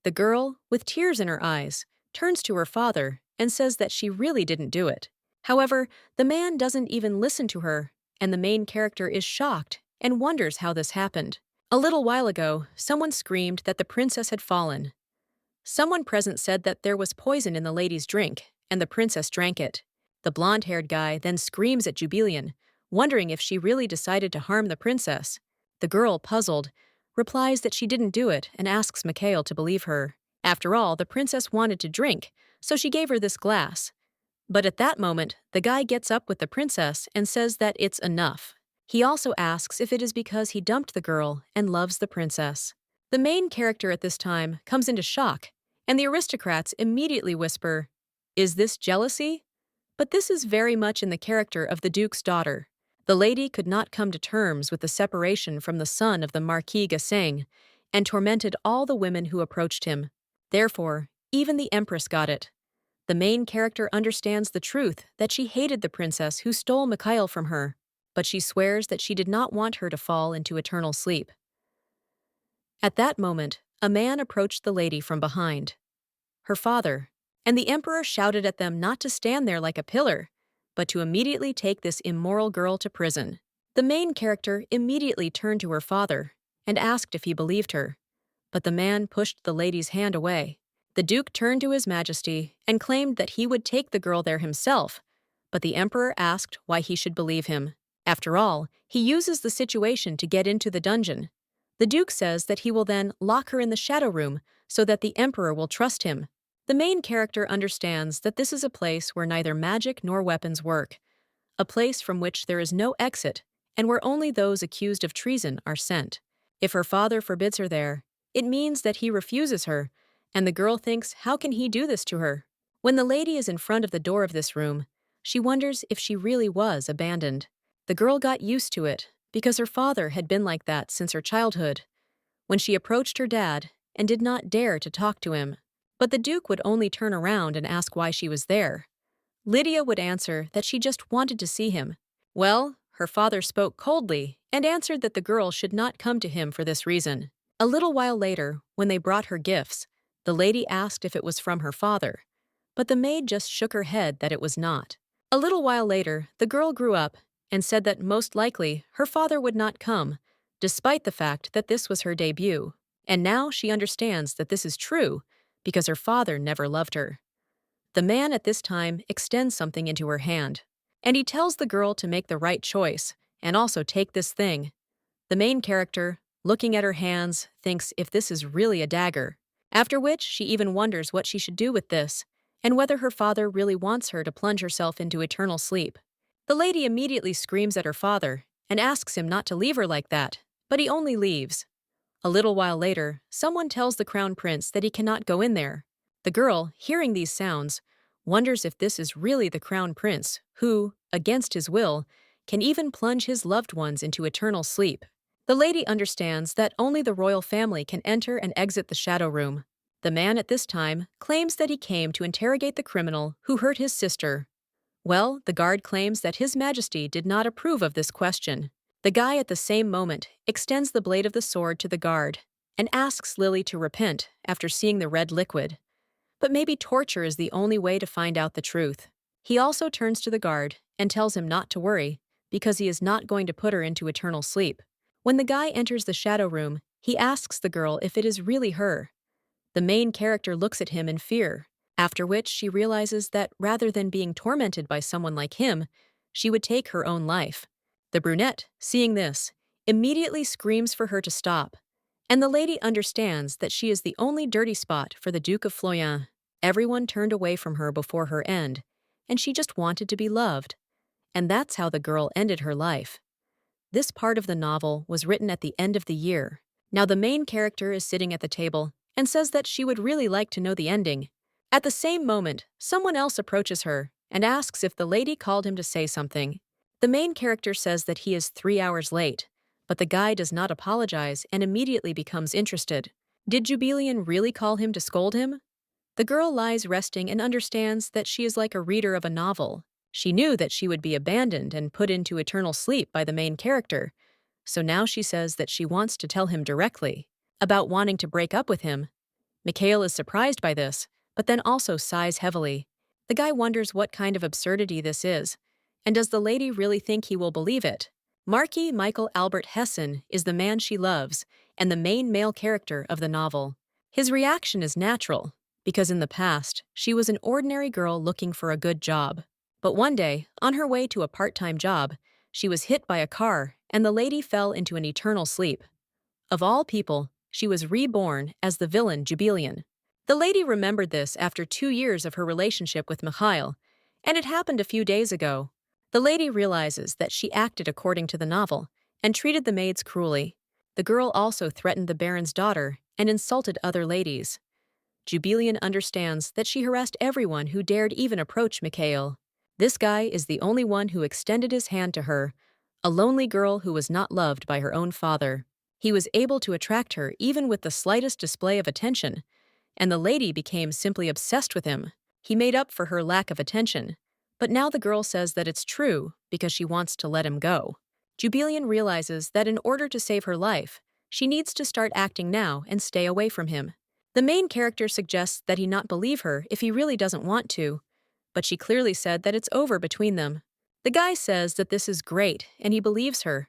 The girl, with tears in her eyes, turns to her father and says that she really didn't do it. However, the man doesn't even listen to her, and the main character is shocked and wonders how this happened. A little while ago, someone screamed that the princess had fallen. Someone present said that there was poison in the lady's drink, and the princess drank it. The blonde-haired guy then screams at Jubilian, wondering if she really decided to harm the princess. The girl, puzzled, replies that she didn't do it and asks Mikail to believe her. After all, the princess wanted to drink, so she gave her this glass. But at that moment, the guy gets up with the princess and says that it's enough. He also asks if it is because he dumped the girl and loves the princess. The main character at this time comes into shock, and the aristocrats immediately whisper, "Is this jealousy?" But this is very much in the character of the Duke's daughter. The lady could not come to terms with the separation from the son of the Marquis Gassang, and tormented all the women who approached him. Therefore, even the Empress got it. The main character understands the truth that she hated the princess who stole Mikail from her, but she swears that she did not want her to fall into eternal sleep. At that moment, a man approached the lady from behind. Her father, and the emperor shouted at them not to stand there like a pillar, but to immediately take this immoral girl to prison. The main character immediately turned to her father and asked if he believed her, but the man pushed the lady's hand away. The Duke turned to His Majesty and claimed that he would take the girl there himself, but the emperor asked why he should believe him. After all, he uses the situation to get into the dungeon. The Duke says that he will then lock her in the shadow room so that the emperor will trust him. The main character understands that this is a place where neither magic nor weapons work, a place from which there is no exit and where only those accused of treason are sent. If her father forbids her there, it means that he refuses her, and the girl thinks, how can he do this to her? When the lady is in front of the door of this room, she wonders if she really was abandoned. The girl got used to it because her father had been like that since her childhood, when she approached her dad and did not dare to talk to him. But the Duke would only turn around and ask why she was there. Lydia would answer that she just wanted to see him. Well, her father spoke coldly and answered that the girl should not come to him for this reason. A little while later, when they brought her gifts, the lady asked if it was from her father, but the maid just shook her head that it was not. A little while later, the girl grew up and said that most likely her father would not come, despite the fact that this was her debut. And now she understands that this is true because her father never loved her. The man at this time extends something into her hand, and he tells the girl to make the right choice and also take this thing. The main character, looking at her hands, thinks if this is really a dagger, after which she even wonders what she should do with this and whether her father really wants her to plunge herself into eternal sleep. The lady immediately screams at her father and asks him not to leave her like that, but he only leaves. A little while later, someone tells the crown prince that he cannot go in there. The girl, hearing these sounds, wonders if this is really the crown prince who, against his will, can even plunge his loved ones into eternal sleep. The lady understands that only the royal family can enter and exit the shadow room. The man at this time claims that he came to interrogate the criminal who hurt his sister. Well, the guard claims that His Majesty did not approve of this question. The guy at the same moment extends the blade of the sword to the guard and asks Lily to repent after seeing the red liquid. But maybe torture is the only way to find out the truth. He also turns to the guard and tells him not to worry because he is not going to put her into eternal sleep. When the guy enters the shadow room, he asks the girl if it is really her. The main character looks at him in fear, after which she realizes that rather than being tormented by someone like him, she would take her own life. The brunette, seeing this, immediately screams for her to stop, and the lady understands that she is the only dirty spot for the Duke of Floyan. Everyone turned away from her before her end, and she just wanted to be loved. And that's how the girl ended her life. This part of the novel was written at the end of the year. Now the main character is sitting at the table and says that she would really like to know the ending. At the same moment, someone else approaches her and asks if the lady called him to say something. The main character says that he is 3 hours late, but the guy does not apologize and immediately becomes interested. Did Jubilian really call him to scold him? The girl lies resting and understands that she is like a reader of a novel. She knew that she would be abandoned and put into eternal sleep by the main character, so now she says that she wants to tell him directly about wanting to break up with him. Mikail is surprised by this, but then also sighs heavily. The guy wonders what kind of absurdity this is, and does the lady really think he will believe it? Marquis Michael Albert Hessen is the man she loves and the main male character of the novel. His reaction is natural, because in the past, she was an ordinary girl looking for a good job. But one day, on her way to a part-time job, she was hit by a car and the lady fell into an eternal sleep. Of all people, she was reborn as the villain Jubilian. The lady remembered this after 2 years of her relationship with Mikail, and it happened a few days ago. The lady realizes that she acted according to the novel and treated the maids cruelly. The girl also threatened the baron's daughter and insulted other ladies. Jubilian understands that she harassed everyone who dared even approach Mikail. This guy is the only one who extended his hand to her, a lonely girl who was not loved by her own father. He was able to attract her even with the slightest display of attention, and the lady became simply obsessed with him. He made up for her lack of attention, but now the girl says that it's true because she wants to let him go. Jubilian realizes that in order to save her life, she needs to start acting now and stay away from him. The main character suggests that he not believe her if he really doesn't want to, but she clearly said that it's over between them. The guy says that this is great and he believes her,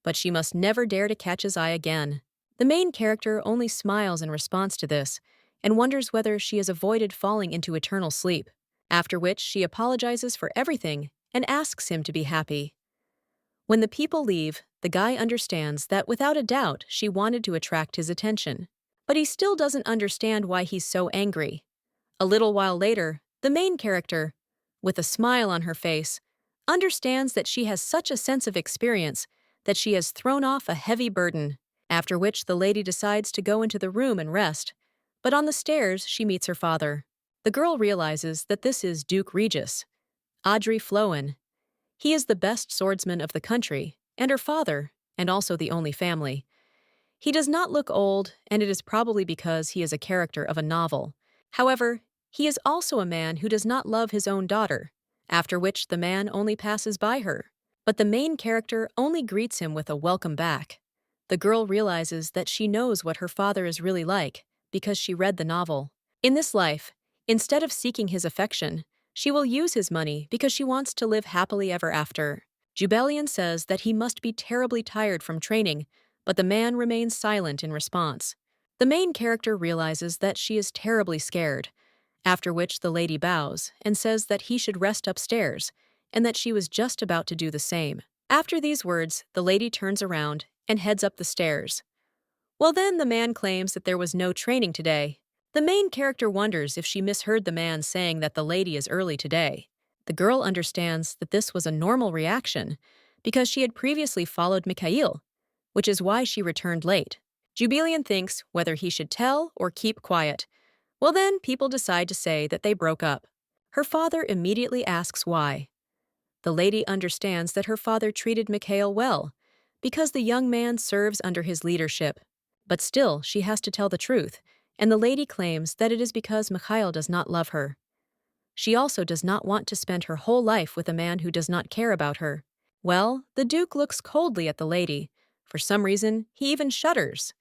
but she must never dare to catch his eye again. The main character only smiles in response to this and wonders whether she has avoided falling into eternal sleep, after which she apologizes for everything and asks him to be happy. When the people leave, the guy understands that without a doubt she wanted to attract his attention, but he still doesn't understand why he's so angry. A little while later, the main character, with a smile on her face, understands that she has such a sense of experience that she has thrown off a heavy burden, after which the lady decides to go into the room and rest, but on the stairs she meets her father. The girl realizes that this is Duke Regis, Audrey Flowen. He is the best swordsman of the country, and her father, and also the only family. He does not look old, and it is probably because he is a character of a novel. However, he is also a man who does not love his own daughter, after which the man only passes by her. But the main character only greets him with a welcome back. The girl realizes that she knows what her father is really like because she read the novel. In this life, instead of seeking his affection, she will use his money because she wants to live happily ever after. Jubilian says that he must be terribly tired from training, but the man remains silent in response. The main character realizes that she is terribly scared, after which the lady bows and says that he should rest upstairs, and that she was just about to do the same. After these words, the lady turns around and heads up the stairs. Well then, the man claims that there was no training today. The main character wonders if she misheard the man saying that the lady is early today. The girl understands that this was a normal reaction because she had previously followed Mikail, which is why she returned late. Jubilian thinks whether he should tell or keep quiet. Well then, people decide to say that they broke up. Her father immediately asks why. The lady understands that her father treated Mikail well, because the young man serves under his leadership. But still, she has to tell the truth, and the lady claims that it is because Mikail does not love her. She also does not want to spend her whole life with a man who does not care about her. Well, the Duke looks coldly at the lady. For some reason, he even shudders.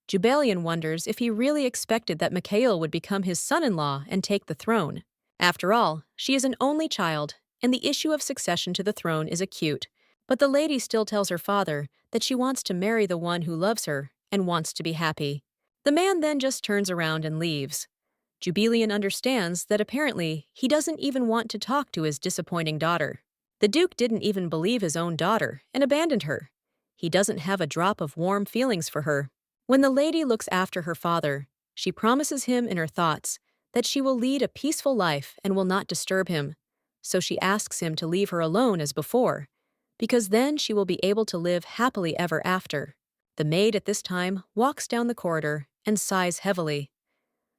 Jubilian wonders if he really expected that Mikail would become his son-in-law and take the throne. After all, she is an only child, and the issue of succession to the throne is acute. But the lady still tells her father that she wants to marry the one who loves her and wants to be happy. The man then just turns around and leaves. Jubilian understands that apparently he doesn't even want to talk to his disappointing daughter. The Duke didn't even believe his own daughter and abandoned her. He doesn't have a drop of warm feelings for her. When the lady looks after her father, she promises him in her thoughts that she will lead a peaceful life and will not disturb him. So she asks him to leave her alone as before, because then she will be able to live happily ever after. The maid at this time walks down the corridor and sighs heavily.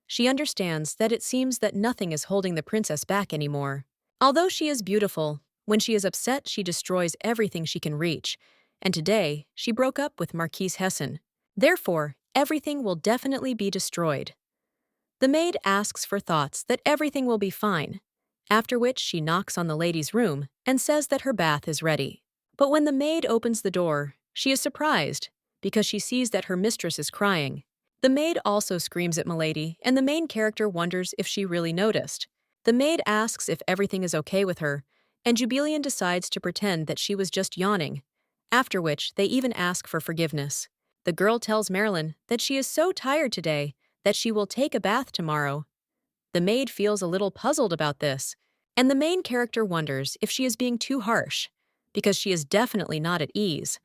She understands that it seems that nothing is holding the princess back anymore. Although she is beautiful, when she is upset she destroys everything she can reach, and today she broke up with Marquis Hessen. Therefore, everything will definitely be destroyed. The maid asks for thoughts that everything will be fine, after which she knocks on the lady's room and says that her bath is ready. But when the maid opens the door, she is surprised because she sees that her mistress is crying. The maid also screams at Milady, and the main character wonders if she really noticed. The maid asks if everything is okay with her, and Jubilian decides to pretend that she was just yawning, after which they even ask for forgiveness. The girl tells Marilyn that she is so tired today that she will take a bath tomorrow. The maid feels a little puzzled about this, and the main character wonders if she is being too harsh, because she is definitely not at ease.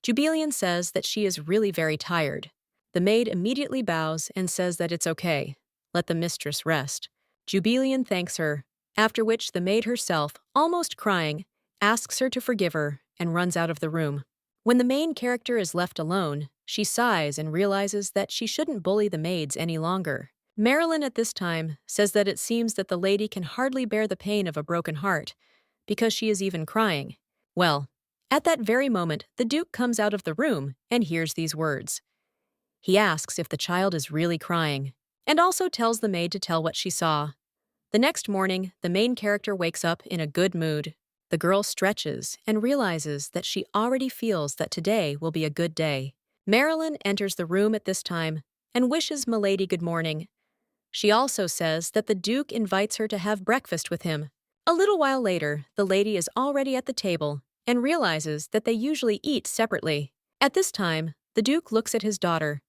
Jubilian says that she is really very tired. The maid immediately bows and says that it's okay. Let the mistress rest. Jubilian thanks her, after which the maid herself, almost crying, asks her to forgive her and runs out of the room. When the main character is left alone, she sighs and realizes that she shouldn't bully the maids any longer. Marilyn at this time says that it seems that the lady can hardly bear the pain of a broken heart, because she is even crying. Well, at that very moment, the Duke comes out of the room and hears these words. He asks if the child is really crying, and also tells the maid to tell what she saw. The next morning, the main character wakes up in a good mood. The girl stretches and realizes that she already feels that today will be a good day. Marilyn enters the room at this time and wishes Milady good morning. She also says that the Duke invites her to have breakfast with him. A little while later, the lady is already at the table and realizes that they usually eat separately. At this time, the Duke looks at his daughter,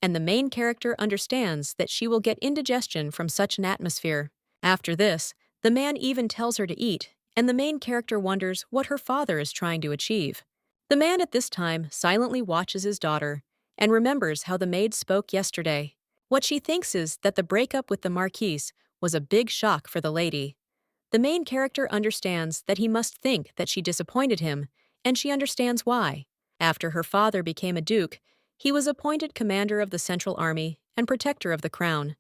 and the main character understands that she will get indigestion from such an atmosphere. After this, the man even tells her to eat, and the main character wonders what her father is trying to achieve. The man at this time silently watches his daughter and remembers how the maid spoke yesterday. What she thinks is that the breakup with the Marquise was a big shock for the lady. The main character understands that he must think that she disappointed him, and she understands why. After her father became a duke, he was appointed commander of the Central Army and protector of the crown.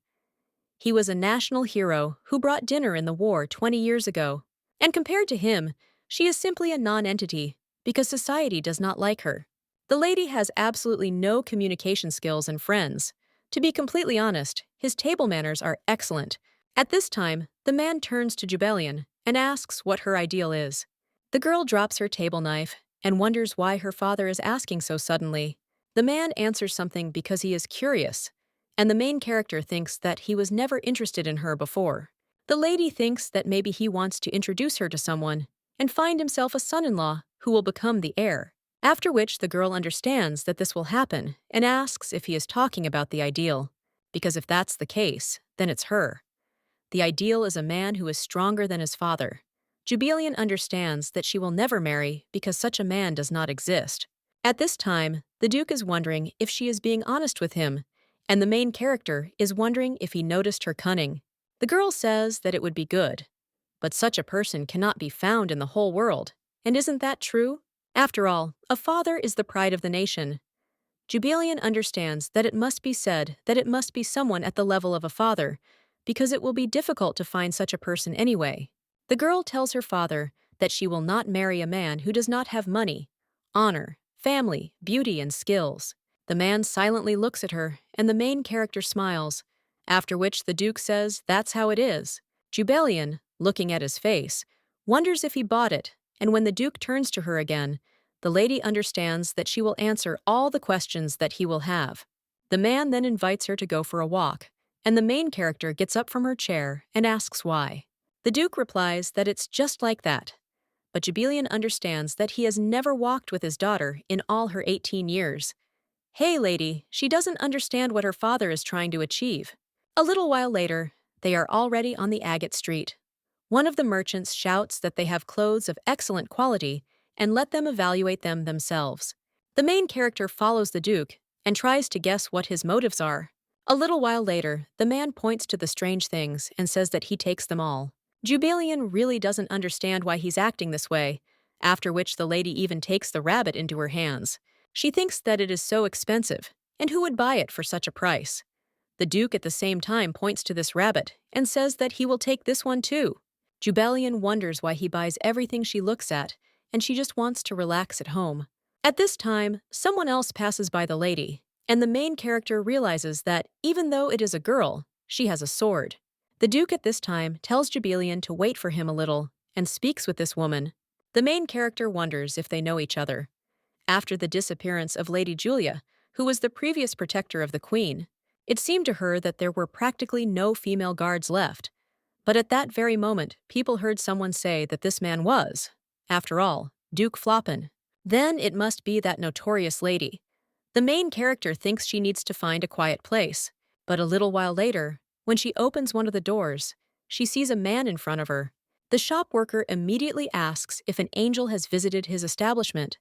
He was a national hero who brought dinner in the war 20 years ago, and compared to him, she is simply a non-entity because society does not like her. The lady has absolutely no communication skills and friends. To be completely honest, his table manners are excellent. At this time, the man turns to Jubilian and asks what her ideal is. The girl drops her table knife and wonders why her father is asking so suddenly. The man answers something because he is curious, and the main character thinks that he was never interested in her before. The lady thinks that maybe he wants to introduce her to someone and find himself a son-in-law who will become the heir. After which the girl understands that this will happen and asks if he is talking about the ideal, because if that's the case, then it's her. The ideal is a man who is stronger than his father. Jubilian understands that she will never marry because such a man does not exist. At this time, the Duke is wondering if she is being honest with him, and the main character is wondering if he noticed her cunning. The girl says that it would be good, but such a person cannot be found in the whole world, and isn't that true? After all, a father is the pride of the nation. Jubilian understands that it must be said that it must be someone at the level of a father, because it will be difficult to find such a person anyway. The girl tells her father that she will not marry a man who does not have money, honor, family, beauty, and skills. The man silently looks at her, and the main character smiles, after which the Duke says that's how it is. Jubilian, looking at his face, wonders if he bought it, and when the Duke turns to her again, the lady understands that she will answer all the questions that he will have. The man then invites her to go for a walk, and the main character gets up from her chair and asks why. The Duke replies that it's just like that. But Jubilian understands that he has never walked with his daughter in all her 18 years. Hey, lady, she doesn't understand what her father is trying to achieve. A little while later, they are already on the agate street. One of the merchants shouts that they have clothes of excellent quality and let them evaluate them themselves. The main character follows the Duke and tries to guess what his motives are. A little while later, the man points to the strange things and says that he takes them all. Jubilian really doesn't understand why he's acting this way, after which the lady even takes the rabbit into her hands. She thinks that it is so expensive, and who would buy it for such a price? The Duke at the same time points to this rabbit and says that he will take this one too. Jubilian wonders why he buys everything she looks at, and she just wants to relax at home. At this time, someone else passes by the lady, and the main character realizes that, even though it is a girl, she has a sword. The Duke at this time tells Jubilian to wait for him a little and speaks with this woman. The main character wonders if they know each other. After the disappearance of Lady Julia, who was the previous protector of the Queen, It seemed to her that there were practically no female guards left. But at that very moment, people heard someone say that this man was, after all, Duke Floppin. Then it must be that notorious lady. The main character thinks she needs to find a quiet place. But a little while later, when she opens one of the doors, she sees a man in front of her. The shop worker immediately asks if an angel has visited his establishment,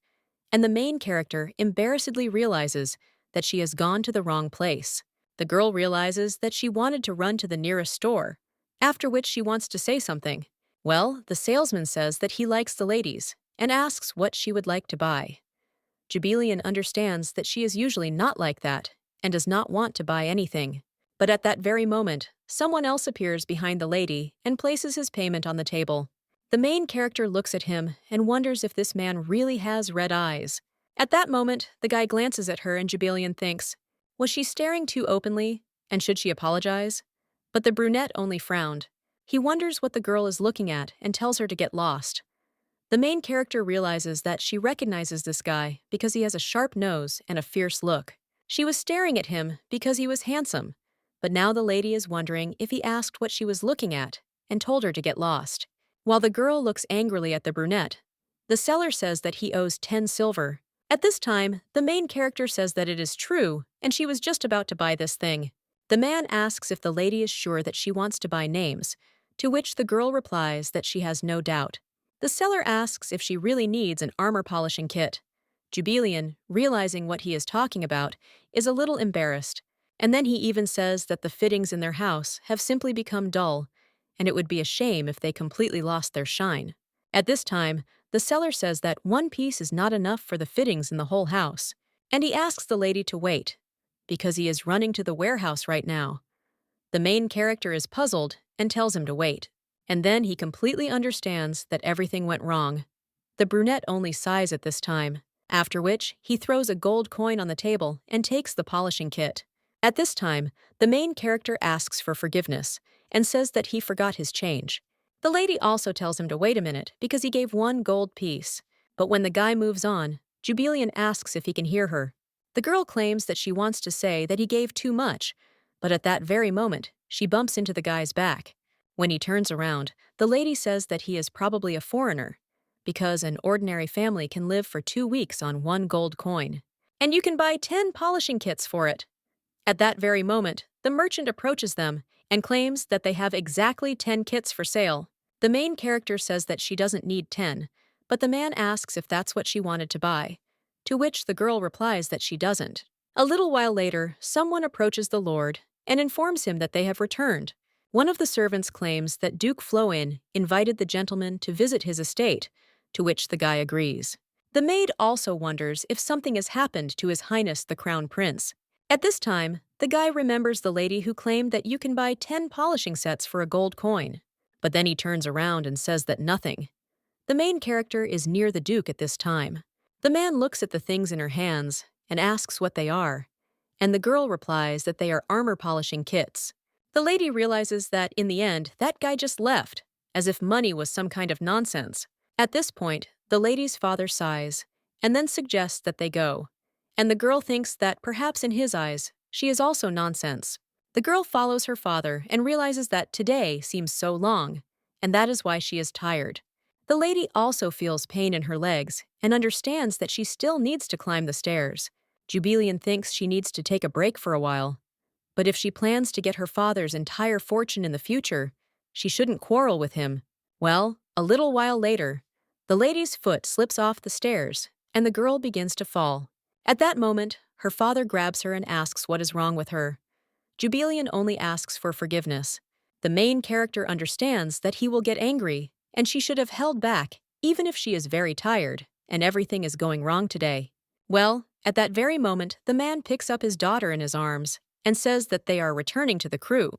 and the main character embarrassedly realizes that she has gone to the wrong place. The girl realizes that she wanted to run to the nearest store, after which she wants to say something. Well, the salesman says that he likes the ladies and asks what she would like to buy. Jubilian understands that she is usually not like that and does not want to buy anything. But at that very moment, someone else appears behind the lady and places his payment on the table. The main character looks at him and wonders if this man really has red eyes. At that moment, the guy glances at her and Jubilian thinks, was she staring too openly, and should she apologize? But the brunette only frowned. He wonders what the girl is looking at and tells her to get lost. The main character realizes that she recognizes this guy because he has a sharp nose and a fierce look. She was staring at him because he was handsome, but now the lady is wondering if he asked what she was looking at and told her to get lost. While the girl looks angrily at the brunette, the seller says that he owes 10 silver. At this time, the main character says that it is true and she was just about to buy this thing. The man asks if the lady is sure that she wants to buy names, to which the girl replies that she has no doubt. The seller asks if she really needs an armor polishing kit. Jubilian, realizing what he is talking about, is a little embarrassed, and then he even says that the fittings in their house have simply become dull, and it would be a shame if they completely lost their shine. At this time, the seller says that one piece is not enough for the fittings in the whole house, and he asks the lady to wait, because he is running to the warehouse right now. The main character is puzzled and tells him to wait, and then he completely understands that everything went wrong. The brunette only sighs at this time, after which he throws a gold coin on the table and takes the polishing kit. At this time, the main character asks for forgiveness and says that he forgot his change. The lady also tells him to wait a minute because he gave one gold piece, but when the guy moves on, Jubilian asks if he can hear her. The girl claims that she wants to say that he gave too much, but at that very moment, she bumps into the guy's back. When he turns around, the lady says that he is probably a foreigner, because an ordinary family can live for 2 weeks on one gold coin, and you can buy 10 polishing kits for it. At that very moment, the merchant approaches them and claims that they have exactly 10 kits for sale. The main character says that she doesn't need 10, but the man asks if that's what she wanted to buy, to which the girl replies that she doesn't. A little while later, someone approaches the lord and informs him that they have returned. One of the servants claims that Duke Floin invited the gentleman to visit his estate, to which the guy agrees. The maid also wonders if something has happened to His Highness the Crown Prince. At this time, the guy remembers the lady who claimed that you can buy 10 polishing sets for a gold coin. But then he turns around and says that nothing. The main character is near the Duke at this time. The man looks at the things in her hands and asks what they are, and the girl replies that they are armor polishing kits. The lady realizes that, in the end, that guy just left, as if money was some kind of nonsense. At this point, the lady's father sighs, and then suggests that they go, and the girl thinks that perhaps in his eyes, she is also nonsense. The girl follows her father and realizes that today seems so long, and that is why she is tired. The lady also feels pain in her legs and understands that she still needs to climb the stairs. Jubilian thinks she needs to take a break for a while. But if she plans to get her father's entire fortune in the future, she shouldn't quarrel with him. Well, a little while later, the lady's foot slips off the stairs, and the girl begins to fall. At that moment, her father grabs her and asks what is wrong with her. Jubilian only asks for forgiveness. The main character understands that he will get angry, and she should have held back, even if she is very tired, and everything is going wrong today. Well, at that very moment, the man picks up his daughter in his arms and says that they are returning to the crew.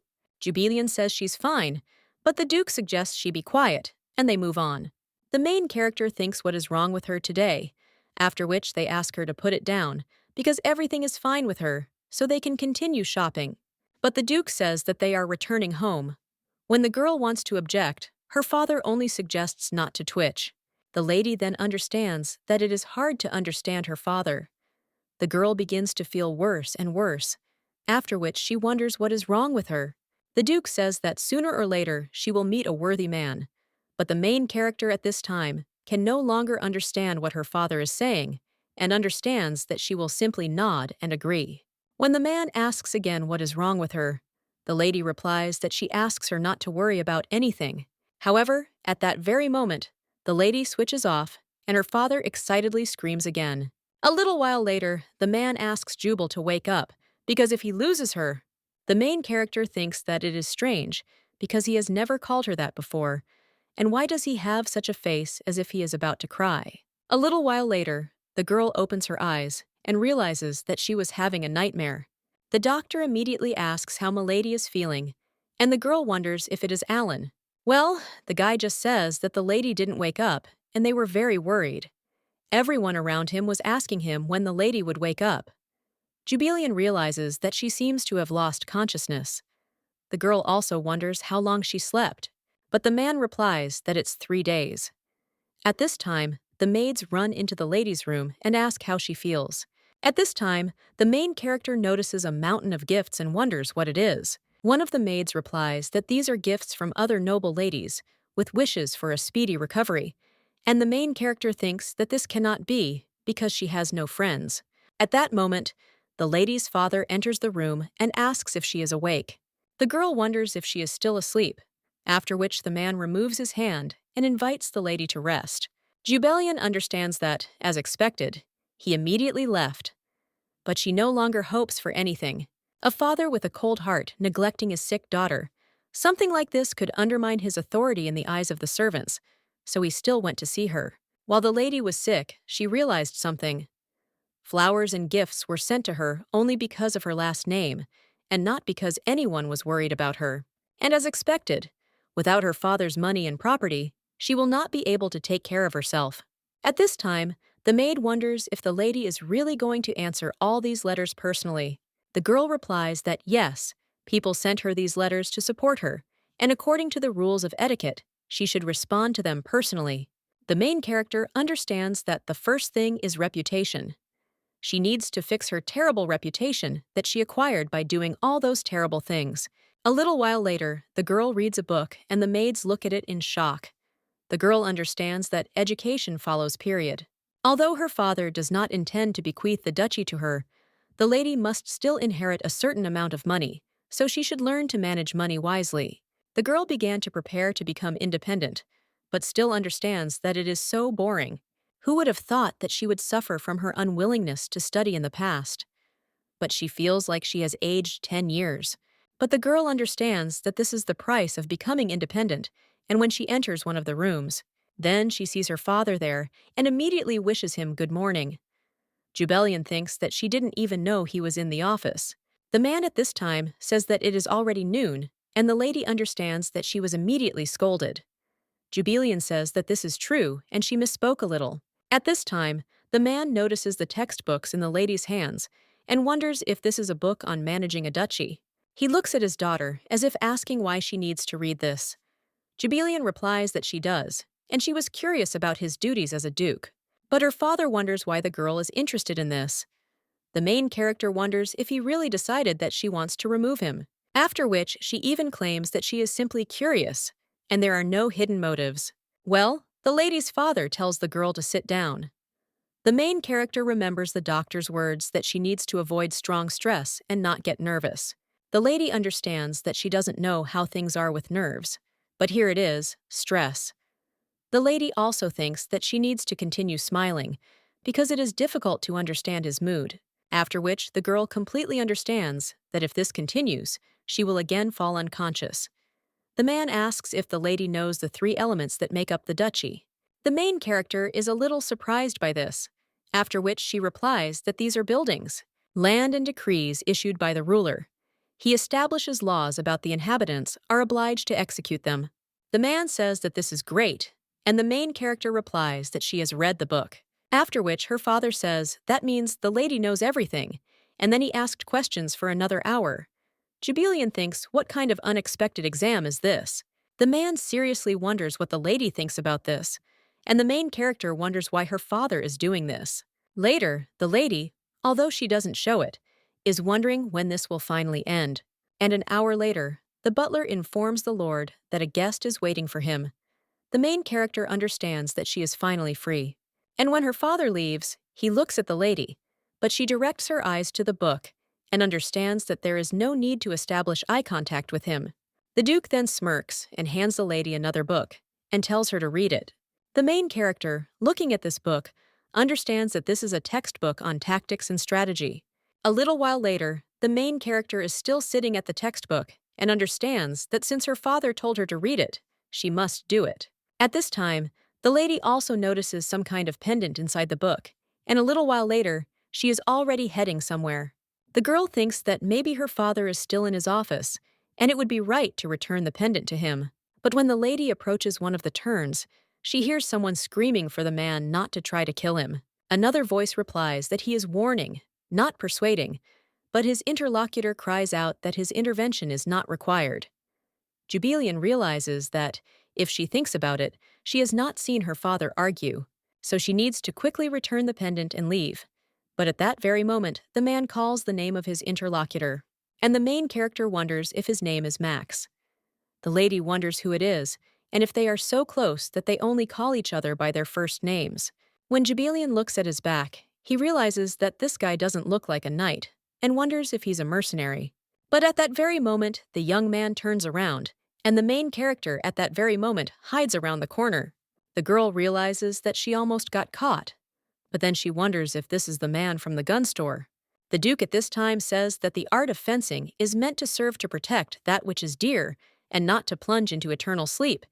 Jubilian says she's fine, but the Duke suggests she be quiet, and they move on. The main character thinks what is wrong with her today, after which they ask her to put it down, because everything is fine with her, so they can continue shopping. But the Duke says that they are returning home. When the girl wants to object, her father only suggests not to twitch. The lady then understands that it is hard to understand her father. The girl begins to feel worse and worse, after which she wonders what is wrong with her. The Duke says that sooner or later she will meet a worthy man, but the main character at this time can no longer understand what her father is saying and understands that she will simply nod and agree. When the man asks again what is wrong with her, the lady replies that she asks her not to worry about anything. However, at that very moment, the lady switches off and her father excitedly screams again. A little while later, the man asks Jubal to wake up because if he loses her, the main character thinks that it is strange because he has never called her that before, and why does he have such a face as if he is about to cry? A little while later, the girl opens her eyes and realizes that she was having a nightmare. The doctor immediately asks how Milady is feeling, and the girl wonders if it is Alan. Well, the guy just says that the lady didn't wake up, and they were very worried. Everyone around him was asking him when the lady would wake up. Jubilian realizes that she seems to have lost consciousness. The girl also wonders how long she slept, but the man replies that it's 3 days. At this time, the maids run into the lady's room and ask how she feels. At this time, the main character notices a mountain of gifts and wonders what it is. One of the maids replies that these are gifts from other noble ladies, with wishes for a speedy recovery, and the main character thinks that this cannot be because she has no friends. At that moment, the lady's father enters the room and asks if she is awake. The girl wonders if she is still asleep, after which the man removes his hand and invites the lady to rest. Jubelian understands that, as expected, he immediately left. But she no longer hopes for anything. A father with a cold heart neglecting his sick daughter. Something like this could undermine his authority in the eyes of the servants, so he still went to see her. While the lady was sick, she realized something. Flowers and gifts were sent to her only because of her last name, and not because anyone was worried about her. And as expected, without her father's money and property, she will not be able to take care of herself. At this time, the maid wonders if the lady is really going to answer all these letters personally. The girl replies that yes, people sent her these letters to support her, and according to the rules of etiquette, she should respond to them personally. The main character understands that the first thing is reputation. She needs to fix her terrible reputation that she acquired by doing all those terrible things. A little while later, the girl reads a book and the maids look at it in shock. The girl understands that education follows period. Although her father does not intend to bequeath the duchy to her, the lady must still inherit a certain amount of money, so she should learn to manage money wisely. The girl began to prepare to become independent, but still understands that it is so boring. Who would have thought that she would suffer from her unwillingness to study in the past? But she feels like she has aged 10 years. But the girl understands that this is the price of becoming independent, and when she enters one of the rooms, then she sees her father there and immediately wishes him good morning. Jubelian thinks that she didn't even know he was in the office. The man at this time says that it is already noon, and the lady understands that she was immediately scolded. Jubelian says that this is true, and she misspoke a little. At this time, the man notices the textbooks in the lady's hands and wonders if this is a book on managing a duchy. He looks at his daughter as if asking why she needs to read this. Jubelian replies that she does, and she was curious about his duties as a duke. But her father wonders why the girl is interested in this. The main character wonders if he really decided that she wants to remove him, after which she even claims that she is simply curious, and there are no hidden motives. Well, the lady's father tells the girl to sit down. The main character remembers the doctor's words that she needs to avoid strong stress and not get nervous. The lady understands that she doesn't know how things are with nerves, but here it is, stress. The lady also thinks that she needs to continue smiling, because it is difficult to understand his mood, after which the girl completely understands that if this continues, she will again fall unconscious. The man asks if the lady knows the 3 elements that make up the duchy. The main character is a little surprised by this, after which she replies that these are buildings, land and decrees issued by the ruler. He establishes laws about the inhabitants are obliged to execute them. The man says that this is great, and the main character replies that she has read the book, after which her father says that means the lady knows everything, and then he asked questions for another hour. Jubelian thinks, what kind of unexpected exam is this? The man seriously wonders what the lady thinks about this, and the main character wonders why her father is doing this. Later, the lady, although she doesn't show it, is wondering when this will finally end. And an hour later, the butler informs the lord that a guest is waiting for him. The main character understands that she is finally free. And when her father leaves, he looks at the lady, but she directs her eyes to the book and understands that there is no need to establish eye contact with him. The Duke then smirks and hands the lady another book and tells her to read it. The main character, looking at this book, understands that this is a textbook on tactics and strategy. A little while later, the main character is still sitting at the textbook and understands that since her father told her to read it, she must do it. At this time, the lady also notices some kind of pendant inside the book, and a little while later, she is already heading somewhere. The girl thinks that maybe her father is still in his office, and it would be right to return the pendant to him. But when the lady approaches one of the turns, she hears someone screaming for the man not to try to kill him. Another voice replies that he is warning, not persuading, but his interlocutor cries out that his intervention is not required. Jubilian realizes that, if she thinks about it, she has not seen her father argue, so she needs to quickly return the pendant and leave. But at that very moment, the man calls the name of his interlocutor, and the main character wonders if his name is Max. The lady wonders who it is, and if they are so close that they only call each other by their first names. When Jubilian looks at his back, he realizes that this guy doesn't look like a knight, and wonders if he's a mercenary. But at that very moment, the young man turns around, and the main character at that very moment hides around the corner. The girl realizes that she almost got caught, but then she wonders if this is the man from the gun store. The Duke at this time says that the art of fencing is meant to serve to protect that which is dear and not to plunge into eternal sleep,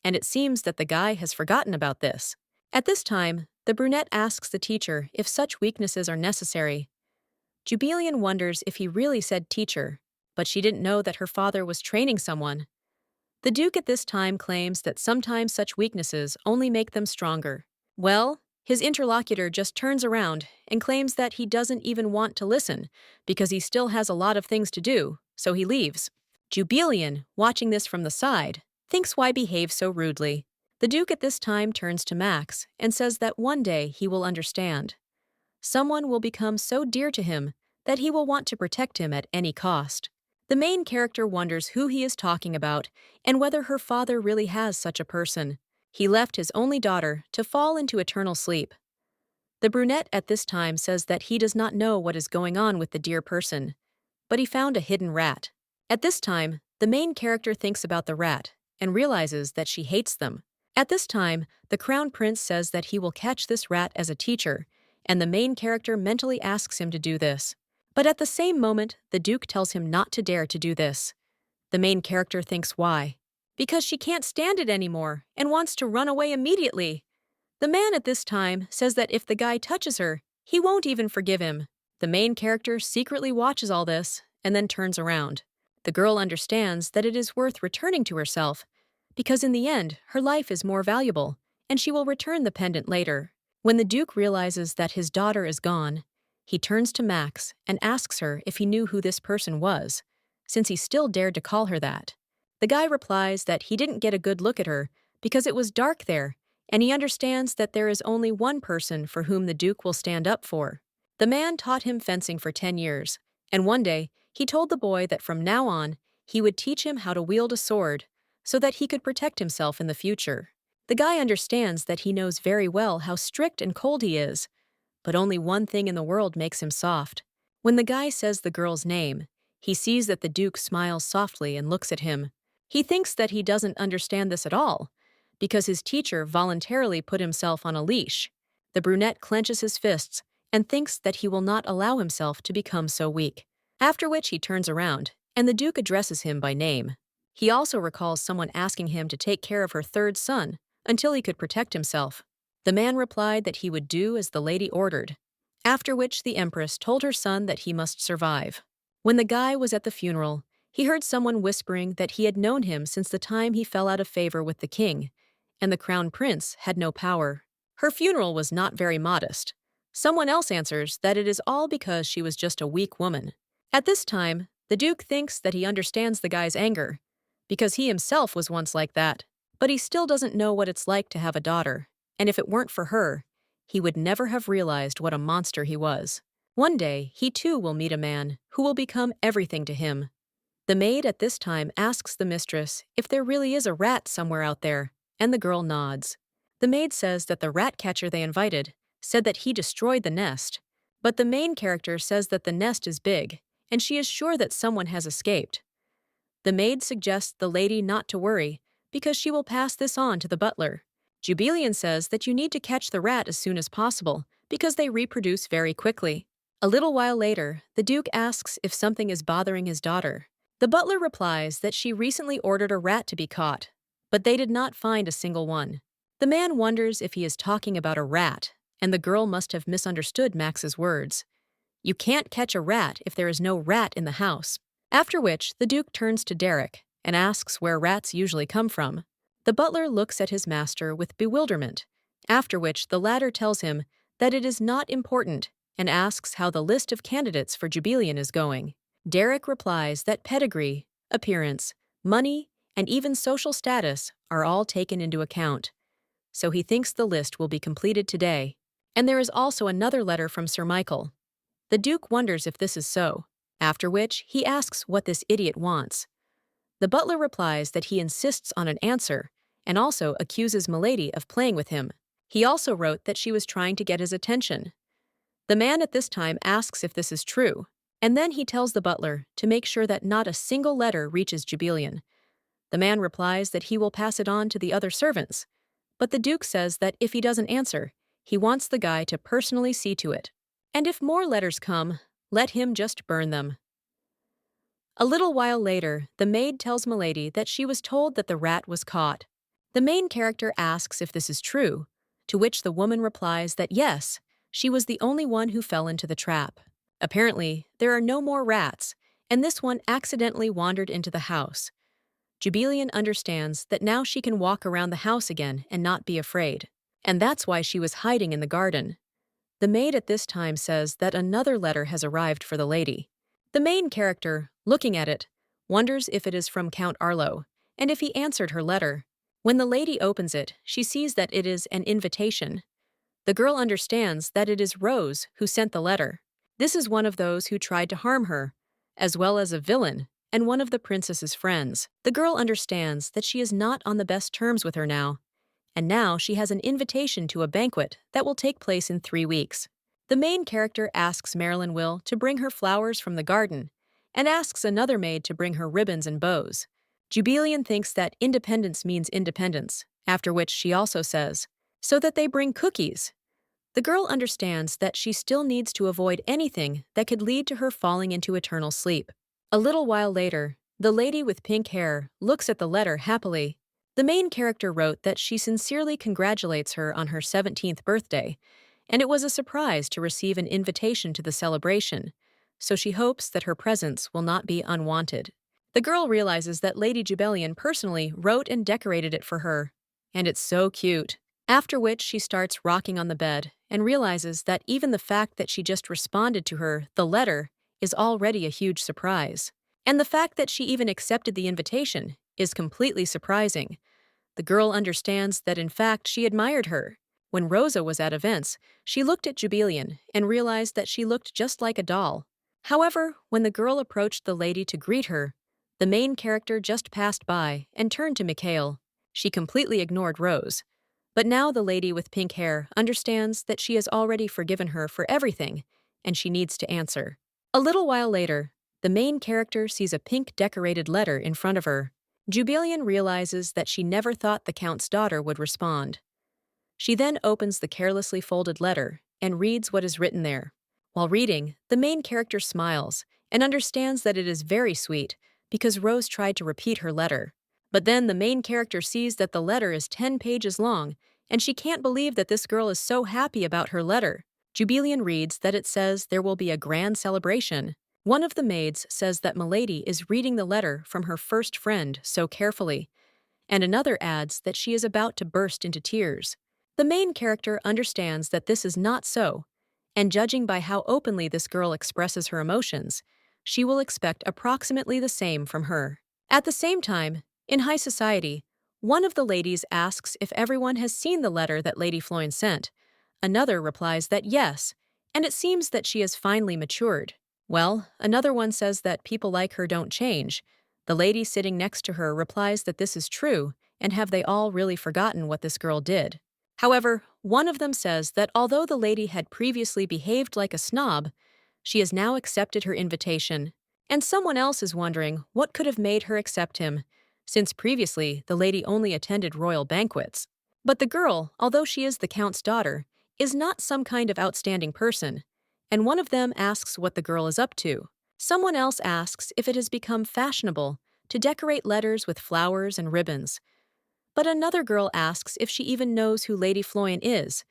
and it seems that the guy has forgotten about this. At this time, the brunette asks the teacher if such weaknesses are necessary. Jubilian wonders if he really said teacher, but she didn't know that her father was training someone. The Duke at this time claims that sometimes such weaknesses only make them stronger. Well, his interlocutor just turns around and claims that he doesn't even want to listen because he still has a lot of things to do, so he leaves. Jubilian, watching this from the side, thinks why behave so rudely. The Duke at this time turns to Max and says that one day he will understand. Someone will become so dear to him that he will want to protect him at any cost. The main character wonders who he is talking about and whether her father really has such a person. He left his only daughter to fall into eternal sleep. The brunette at this time says that he does not know what is going on with the dear person, but he found a hidden rat. At this time, the main character thinks about the rat and realizes that she hates them. At this time, the crown prince says that he will catch this rat as a teacher, and the main character mentally asks him to do this. But at the same moment, the Duke tells him not to dare to do this. The main character thinks why. Because she can't stand it anymore and wants to run away immediately. The man at this time says that if the guy touches her, he won't even forgive him. The main character secretly watches all this and then turns around. The girl understands that it is worth returning to herself, because in the end, her life is more valuable, and she will return the pendant later. When the Duke realizes that his daughter is gone, he turns to Max and asks her if he knew who this person was, since he still dared to call her that. The guy replies that he didn't get a good look at her because it was dark there, and he understands that there is only one person for whom the Duke will stand up for. The man taught him fencing for 10 years, and one day he told the boy that from now on he would teach him how to wield a sword so that he could protect himself in the future. The guy understands that he knows very well how strict and cold he is, but only one thing in the world makes him soft. When the guy says the girl's name, he sees that the Duke smiles softly and looks at him. He thinks that he doesn't understand this at all, because his teacher voluntarily put himself on a leash. The brunette clenches his fists and thinks that he will not allow himself to become so weak. After which he turns around, and the Duke addresses him by name. He also recalls someone asking him to take care of her third son until he could protect himself. The man replied that he would do as the lady ordered, after which the Empress told her son that he must survive. When the guy was at the funeral, he heard someone whispering that he had known him since the time he fell out of favor with the king, and the crown prince had no power. Her funeral was not very modest. Someone else answers that it is all because she was just a weak woman. At this time, the Duke thinks that he understands the guy's anger, because he himself was once like that, but he still doesn't know what it's like to have a daughter. And if it weren't for her, he would never have realized what a monster he was. One day, he too will meet a man who will become everything to him. The maid at this time asks the mistress if there really is a rat somewhere out there, and the girl nods. The maid says that the rat catcher they invited said that he destroyed the nest, but the main character says that the nest is big, and she is sure that someone has escaped. The maid suggests the lady not to worry, because she will pass this on to the butler. Jubilian says that you need to catch the rat as soon as possible, because they reproduce very quickly. A little while later, the Duke asks if something is bothering his daughter. The butler replies that she recently ordered a rat to be caught, but they did not find a single one. The man wonders if he is talking about a rat, and the girl must have misunderstood Max's words. You can't catch a rat if there is no rat in the house. After which, the Duke turns to Derek and asks where rats usually come from. The butler looks at his master with bewilderment, after which the latter tells him that it is not important and asks how the list of candidates for Jubilian is going. Derek replies that pedigree, appearance, money, and even social status are all taken into account, so he thinks the list will be completed today. And there is also another letter from Sir Mikail. The Duke wonders if this is so, after which he asks what this idiot wants. The butler replies that he insists on an answer and also accuses Milady of playing with him. He also wrote that she was trying to get his attention. The man at this time asks if this is true, and then he tells the butler to make sure that not a single letter reaches Jubilian. The man replies that he will pass it on to the other servants, but the Duke says that if he doesn't answer, he wants the guy to personally see to it. And if more letters come, let him just burn them. A little while later, the maid tells Milady that she was told that the rat was caught. The main character asks if this is true, to which the woman replies that yes, she was the only one who fell into the trap. Apparently, there are no more rats, and this one accidentally wandered into the house. Jubilian understands that now she can walk around the house again and not be afraid, and that's why she was hiding in the garden. The maid at this time says that another letter has arrived for the lady. The main character, looking at it, wonders if it is from Count Arlo, and if he answered her letter. When the lady opens it, she sees that it is an invitation. The girl understands that it is Rose who sent the letter. This is one of those who tried to harm her, as well as a villain and one of the princess's friends. The girl understands that she is not on the best terms with her now, and now she has an invitation to a banquet that will take place in 3 weeks. The main character asks Marilyn Will to bring her flowers from the garden, and asks another maid to bring her ribbons and bows. Jubilian thinks that independence means independence, after which she also says, so that they bring cookies. The girl understands that she still needs to avoid anything that could lead to her falling into eternal sleep. A little while later, the lady with pink hair looks at the letter happily. The main character wrote that she sincerely congratulates her on her 17th birthday, and it was a surprise to receive an invitation to the celebration, so she hopes that her presence will not be unwanted. The girl realizes that Lady Jubilian personally wrote and decorated it for her, and it's so cute. After which she starts rocking on the bed and realizes that even the fact that she just responded to her, the letter, is already a huge surprise. And the fact that she even accepted the invitation is completely surprising. The girl understands that in fact she admired her. When Rosa was at events, she looked at Jubilian and realized that she looked just like a doll. However, when the girl approached the lady to greet her, the main character just passed by and turned to Mikail. She completely ignored Rose. But now the lady with pink hair understands that she has already forgiven her for everything, and she needs to answer. A little while later, the main character sees a pink decorated letter in front of her. Jubilian realizes that she never thought the Count's daughter would respond. She then opens the carelessly folded letter and reads what is written there. While reading, the main character smiles and understands that it is very sweet because Rose tried to repeat her letter. But then the main character sees that the letter is 10 pages long, and she can't believe that this girl is so happy about her letter. Jubilian reads that it says there will be a grand celebration. One of the maids says that Milady is reading the letter from her first friend so carefully, and another adds that she is about to burst into tears. The main character understands that this is not so, and judging by how openly this girl expresses her emotions, she will expect approximately the same from her. At the same time, in high society, one of the ladies asks if everyone has seen the letter that Lady Floyne sent. Another replies that yes, and it seems that she has finally matured. Well, another one says that people like her don't change. The lady sitting next to her replies that this is true, and have they all really forgotten what this girl did? However, one of them says that although the lady had previously behaved like a snob, she has now accepted her invitation. And someone else is wondering what could have made her accept him, since previously the lady only attended royal banquets. But the girl, although she is the count's daughter, is not some kind of outstanding person, and one of them asks what the girl is up to. Someone else asks if it has become fashionable to decorate letters with flowers and ribbons. But another girl asks if she even knows who Lady Floyan is,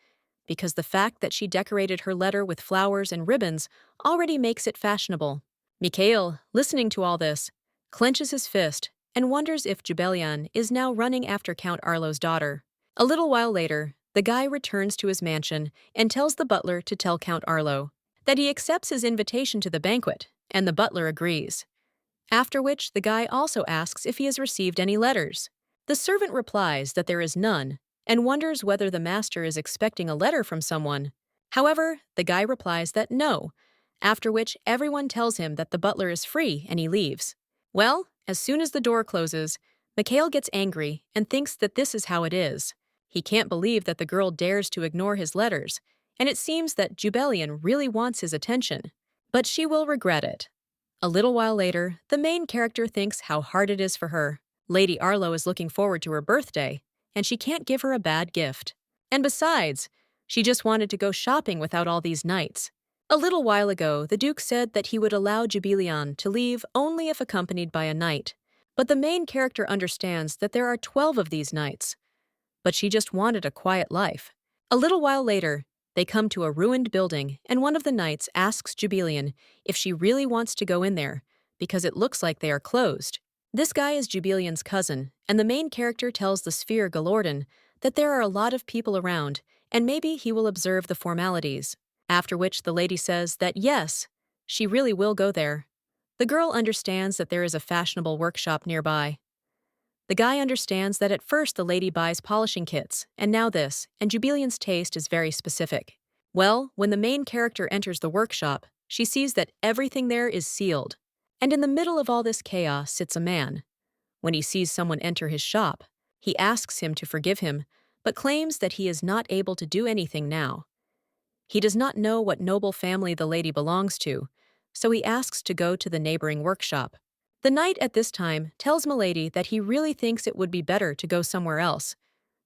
because the fact that she decorated her letter with flowers and ribbons already makes it fashionable. Mikail, listening to all this, clenches his fist and wonders if Jubelian is now running after Count Arlo's daughter. A little while later, the guy returns to his mansion and tells the butler to tell Count Arlo that he accepts his invitation to the banquet, and the butler agrees. After which, the guy also asks if he has received any letters. The servant replies that there is none, and wonders whether the master is expecting a letter from someone. However, the guy replies that no, after which everyone tells him that the butler is free and he leaves. Well, as soon as the door closes, Mikail gets angry and thinks that this is how it is. He can't believe that the girl dares to ignore his letters, and it seems that Jubelian really wants his attention. But she will regret it. A little while later, the main character thinks how hard it is for her. Lady Arlo is looking forward to her birthday, and she can't give her a bad gift. And besides, she just wanted to go shopping without all these knights. A little while ago, the Duke said that he would allow Jubelian to leave only if accompanied by a knight. But the main character understands that there are 12 of these knights. But she just wanted a quiet life. A little while later, they come to a ruined building, and one of the knights asks Jubelian if she really wants to go in there, because it looks like they are closed. This guy is Jubelian's cousin, and the main character tells the Sphere Galordan that there are a lot of people around, and maybe he will observe the formalities. After which the lady says that yes, she really will go there. The girl understands that there is a fashionable workshop nearby. The guy understands that at first the lady buys polishing kits, and now this, and Jubelian's taste is very specific. Well, when the main character enters the workshop, she sees that everything there is sealed. And in the middle of all this chaos sits a man. When he sees someone enter his shop, he asks him to forgive him, but claims that he is not able to do anything now. He does not know what noble family the lady belongs to, so he asks to go to the neighboring workshop. The knight at this time tells Milady that he really thinks it would be better to go somewhere else,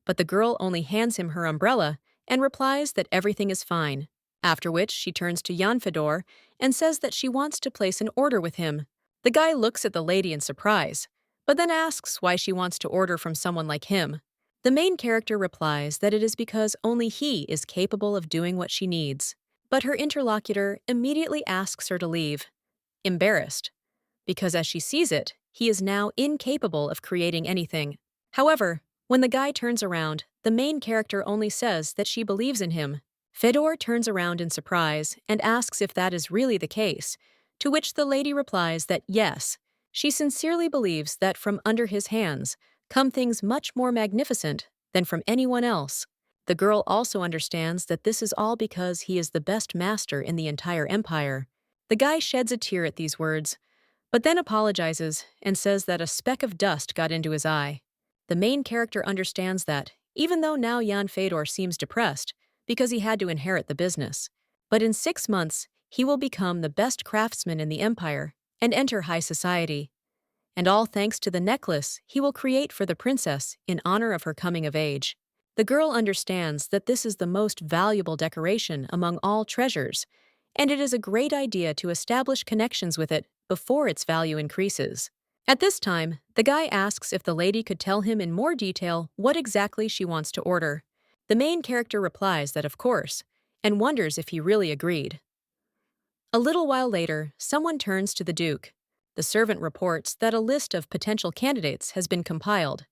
but the girl only hands him her umbrella and replies that everything is fine. After which she turns to Jan Fedor and says that she wants to place an order with him. The guy looks at the lady in surprise, but then asks why she wants to order from someone like him. The main character replies that it is because only he is capable of doing what she needs. But her interlocutor immediately asks her to leave, embarrassed, because as she sees it, he is now incapable of creating anything. However, when the guy turns around, the main character only says that she believes in him. Fedor turns around in surprise and asks if that is really the case, to which the lady replies that yes, she sincerely believes that from under his hands come things much more magnificent than from anyone else. The girl also understands that this is all because he is the best master in the entire empire. The guy sheds a tear at these words, but then apologizes and says that a speck of dust got into his eye. The main character understands that, even though now Jan Fedor seems depressed because he had to inherit the business, but in 6 months he will become the best craftsman in the empire and enter high society. And all thanks to the necklace he will create for the princess in honor of her coming of age. The girl understands that this is the most valuable decoration among all treasures, and it is a great idea to establish connections with it before its value increases. At this time, the guy asks if the lady could tell him in more detail what exactly she wants to order. The main character replies that of course, and wonders if he really agreed. A little while later, someone turns to the Duke. The servant reports that a list of potential candidates has been compiled.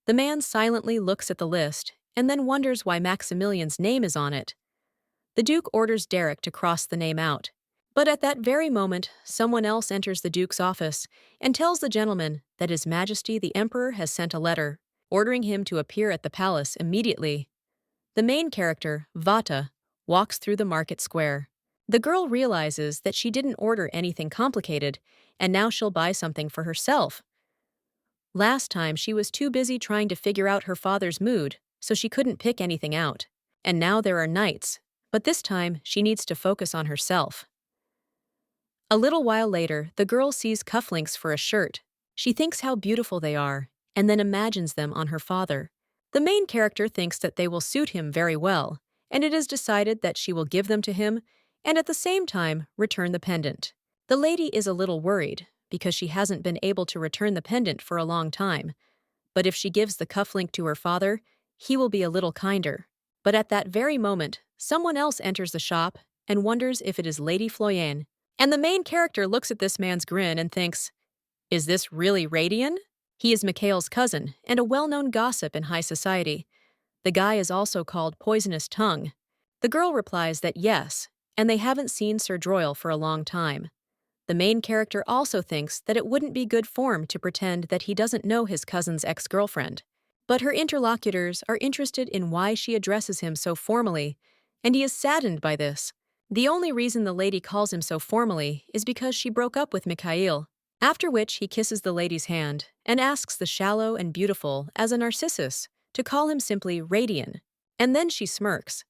The man silently looks at the list and then wonders why Maximilian's name is on it. The Duke orders Derek to cross the name out. But at that very moment, someone else enters the Duke's office and tells the gentleman that His Majesty the Emperor has sent a letter, ordering him to appear at the palace immediately. The main character, Vata, walks through the market square. The girl realizes that she didn't order anything complicated, and now she'll buy something for herself. Last time she was too busy trying to figure out her father's mood, so she couldn't pick anything out. And now there are nights, but this time she needs to focus on herself. A little while later, the girl sees cufflinks for a shirt. She thinks how beautiful they are, and then imagines them on her father. The main character thinks that they will suit him very well, and it is decided that she will give them to him and at the same time return the pendant. The lady is a little worried because she hasn't been able to return the pendant for a long time, but if she gives the cufflink to her father, he will be a little kinder. But at that very moment, someone else enters the shop and wonders if it is Lady Floyenne. And the main character looks at this man's grin and thinks, is this really Radian? He is Mikail's cousin and a well-known gossip in high society. The guy is also called Poisonous Tongue. The girl replies that yes, and they haven't seen Sir Droyle for a long time. The main character also thinks that it wouldn't be good form to pretend that he doesn't know his cousin's ex-girlfriend. But her interlocutors are interested in why she addresses him so formally, and he is saddened by this. The only reason the lady calls him so formally is because she broke up with Mikail, after which he kisses the lady's hand and asks the shallow and beautiful as a Narcissus to call him simply Radian, and then she smirks.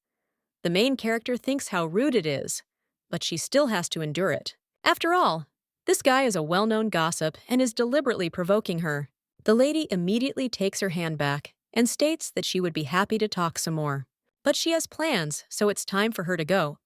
The main character thinks how rude it is, but she still has to endure it. After all, this guy is a well-known gossip and is deliberately provoking her. The lady immediately takes her hand back and states that she would be happy to talk some more. But she has plans, so it's time for her to go.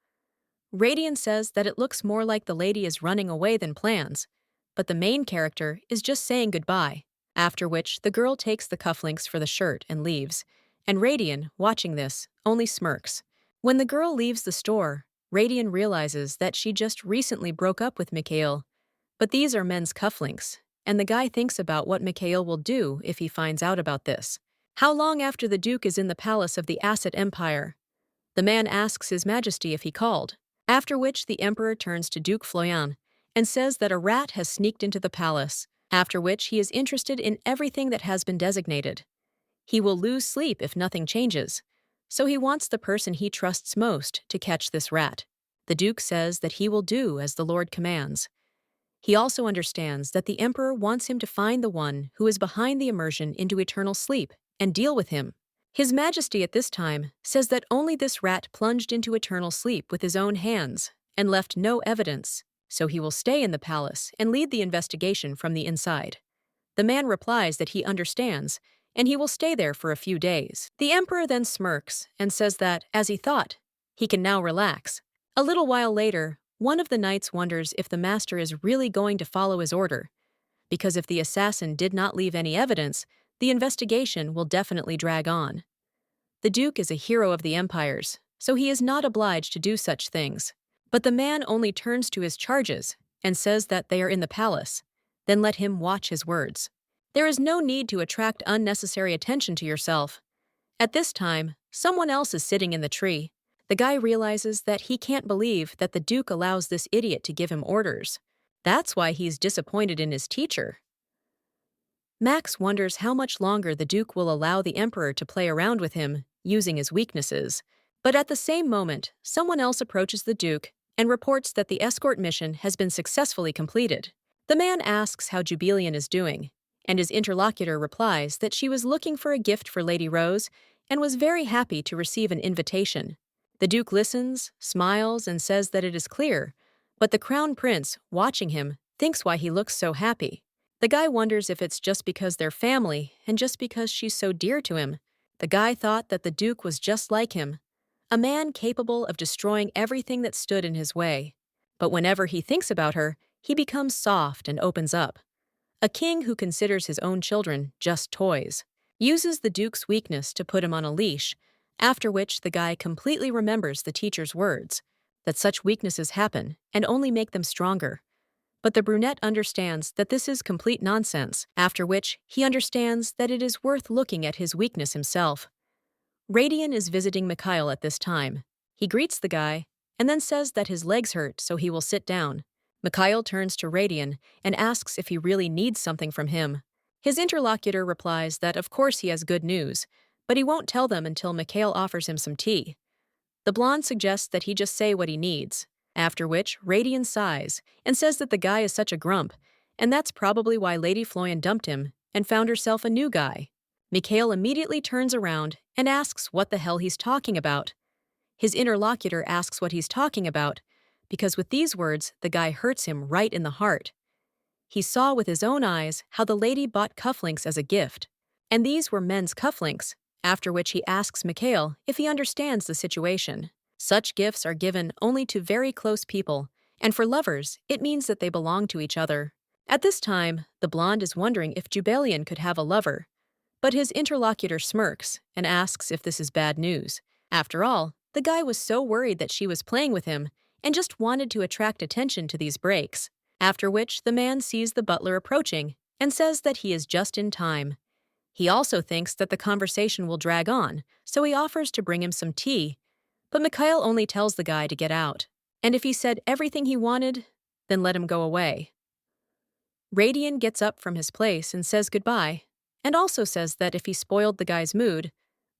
Radian says that it looks more like the lady is running away than plans, but the main character is just saying goodbye, after which the girl takes the cufflinks for the shirt and leaves, and Radian, watching this, only smirks. When the girl leaves the store, Radian realizes that she just recently broke up with Mikail, but these are men's cufflinks, and the guy thinks about what Mikail will do if he finds out about this. How long after the Duke is in the palace of the Asset Empire? The man asks His Majesty if he called, after which the Emperor turns to Duke Floyan and says that a rat has sneaked into the palace, after which he is interested in everything that has been designated. He will lose sleep if nothing changes, so he wants the person he trusts most to catch this rat. The Duke says that he will do as the Lord commands. He also understands that the Emperor wants him to find the one who is behind the immersion into eternal sleep and deal with him. His Majesty at this time says that only this rat plunged into eternal sleep with his own hands and left no evidence, so he will stay in the palace and lead the investigation from the inside. The man replies that he understands, and he will stay there for a few days. The Emperor then smirks and says that, as he thought, he can now relax. A little while later, one of the knights wonders if the master is really going to follow his order, because if the assassin did not leave any evidence, the investigation will definitely drag on. The Duke is a hero of the empires, so he is not obliged to do such things. But the man only turns to his charges and says that they are in the palace. Then let him watch his words. There is no need to attract unnecessary attention to yourself. At this time, someone else is sitting in the tree. The guy realizes that he can't believe that the Duke allows this idiot to give him orders. That's why he's disappointed in his teacher. Max wonders how much longer the Duke will allow the Emperor to play around with him, using his weaknesses. But at the same moment, someone else approaches the Duke and reports that the escort mission has been successfully completed. The man asks how Jubilian is doing, and his interlocutor replies that she was looking for a gift for Lady Rose and was very happy to receive an invitation. The Duke listens, smiles, and says that it is clear, but the Crown Prince, watching him, thinks why he looks so happy. The guy wonders if it's just because they're family and just because she's so dear to him. The guy thought that the Duke was just like him, a man capable of destroying everything that stood in his way. But whenever he thinks about her, he becomes soft and opens up. A king who considers his own children just toys, uses the Duke's weakness to put him on a leash, after which the guy completely remembers the teacher's words, that such weaknesses happen and only make them stronger. But the brunette understands that this is complete nonsense, after which he understands that it is worth looking at his weakness himself. Radian is visiting Mikail at this time. He greets the guy, and then says that his legs hurt so he will sit down. Mikail turns to Radian and asks if he really needs something from him. His interlocutor replies that of course he has good news, but he won't tell them until Mikail offers him some tea. The blonde suggests that he just say what he needs, after which Radian sighs and says that the guy is such a grump, and that's probably why Lady Floyan dumped him and found herself a new guy. Mikail immediately turns around and asks what the hell he's talking about. His interlocutor asks what he's talking about, because with these words, the guy hurts him right in the heart. He saw with his own eyes how the lady bought cufflinks as a gift, and these were men's cufflinks, after which he asks Mikail if he understands the situation. Such gifts are given only to very close people, and for lovers, it means that they belong to each other. At this time, the blonde is wondering if Jubalian could have a lover, but his interlocutor smirks and asks if this is bad news. After all, the guy was so worried that she was playing with him and just wanted to attract attention to these breaks, after which the man sees the butler approaching and says that he is just in time. He also thinks that the conversation will drag on, so he offers to bring him some tea, but Mikail only tells the guy to get out, and if he said everything he wanted, then let him go away. Radian gets up from his place and says goodbye, and also says that if he spoiled the guy's mood,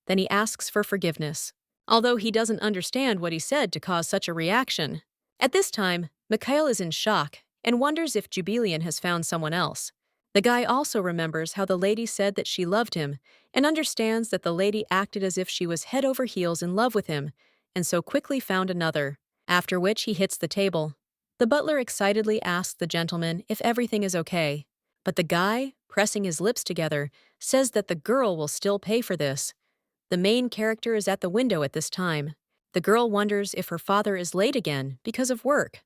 then he asks for forgiveness, although he doesn't understand what he said to cause such a reaction. At this time, Mikail is in shock and wonders if Jubalian has found someone else. The guy also remembers how the lady said that she loved him and understands that the lady acted as if she was head over heels in love with him and so quickly found another, after which he hits the table. The butler excitedly asks the gentleman if everything is okay, but the guy, pressing his lips together, says that the girl will still pay for this. The main character is at the window at this time. The girl wonders if her father is late again because of work,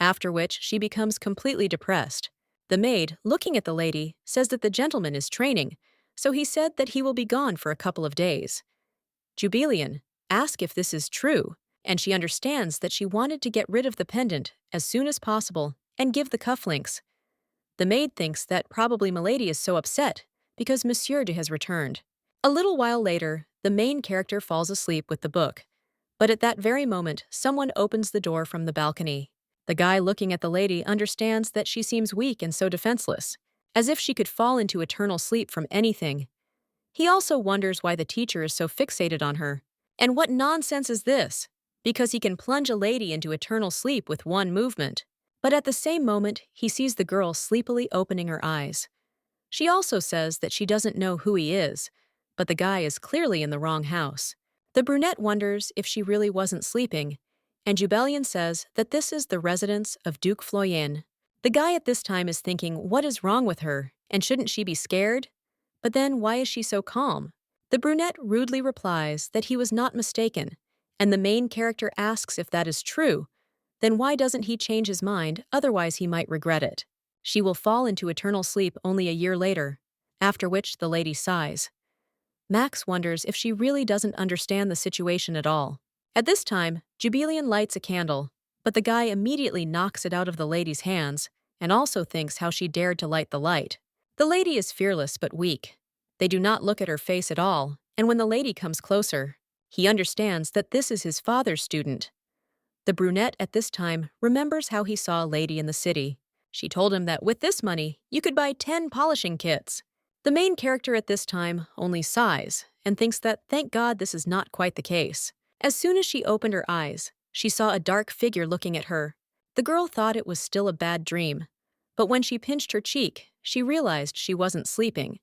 after which she becomes completely depressed. The maid, looking at the lady, says that the gentleman is training, so he said that he will be gone for a couple of days. Jubalian asks if this is true, and she understands that she wanted to get rid of the pendant as soon as possible and give the cufflinks. The maid thinks that probably Milady is so upset because Monsieur de has returned. A little while later, the main character falls asleep with the book, but at that very moment, someone opens the door from the balcony. The guy looking at the lady understands that she seems weak and so defenseless, as if she could fall into eternal sleep from anything. He also wonders why the teacher is so fixated on her. And what nonsense is this? Because he can plunge a lady into eternal sleep with one movement. But at the same moment, he sees the girl sleepily opening her eyes. She also says that she doesn't know who he is, but the guy is clearly in the wrong house. The brunette wonders if she really wasn't sleeping, and Jubalian says that this is the residence of Duke Floyan. The guy at this time is thinking, what is wrong with her, and shouldn't she be scared? But then why is she so calm? The brunette rudely replies that he was not mistaken, and the main character asks if that is true. Then why doesn't he change his mind, otherwise he might regret it. She will fall into eternal sleep only a year later, after which the lady sighs. Max wonders if she really doesn't understand the situation at all. At this time, Jubalian lights a candle, but the guy immediately knocks it out of the lady's hands and also thinks how she dared to light the light. The lady is fearless but weak. They do not look at her face at all, and when the lady comes closer, he understands that this is his father's student. The brunette at this time remembers how he saw a lady in the city. She told him that with this money, you could buy 10 polishing kits. The main character at this time only sighs and thinks that thank God this is not quite the case. As soon as she opened her eyes, she saw a dark figure looking at her. The girl thought it was still a bad dream, but when she pinched her cheek, she realized she wasn't sleeping.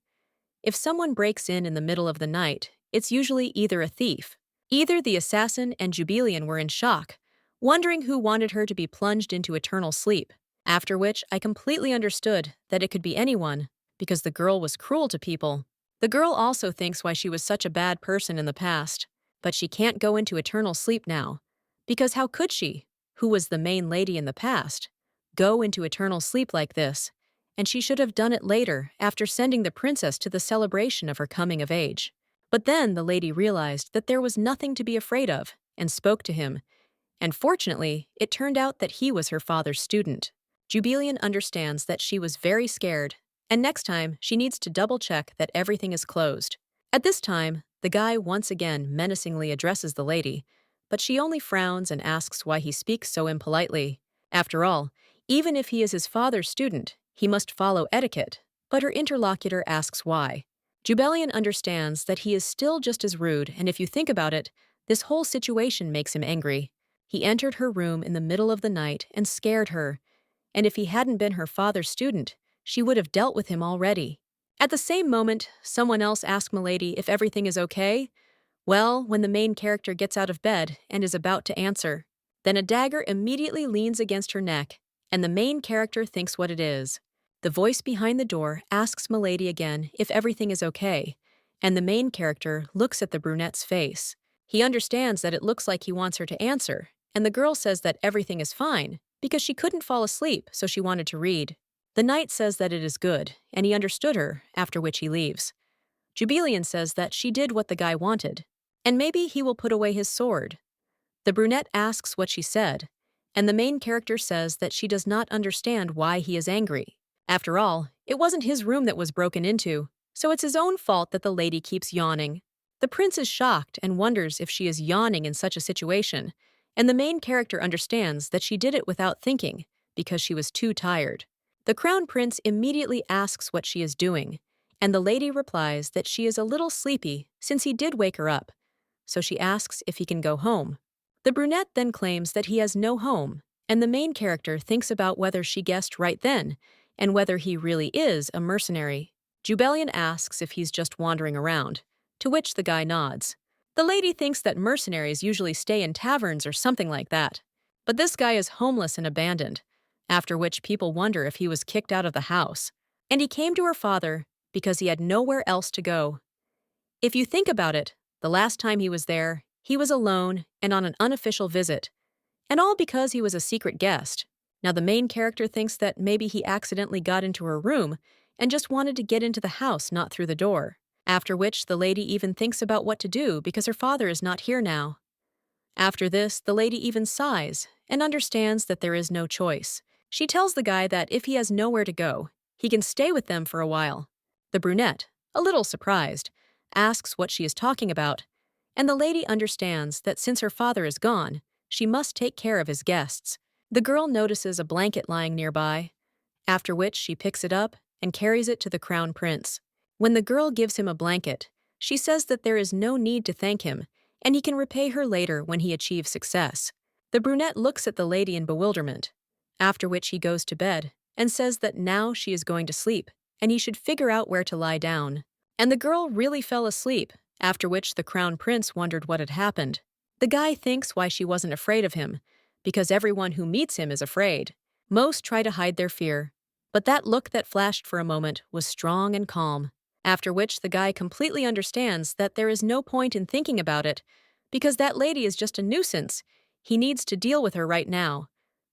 If someone breaks in the middle of the night, it's usually either a thief. Either the assassin and Jubalian were in shock, wondering who wanted her to be plunged into eternal sleep, after which I completely understood that it could be anyone, because the girl was cruel to people. The girl also thinks why she was such a bad person in the past, but she can't go into eternal sleep now, because how could she, who was the main lady in the past, go into eternal sleep like this? And she should have done it later, after sending the princess to the celebration of her coming of age. But then the lady realized that there was nothing to be afraid of, and spoke to him, and fortunately, it turned out that he was her father's student. Jubalian understands that she was very scared, and next time she needs to double-check that everything is closed. At this time, the guy once again menacingly addresses the lady, but she only frowns and asks why he speaks so impolitely. After all, even if he is his father's student, he must follow etiquette, but her interlocutor asks why. Jubalian understands that he is still just as rude, and if you think about it, This whole situation makes him angry. He entered her room in the middle of the night and scared her, and if he hadn't been her father's student, she would have dealt with him already. At the same moment, someone else asks Milady if everything is okay. Well, when the main character gets out of bed and is about to answer, then a dagger immediately leans against her neck, and the main character thinks what it is. The voice behind the door asks Milady again if everything is okay, and the main character looks at the brunette's face. He understands that it looks like he wants her to answer, and the girl says that everything is fine because she couldn't fall asleep, so she wanted to read. The knight says that it is good, and he understood her, after which he leaves. Jubilian says that she did what the guy wanted, and maybe he will put away his sword. The brunette asks what she said, and the main character says that she does not understand why he is angry. After all, it wasn't his room that was broken into, so it's his own fault that the lady keeps yawning. The prince is shocked and wonders if she is yawning in such a situation, and the main character understands that she did it without thinking, because she was too tired. The crown prince immediately asks what she is doing, and the lady replies that she is a little sleepy since he did wake her up, so she asks if he can go home. The brunette then claims that he has no home, and the main character thinks about whether she guessed right then and whether he really is a mercenary. Jubilian asks if he's just wandering around, to which the guy nods. The lady thinks that mercenaries usually stay in taverns or something like that, but this guy is homeless and abandoned, after which people wonder if he was kicked out of the house, and he came to her father because he had nowhere else to go. If you think about it, the last time he was there, he was alone and on an unofficial visit, and all because he was a secret guest. Now the main character thinks that maybe he accidentally got into her room and just wanted to get into the house, not through the door, after which the lady even thinks about what to do because her father is not here now. After this, the lady even sighs and understands that there is no choice. She tells the guy that if he has nowhere to go, he can stay with them for a while. The brunette, a little surprised, asks what she is talking about, and the lady understands that since her father is gone, she must take care of his guests. The girl notices a blanket lying nearby, after which she picks it up and carries it to the crown prince. When the girl gives him a blanket, she says that there is no need to thank him, and he can repay her later when he achieves success. The brunette looks at the lady in bewilderment, after which he goes to bed and says that now she is going to sleep, and he should figure out where to lie down. And the girl really fell asleep, after which the crown prince wondered what had happened. The guy thinks why she wasn't afraid of him, because everyone who meets him is afraid. Most try to hide their fear, but that look that flashed for a moment was strong and calm, after which the guy completely understands that there is no point in thinking about it, because that lady is just a nuisance. He needs to deal with her right now,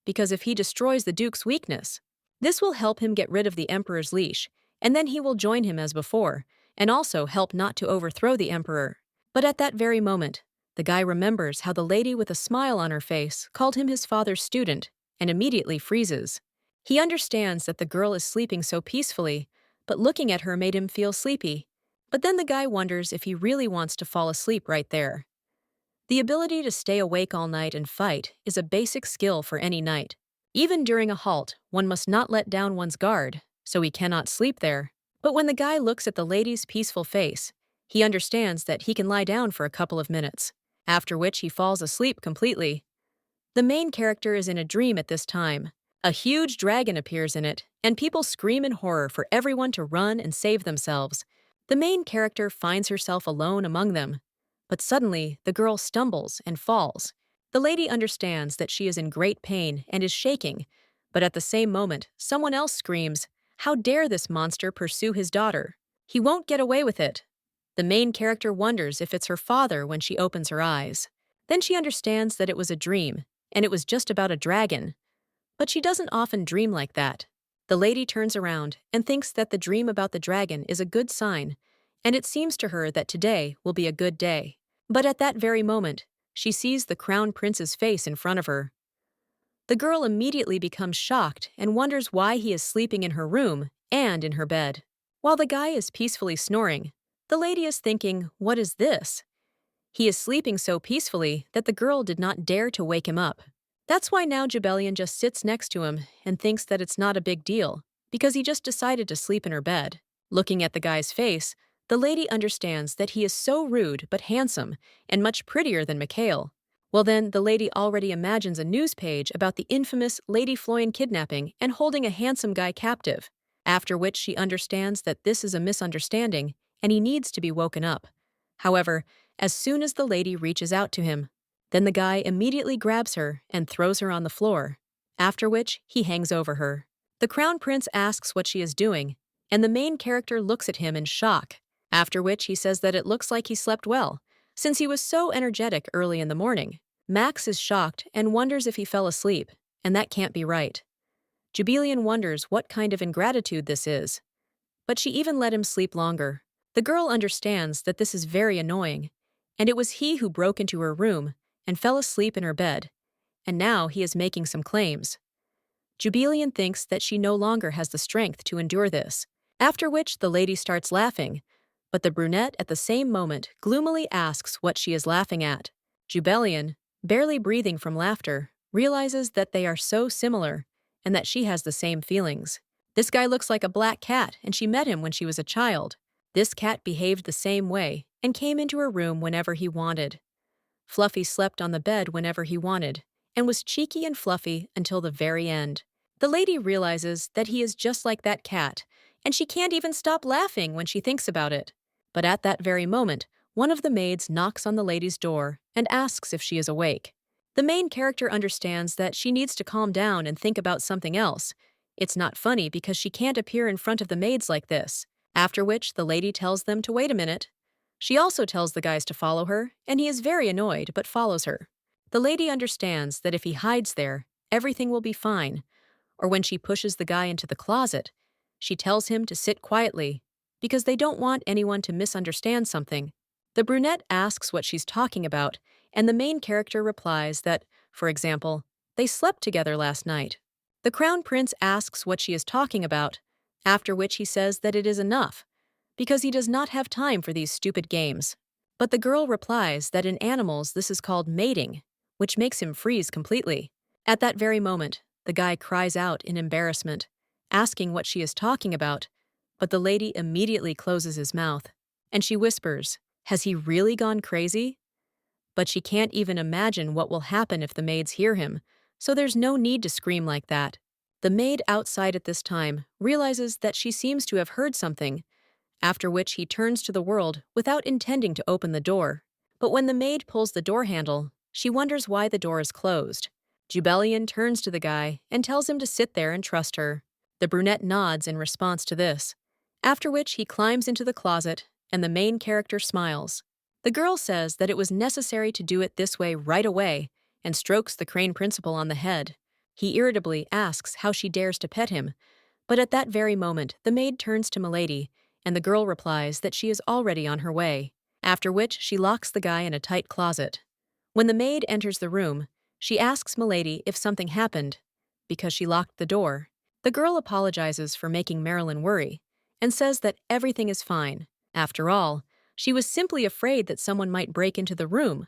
because if he destroys the Duke's weakness, this will help him get rid of the Emperor's leash, and then he will join him as before, and also help not to overthrow the Emperor. But at that very moment, the guy remembers how the lady with a smile on her face called him his father's student, and immediately freezes. He understands that the girl is sleeping so peacefully, but looking at her made him feel sleepy. But then the guy wonders if he really wants to fall asleep right there. The ability to stay awake all night and fight is a basic skill for any knight. Even during a halt, one must not let down one's guard, so he cannot sleep there. But when the guy looks at the lady's peaceful face, he understands that he can lie down for a couple of minutes, after which he falls asleep completely. The main character is in a dream at this time. A huge dragon appears in it, and people scream in horror for everyone to run and save themselves. The main character finds herself alone among them, but suddenly the girl stumbles and falls. The lady understands that she is in great pain and is shaking, but at the same moment, someone else screams, "How dare this monster pursue his daughter? He won't get away with it." The main character wonders if it's her father when she opens her eyes. Then she understands that it was a dream, and it was just about a dragon. But she doesn't often dream like that. The lady turns around and thinks that the dream about the dragon is a good sign, and it seems to her that today will be a good day. But at that very moment, she sees the crown prince's face in front of her. The girl immediately becomes shocked and wonders why he is sleeping in her room and in her bed. While the guy is peacefully snoring, the lady is thinking, "What is this?" He is sleeping so peacefully that the girl did not dare to wake him up. That's why now Jubilian just sits next to him and thinks that it's not a big deal, because he just decided to sleep in her bed. Looking at the guy's face, the lady understands that he is so rude but handsome and much prettier than Mikail. Well then, the lady already imagines a news page about the infamous Lady Floyan kidnapping and holding a handsome guy captive, after which she understands that this is a misunderstanding and he needs to be woken up. However, as soon as the lady reaches out to him, then the guy immediately grabs her and throws her on the floor, after which he hangs over her. The crown prince asks what she is doing, and the main character looks at him in shock, after which he says that it looks like he slept well, since he was so energetic early in the morning. Max is shocked and wonders if he fell asleep, and that can't be right. Jubilian wonders what kind of ingratitude this is, but she even let him sleep longer. The girl understands that this is very annoying, and it was he who broke into her room and fell asleep in her bed, and now he is making some claims. Jubilian thinks that she no longer has the strength to endure this, after which the lady starts laughing, but the brunette at the same moment gloomily asks what she is laughing at. Jubilian, barely breathing from laughter, realizes that they are so similar and that she has the same feelings. This guy looks like a black cat, and she met him when she was a child. This cat behaved the same way and came into her room whenever he wanted. Fluffy slept on the bed whenever he wanted and was cheeky and fluffy until the very end. The lady realizes that he is just like that cat, and she can't even stop laughing when she thinks about it. But at that very moment, one of the maids knocks on the lady's door and asks if she is awake. The main character understands that she needs to calm down and think about something else. It's not funny because she can't appear in front of the maids like this, after which the lady tells them to wait a minute. She also tells the guys to follow her, and he is very annoyed but follows her. The lady understands that if he hides there, everything will be fine, or when she pushes the guy into the closet, she tells him to sit quietly, because they don't want anyone to misunderstand something. The brunette asks what she's talking about, and the main character replies that, for example, they slept together last night. The crown prince asks what she is talking about, after which he says that it is enough, because he does not have time for these stupid games. But the girl replies that in animals this is called mating, which makes him freeze completely. At that very moment, the guy cries out in embarrassment, asking what she is talking about, but the lady immediately closes his mouth, and she whispers, "Has he really gone crazy?" But she can't even imagine what will happen if the maids hear him, so there's no need to scream like that. The maid outside at this time realizes that she seems to have heard something, after which he turns to the world without intending to open the door. But when the maid pulls the door handle, she wonders why the door is closed. Jubilian turns to the guy and tells him to sit there and trust her. The brunette nods in response to this, after which he climbs into the closet and the main character smiles. The girl says that it was necessary to do it this way right away and strokes the crane principal on the head. He irritably asks how she dares to pet him, but at that very moment the maid turns to Milady, and the girl replies that she is already on her way, after which she locks the guy in a tight closet. When the maid enters the room, she asks Milady if something happened, because she locked the door. The girl apologizes for making Marilyn worry, and says that everything is fine. After all, she was simply afraid that someone might break into the room.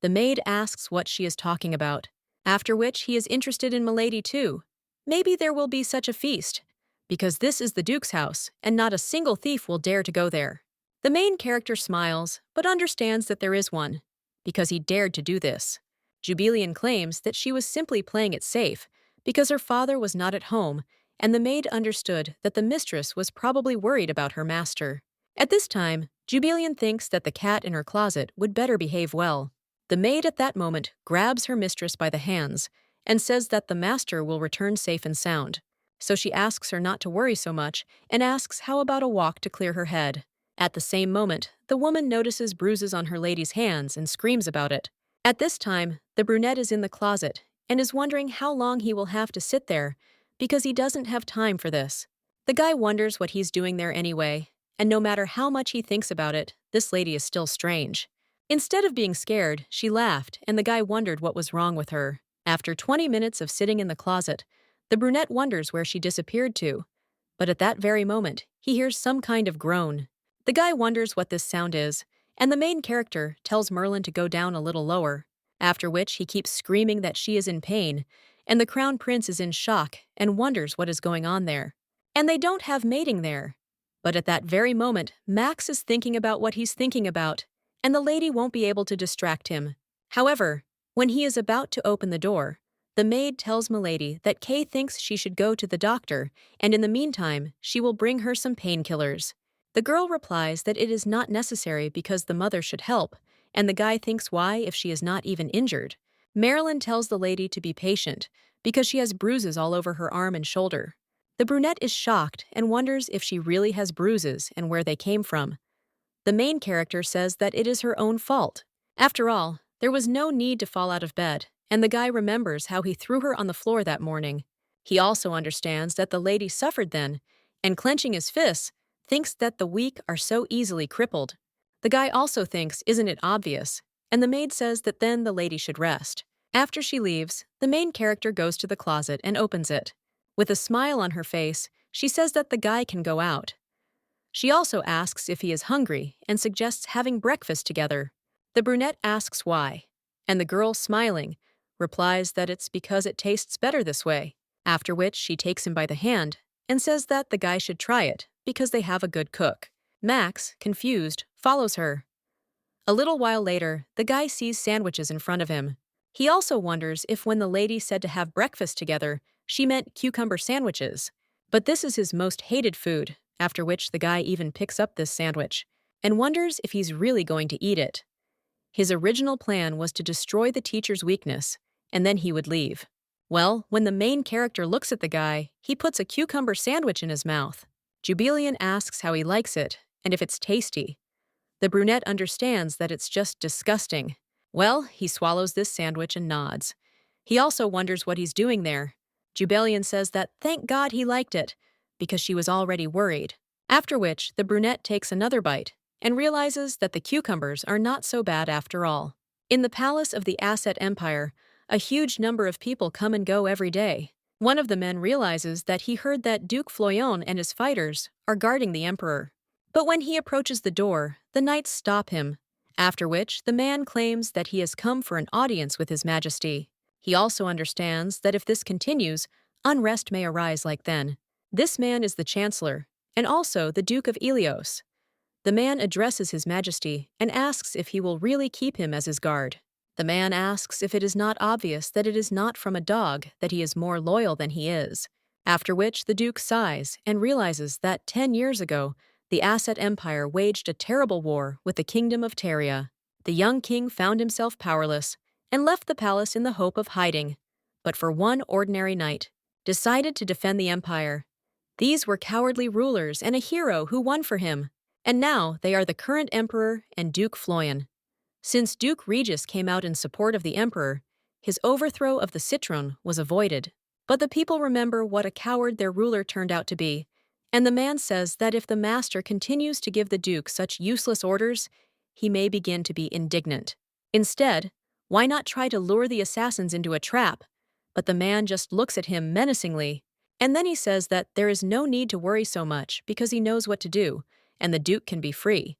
The maid asks what she is talking about, after which he is interested in Milady too. Maybe there will be such a feast, because this is the Duke's house, and not a single thief will dare to go there. The main character smiles, but understands that there is one, because he dared to do this. Jubilian claims that she was simply playing it safe, because her father was not at home, and the maid understood that the mistress was probably worried about her master. At this time, Jubilian thinks that the cat in her closet would better behave well. The maid at that moment grabs her mistress by the hands and says that the master will return safe and sound. So she asks her not to worry so much and asks how about a walk to clear her head. At the same moment, the woman notices bruises on her lady's hands and screams about it. At this time, the brunette is in the closet and is wondering how long he will have to sit there because he doesn't have time for this. The guy wonders what he's doing there anyway, and no matter how much he thinks about it, this lady is still strange. Instead of being scared, she laughed, and the guy wondered what was wrong with her. After 20 minutes of sitting in the closet, the brunette wonders where she disappeared to, but at that very moment, he hears some kind of groan. The guy wonders what this sound is, and the main character tells Merlin to go down a little lower, after which he keeps screaming that she is in pain, and the crown prince is in shock and wonders what is going on there. And they don't have mating there. But at that very moment, Max is thinking about what he's thinking about, and the lady won't be able to distract him. However, when he is about to open the door, the maid tells Milady that Kay thinks she should go to the doctor, and in the meantime, she will bring her some painkillers. The girl replies that it is not necessary because the mother should help, and the guy thinks why if she is not even injured. Marilyn tells the lady to be patient, because she has bruises all over her arm and shoulder. The brunette is shocked and wonders if she really has bruises and where they came from. The main character says that it is her own fault. After all, there was no need to fall out of bed, and the guy remembers how he threw her on the floor that morning. He also understands that the lady suffered then, and clenching his fists, thinks that the weak are so easily crippled. The guy also thinks, isn't it obvious? And the maid says that then the lady should rest. After she leaves, the main character goes to the closet and opens it. With a smile on her face, she says that the guy can go out. She also asks if he is hungry and suggests having breakfast together. The brunette asks why, and the girl, smiling, replies that it's because it tastes better this way, after which she takes him by the hand and says that the guy should try it because they have a good cook. Max, confused, follows her. A little while later, the guy sees sandwiches in front of him. He also wonders if when the lady said to have breakfast together, she meant cucumber sandwiches. But this is his most hated food, after which the guy even picks up this sandwich and wonders if he's really going to eat it. His original plan was to destroy the teacher's weakness, and then he would leave. Well, when the main character looks at the guy, he puts a cucumber sandwich in his mouth. Jubilian asks how he likes it, and if it's tasty. The brunette understands that it's just disgusting. Well, he swallows this sandwich and nods. He also wonders what he's doing there. Jubilian says that thank God he liked it, because she was already worried. After which, the brunette takes another bite and realizes that the cucumbers are not so bad after all. In the palace of the Asset Empire, a huge number of people come and go every day. One of the men realizes that he heard that Duke Floyon and his fighters are guarding the emperor. But when he approaches the door, the knights stop him, after which the man claims that he has come for an audience with His Majesty. He also understands that if this continues, unrest may arise like then. This man is the Chancellor, and also the Duke of Ilios. The man addresses His Majesty and asks if he will really keep him as his guard. The man asks if it is not obvious that it is not from a dog that he is more loyal than he is, after which the Duke sighs and realizes that 10 years ago, the Asset Empire waged a terrible war with the Kingdom of Teria. The young king found himself powerless and left the palace in the hope of hiding, but for one ordinary night, decided to defend the empire. These were cowardly rulers and a hero who won for him, and now they are the current emperor and Duke Floyan. Since Duke Regis came out in support of the emperor, his overthrow of the Citron was avoided. But the people remember what a coward their ruler turned out to be, and the man says that if the master continues to give the duke such useless orders, he may begin to be indignant. Instead, why not try to lure the assassins into a trap? But the man just looks at him menacingly, and then he says that there is no need to worry so much because he knows what to do, and the duke can be free.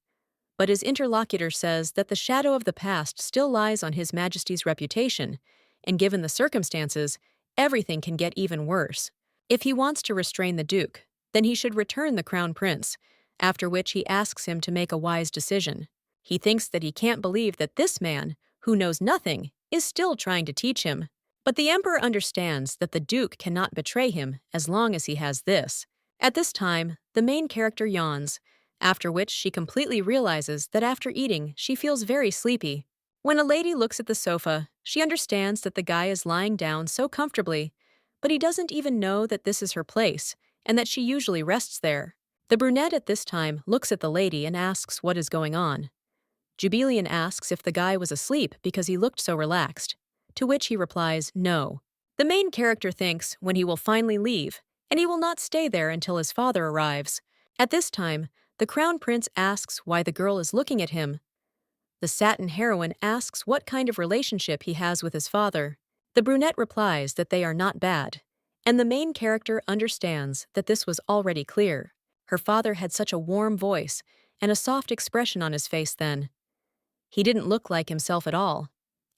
But his interlocutor says that the shadow of the past still lies on His Majesty's reputation, and given the circumstances, everything can get even worse. If he wants to restrain the duke, then he should return the crown prince, after which he asks him to make a wise decision. He thinks that he can't believe that this man, who knows nothing, is still trying to teach him. But the emperor understands that the duke cannot betray him as long as he has this. At this time, the main character yawns, after which she completely realizes that after eating, she feels very sleepy. When a lady looks at the sofa, she understands that the guy is lying down so comfortably, but he doesn't even know that this is her place, and that she usually rests there. The brunette at this time looks at the lady and asks what is going on. Jubilian asks if the guy was asleep because he looked so relaxed, to which he replies no. The main character thinks when he will finally leave, and he will not stay there until his father arrives. At this time, the crown prince asks why the girl is looking at him. The satin heroine asks what kind of relationship he has with his father. The brunette replies that they are not bad, and the main character understands that this was already clear. Her father had such a warm voice and a soft expression on his face then. He didn't look like himself at all,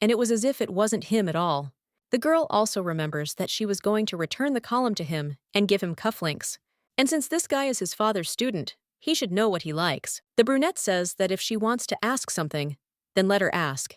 and it was as if it wasn't him at all. The girl also remembers that she was going to return the column to him and give him cufflinks. And since this guy is his father's student, He should know what he likes. The brunette says that if she wants to ask something, then let her ask,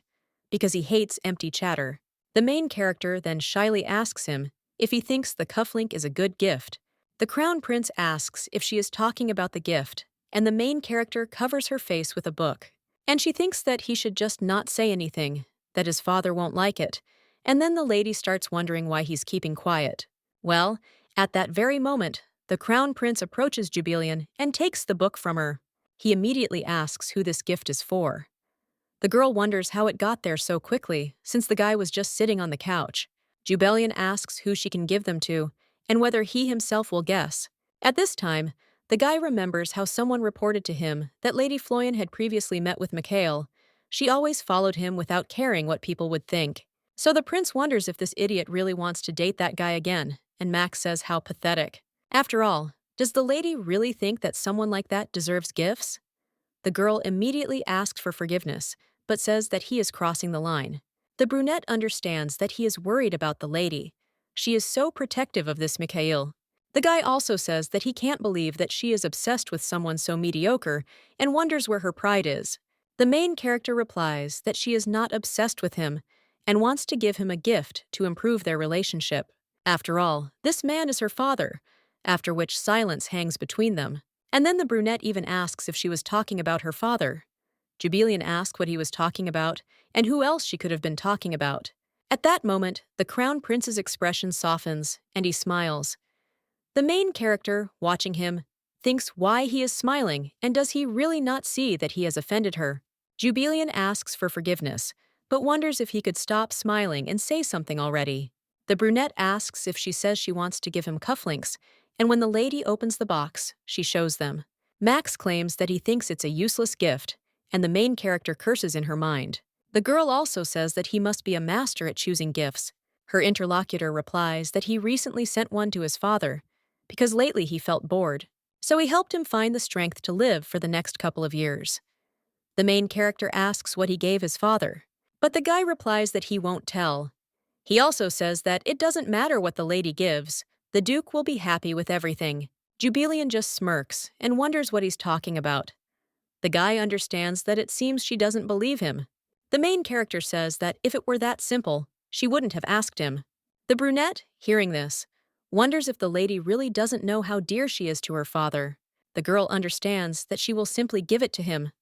because he hates empty chatter. The main character then shyly asks him if he thinks the cufflink is a good gift. The crown prince asks if she is talking about the gift, and the main character covers her face with a book. And she thinks that he should just not say anything, that his father won't like it, and then the lady starts wondering why he's keeping quiet. Well, at that very moment, the crown prince approaches Jubilian and takes the book from her. He immediately asks who this gift is for. The girl wonders how it got there so quickly, since the guy was just sitting on the couch. Jubilian asks who she can give them to, and whether he himself will guess. At this time, the guy remembers how someone reported to him that Lady Floyan had previously met with Mikail. She always followed him without caring what people would think. So the prince wonders if this idiot really wants to date that guy again, and Max says how pathetic. After all, does the lady really think that someone like that deserves gifts? The girl immediately asks for forgiveness, but says that he is crossing the line. The brunette understands that he is worried about the lady. She is so protective of this Mikail. The guy also says that he can't believe that she is obsessed with someone so mediocre and wonders where her pride is. The main character replies that she is not obsessed with him and wants to give him a gift to improve their relationship. After all, this man is her father, after which silence hangs between them. And then the brunette even asks if she was talking about her father. Jubilian asks what he was talking about and who else she could have been talking about. At that moment, the crown prince's expression softens and he smiles. The main character, watching him, thinks why he is smiling and does he really not see that he has offended her. Jubilian asks for forgiveness, but wonders if he could stop smiling and say something already. The brunette asks if she says she wants to give him cufflinks, and when the lady opens the box, she shows them. Max claims that he thinks it's a useless gift, and the main character curses in her mind. The girl also says that he must be a master at choosing gifts. Her interlocutor replies that he recently sent one to his father, because lately he felt bored, so he helped him find the strength to live for the next couple of years. The main character asks what he gave his father, but the guy replies that he won't tell. He also says that it doesn't matter what the lady gives, the Duke will be happy with everything. Jubilian just smirks and wonders what he's talking about. The guy understands that it seems she doesn't believe him. The main character says that if it were that simple, she wouldn't have asked him. The brunette, hearing this, wonders if the lady really doesn't know how dear she is to her father. The girl understands that she will simply give it to him.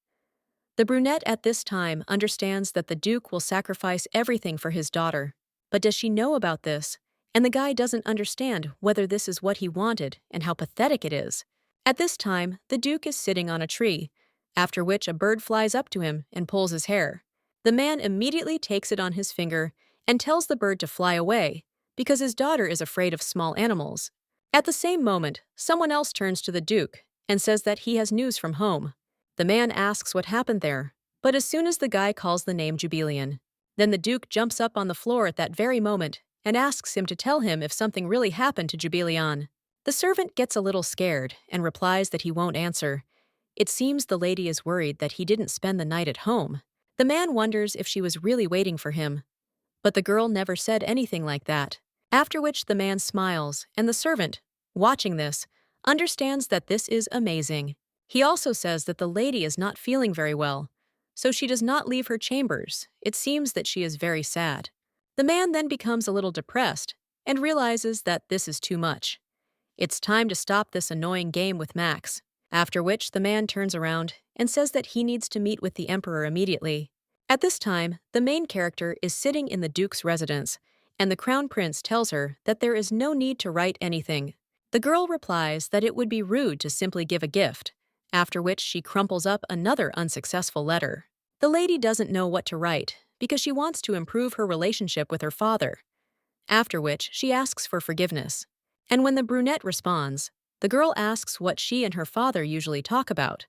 The brunette at this time understands that the Duke will sacrifice everything for his daughter. But does she know about this? And the guy doesn't understand whether this is what he wanted and how pathetic it is. At this time, the Duke is sitting on a tree, after which a bird flies up to him and pulls his hair. The man immediately takes it on his finger and tells the bird to fly away, because his daughter is afraid of small animals. At the same moment, someone else turns to the Duke and says that he has news from home. The man asks what happened there, but as soon as the guy calls the name Jubilian, then the Duke jumps up on the floor at that very moment and asks him to tell him if something really happened to Jubilian. The servant gets a little scared and replies that he won't answer. It seems the lady is worried that he didn't spend the night at home. The man wonders if she was really waiting for him, but the girl never said anything like that. After which the man smiles, and the servant, watching this, understands that this is amazing. He also says that the lady is not feeling very well, so she does not leave her chambers. It seems that she is very sad. The man then becomes a little depressed and realizes that this is too much. It's time to stop this annoying game with Max, after which the man turns around and says that he needs to meet with the Emperor immediately. At this time, the main character is sitting in the Duke's residence, and the Crown Prince tells her that there is no need to write anything. The girl replies that it would be rude to simply give a gift, after which she crumples up another unsuccessful letter. The lady doesn't know what to write because she wants to improve her relationship with her father, after which she asks for forgiveness. And when the brunette responds, the girl asks what she and her father usually talk about.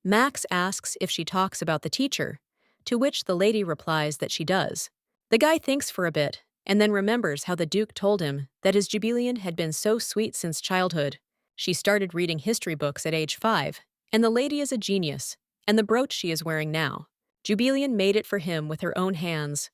Max asks if she talks about the teacher, to which the lady replies that she does. The guy thinks for a bit and then remembers how the Duke told him that his Jubilian had been so sweet since childhood. She started reading history books at age 5, and the lady is a genius, and the brooch she is wearing now. Jubilian made it for him with her own hands.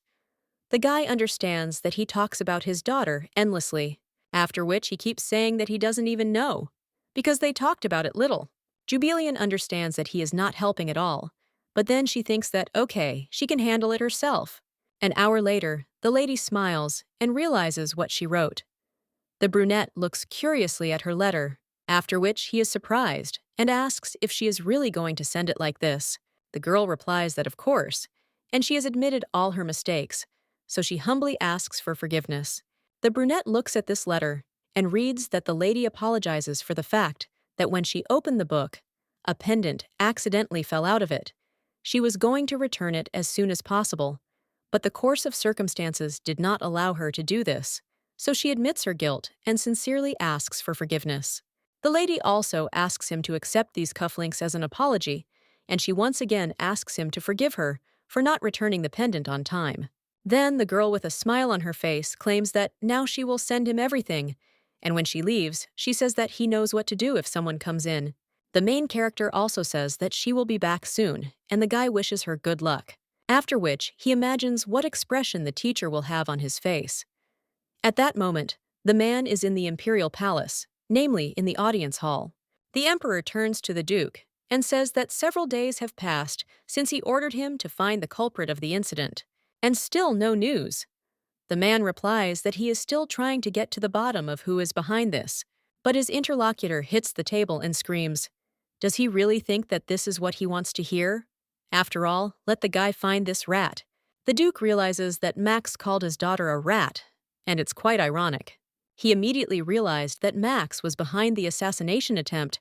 The guy understands that he talks about his daughter endlessly, after which he keeps saying that he doesn't even know, because they talked about it little. Jubilian understands that he is not helping at all, but then she thinks that, okay, she can handle it herself. An hour later, the lady smiles and realizes what she wrote. The brunette looks curiously at her letter, after which he is surprised and asks if she is really going to send it like this. The girl replies that of course, and she has admitted all her mistakes, so she humbly asks for forgiveness. The brunette looks at this letter and reads that the lady apologizes for the fact that when she opened the book, a pendant accidentally fell out of it. She was going to return it as soon as possible, but the course of circumstances did not allow her to do this, so she admits her guilt and sincerely asks for forgiveness. The lady also asks him to accept these cufflinks as an apology, and she once again asks him to forgive her for not returning the pendant on time. Then the girl with a smile on her face claims that now she will send him everything, and when she leaves, she says that he knows what to do if someone comes in. The main character also says that she will be back soon, and the guy wishes her good luck, after which he imagines what expression the teacher will have on his face. At that moment, the man is in the imperial palace, namely in the audience hall. The emperor turns to the duke and says that several days have passed since he ordered him to find the culprit of the incident, and still no news. The man replies that he is still trying to get to the bottom of who is behind this, but his interlocutor hits the table and screams, "Does he really think that this is what he wants to hear? After all, let the guy find this rat." The duke realizes that Max called his daughter a rat, and it's quite ironic. He immediately realized that Max was behind the assassination attempt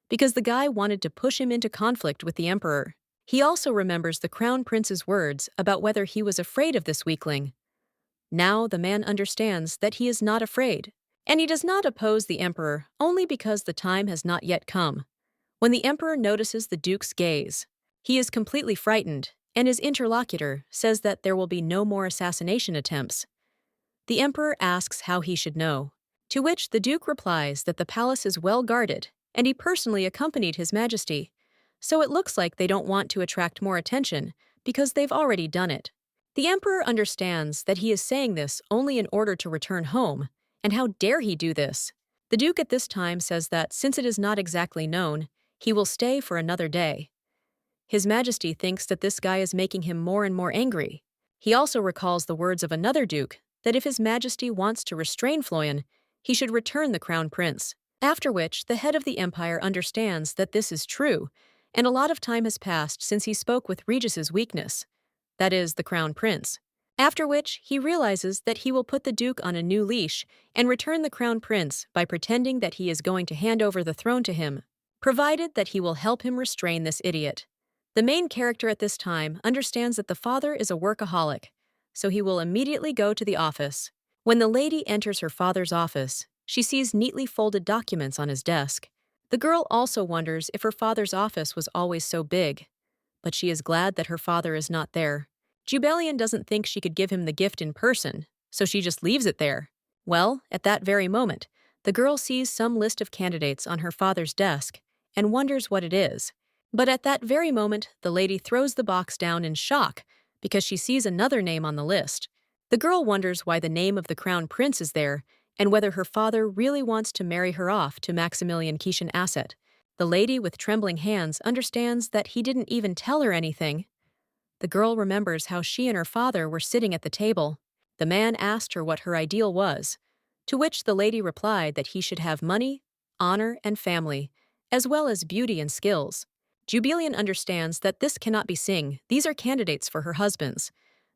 because the guy wanted to push him into conflict with the emperor. He also remembers the crown prince's words about whether he was afraid of this weakling. Now the man understands that he is not afraid, and he does not oppose the emperor only because the time has not yet come. When the emperor notices the duke's gaze, he is completely frightened, and his interlocutor says that there will be no more assassination attempts. The emperor asks how he should know, to which the duke replies that the palace is well guarded, and he personally accompanied his majesty, so it looks like they don't want to attract more attention because they've already done it. The emperor understands that he is saying this only in order to return home, and how dare he do this? The duke at this time says that since it is not exactly known, he will stay for another day. His majesty thinks that this guy is making him more and more angry. He also recalls the words of another duke that if his majesty wants to restrain Florian, he should return the crown prince. After which, the head of the empire understands that this is true, and a lot of time has passed since he spoke with Regis's weakness, that is, the crown prince. After which, he realizes that he will put the duke on a new leash and return the crown prince by pretending that he is going to hand over the throne to him, provided that he will help him restrain this idiot. The main character at this time understands that the father is a workaholic, so he will immediately go to the office. When the lady enters her father's office, she sees neatly folded documents on his desk. The girl also wonders if her father's office was always so big, but she is glad that her father is not there. Jubilian doesn't think she could give him the gift in person, so she just leaves it there. Well, at that very moment, the girl sees some list of candidates on her father's desk and wonders what it is. But at that very moment, the lady throws the box down in shock because she sees another name on the list. The girl wonders why the name of the crown prince is there and whether her father really wants to marry her off to Maximilian Kishin Asset. The lady with trembling hands understands that he didn't even tell her anything. The girl remembers how she and her father were sitting at the table. The man asked her what her ideal was, to which the lady replied that he should have money, honor, and family, as well as beauty and skills. Jubilian understands that this cannot be sing. These are candidates for her husbands.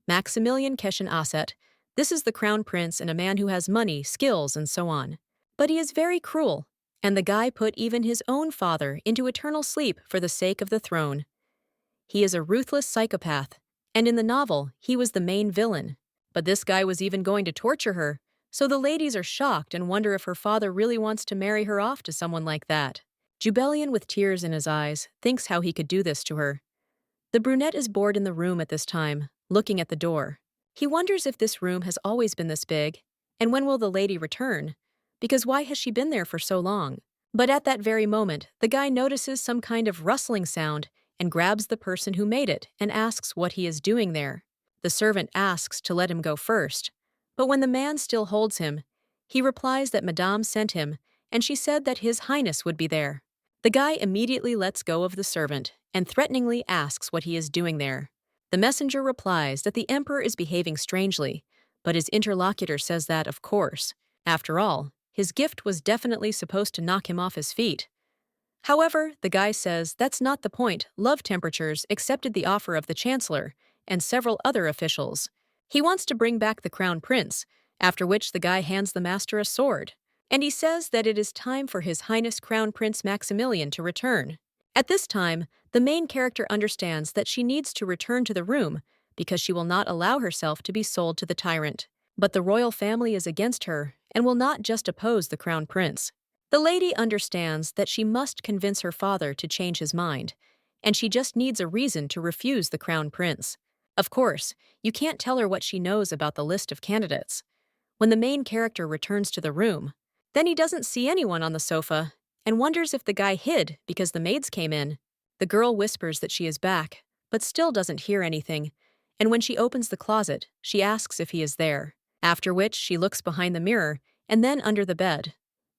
Maximilian Kishin Asset, this is the crown prince and a man who has money, skills, and so on. But he is very cruel, and the guy put even his own father into eternal sleep for the sake of the throne. He is a ruthless psychopath, and in the novel, he was the main villain. But this guy was even going to torture her, so the ladies are shocked and wonder if her father really wants to marry her off to someone like that. Jubilian, with tears in his eyes, thinks how he could do this to her. The brunette is bored in the room at this time, looking at the door. He wonders if this room has always been this big, and when will the lady return? Because why has she been there for so long? But at that very moment, the guy notices some kind of rustling sound and grabs the person who made it and asks what he is doing there. The servant asks to let him go first, but when the man still holds him, he replies that Madame sent him and she said that His Highness would be there. The guy immediately lets go of the servant and threateningly asks what he is doing there. The messenger replies that the emperor is behaving strangely, but his interlocutor says that, of course, after all, his gift was definitely supposed to knock him off his feet. However, the guy says that's not the point. Love Temperatures accepted the offer of the chancellor and several other officials. He wants to bring back the crown prince, after which the guy hands the master a sword. And he says that it is time for His Highness Crown Prince Maximilian to return. At this time, the main character understands that she needs to return to the room because she will not allow herself to be sold to the tyrant. But the royal family is against her and will not just oppose the crown prince. The lady understands that she must convince her father to change his mind, and she just needs a reason to refuse the crown prince. Of course, you can't tell her what she knows about the list of candidates. When the main character returns to the room, then he doesn't see anyone on the sofa and wonders if the guy hid because the maids came in. The girl whispers that she is back, but still doesn't hear anything, and when she opens the closet, she asks if he is there, after which she looks behind the mirror and then under the bed.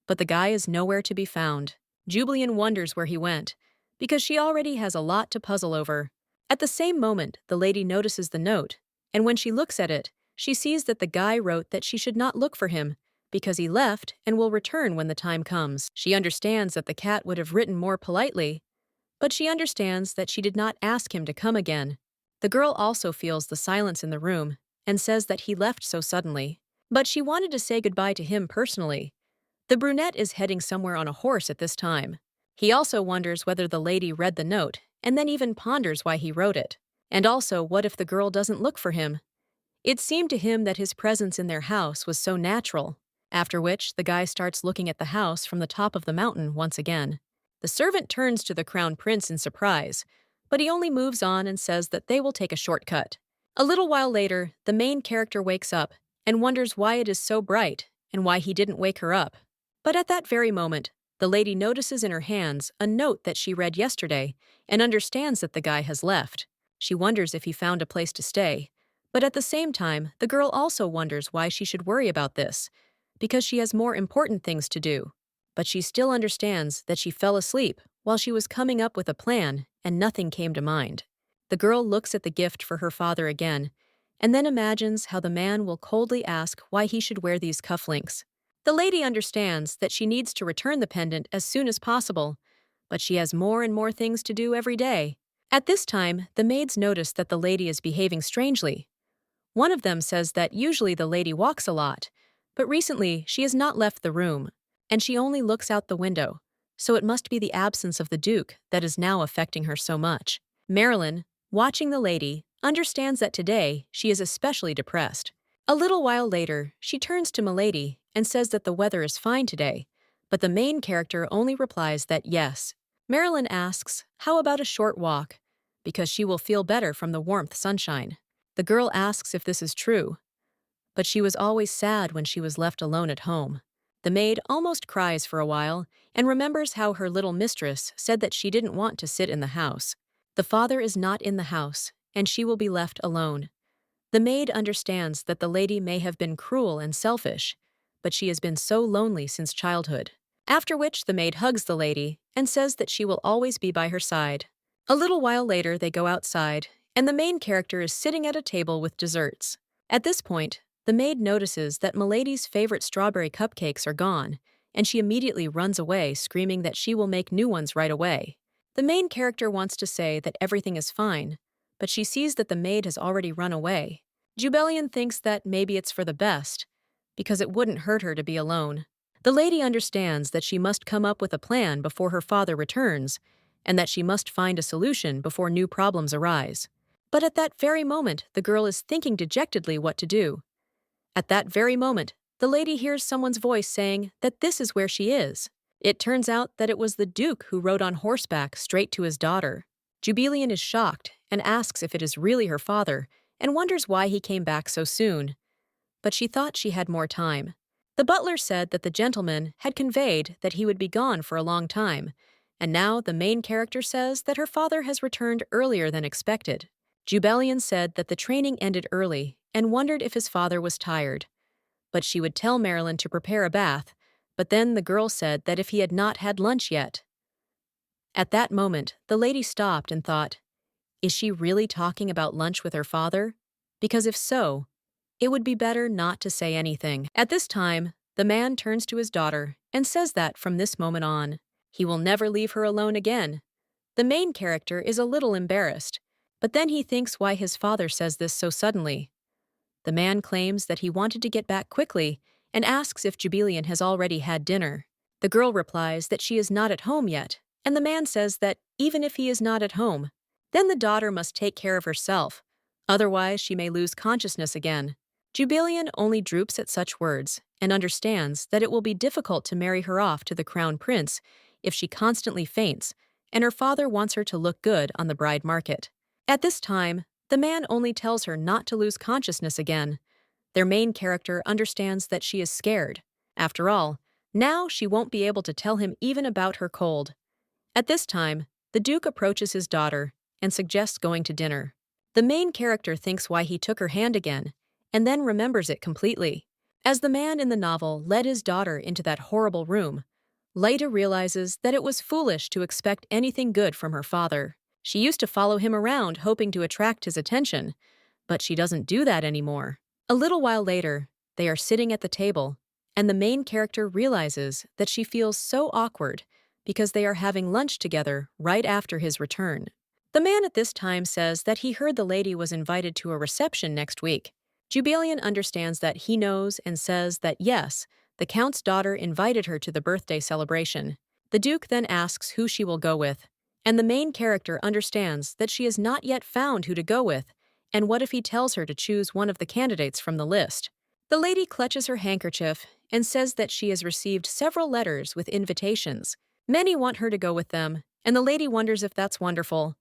But the guy is nowhere to be found. Julian wonders where he went, because she already has a lot to puzzle over. At the same moment, the lady notices the note, and when she looks at it, she sees that the guy wrote that she should not look for him, because he left and will return when the time comes. She understands that the cat would have written more politely, but she understands that she did not ask him to come again. The girl also feels the silence in the room and says that he left so suddenly, but she wanted to say goodbye to him personally. The brunette is heading somewhere on a horse at this time. He also wonders whether the lady read the note and then even ponders why he wrote it. And also, what if the girl doesn't look for him? It seemed to him that his presence in their house was so natural, after which the guy starts looking at the house from the top of the mountain once again. The servant turns to the crown prince in surprise, but he only moves on and says that they will take a shortcut. A little while later, the main character wakes up and wonders why it is so bright and why he didn't wake her up. But at that very moment, the lady notices in her hands a note that she read yesterday and understands that the guy has left. She wonders if he found a place to stay. But at the same time, the girl also wonders why she should worry about this, because she has more important things to do. But she still understands that she fell asleep while she was coming up with a plan and nothing came to mind. The girl looks at the gift for her father again and then imagines how the man will coldly ask why he should wear these cufflinks. The lady understands that she needs to return the pendant as soon as possible, but she has more and more things to do every day. At this time, the maids notice that the lady is behaving strangely. One of them says that usually the lady walks a lot, but recently she has not left the room, and she only looks out the window, so it must be the absence of the Duke that is now affecting her so much. Marilyn, watching the lady, understands that today she is especially depressed. A little while later, she turns to Milady and says that the weather is fine today, but the main character only replies that yes. Marilyn asks, how about a short walk? Because she will feel better from the warmth sunshine. The girl asks if this is true, but she was always sad when she was left alone at home. The maid almost cries for a while and remembers how her little mistress said that she didn't want to sit in the house. The father is not in the house, and she will be left alone. The maid understands that the lady may have been cruel and selfish, but she has been so lonely since childhood. After which the maid hugs the lady and says that she will always be by her side. A little while later they go outside, and the main character is sitting at a table with desserts. At this point, the maid notices that Milady's favorite strawberry cupcakes are gone, and she immediately runs away, screaming that she will make new ones right away. The main character wants to say that everything is fine, but she sees that the maid has already run away. Julian thinks that maybe it's for the best, because it wouldn't hurt her to be alone. The lady understands that she must come up with a plan before her father returns, and that she must find a solution before new problems arise. But at that very moment, the girl is thinking dejectedly what to do. At that very moment, the lady hears someone's voice saying that this is where she is. It turns out that it was the Duke who rode on horseback straight to his daughter. Julian is shocked and asks if it is really her father and wonders why he came back so soon. But she thought she had more time. The butler said that the gentleman had conveyed that he would be gone for a long time, and now the main character says that her father has returned earlier than expected. Julian said that the training ended early and wondered if his father was tired. But she would tell Marilyn to prepare a bath, but then the girl said that if he had not had lunch yet. At that moment, the lady stopped and thought, is she really talking about lunch with her father? Because if so, it would be better not to say anything. At this time, the man turns to his daughter and says that from this moment on, he will never leave her alone again. The main character is a little embarrassed, but then he thinks why his father says this so suddenly. The man claims that he wanted to get back quickly and asks if Jubilian has already had dinner. The girl replies that she is not at home yet, and the man says that even if he is not at home, then the daughter must take care of herself, otherwise she may lose consciousness again. Jubilian only droops at such words and understands that it will be difficult to marry her off to the crown prince if she constantly faints, and her father wants her to look good on the bride market. At this time, the man only tells her not to lose consciousness again. Their main character understands that she is scared. After all, now she won't be able to tell him even about her cold. At this time, the Duke approaches his daughter and suggests going to dinner. The main character thinks why he took her hand again, and then remembers it completely. As the man in the novel led his daughter into that horrible room, Lyta realizes that it was foolish to expect anything good from her father. She used to follow him around hoping to attract his attention, but she doesn't do that anymore. A little while later, they are sitting at the table, and the main character realizes that she feels so awkward because they are having lunch together right after his return. The man at this time says that he heard the lady was invited to a reception next week. Jubilian understands that he knows and says that yes, the Count's daughter invited her to the birthday celebration. The Duke then asks who she will go with, and the main character understands that she has not yet found who to go with, and what if he tells her to choose one of the candidates from the list? The lady clutches her handkerchief and says that she has received several letters with invitations. Many want her to go with them, and the lady wonders if that's wonderful.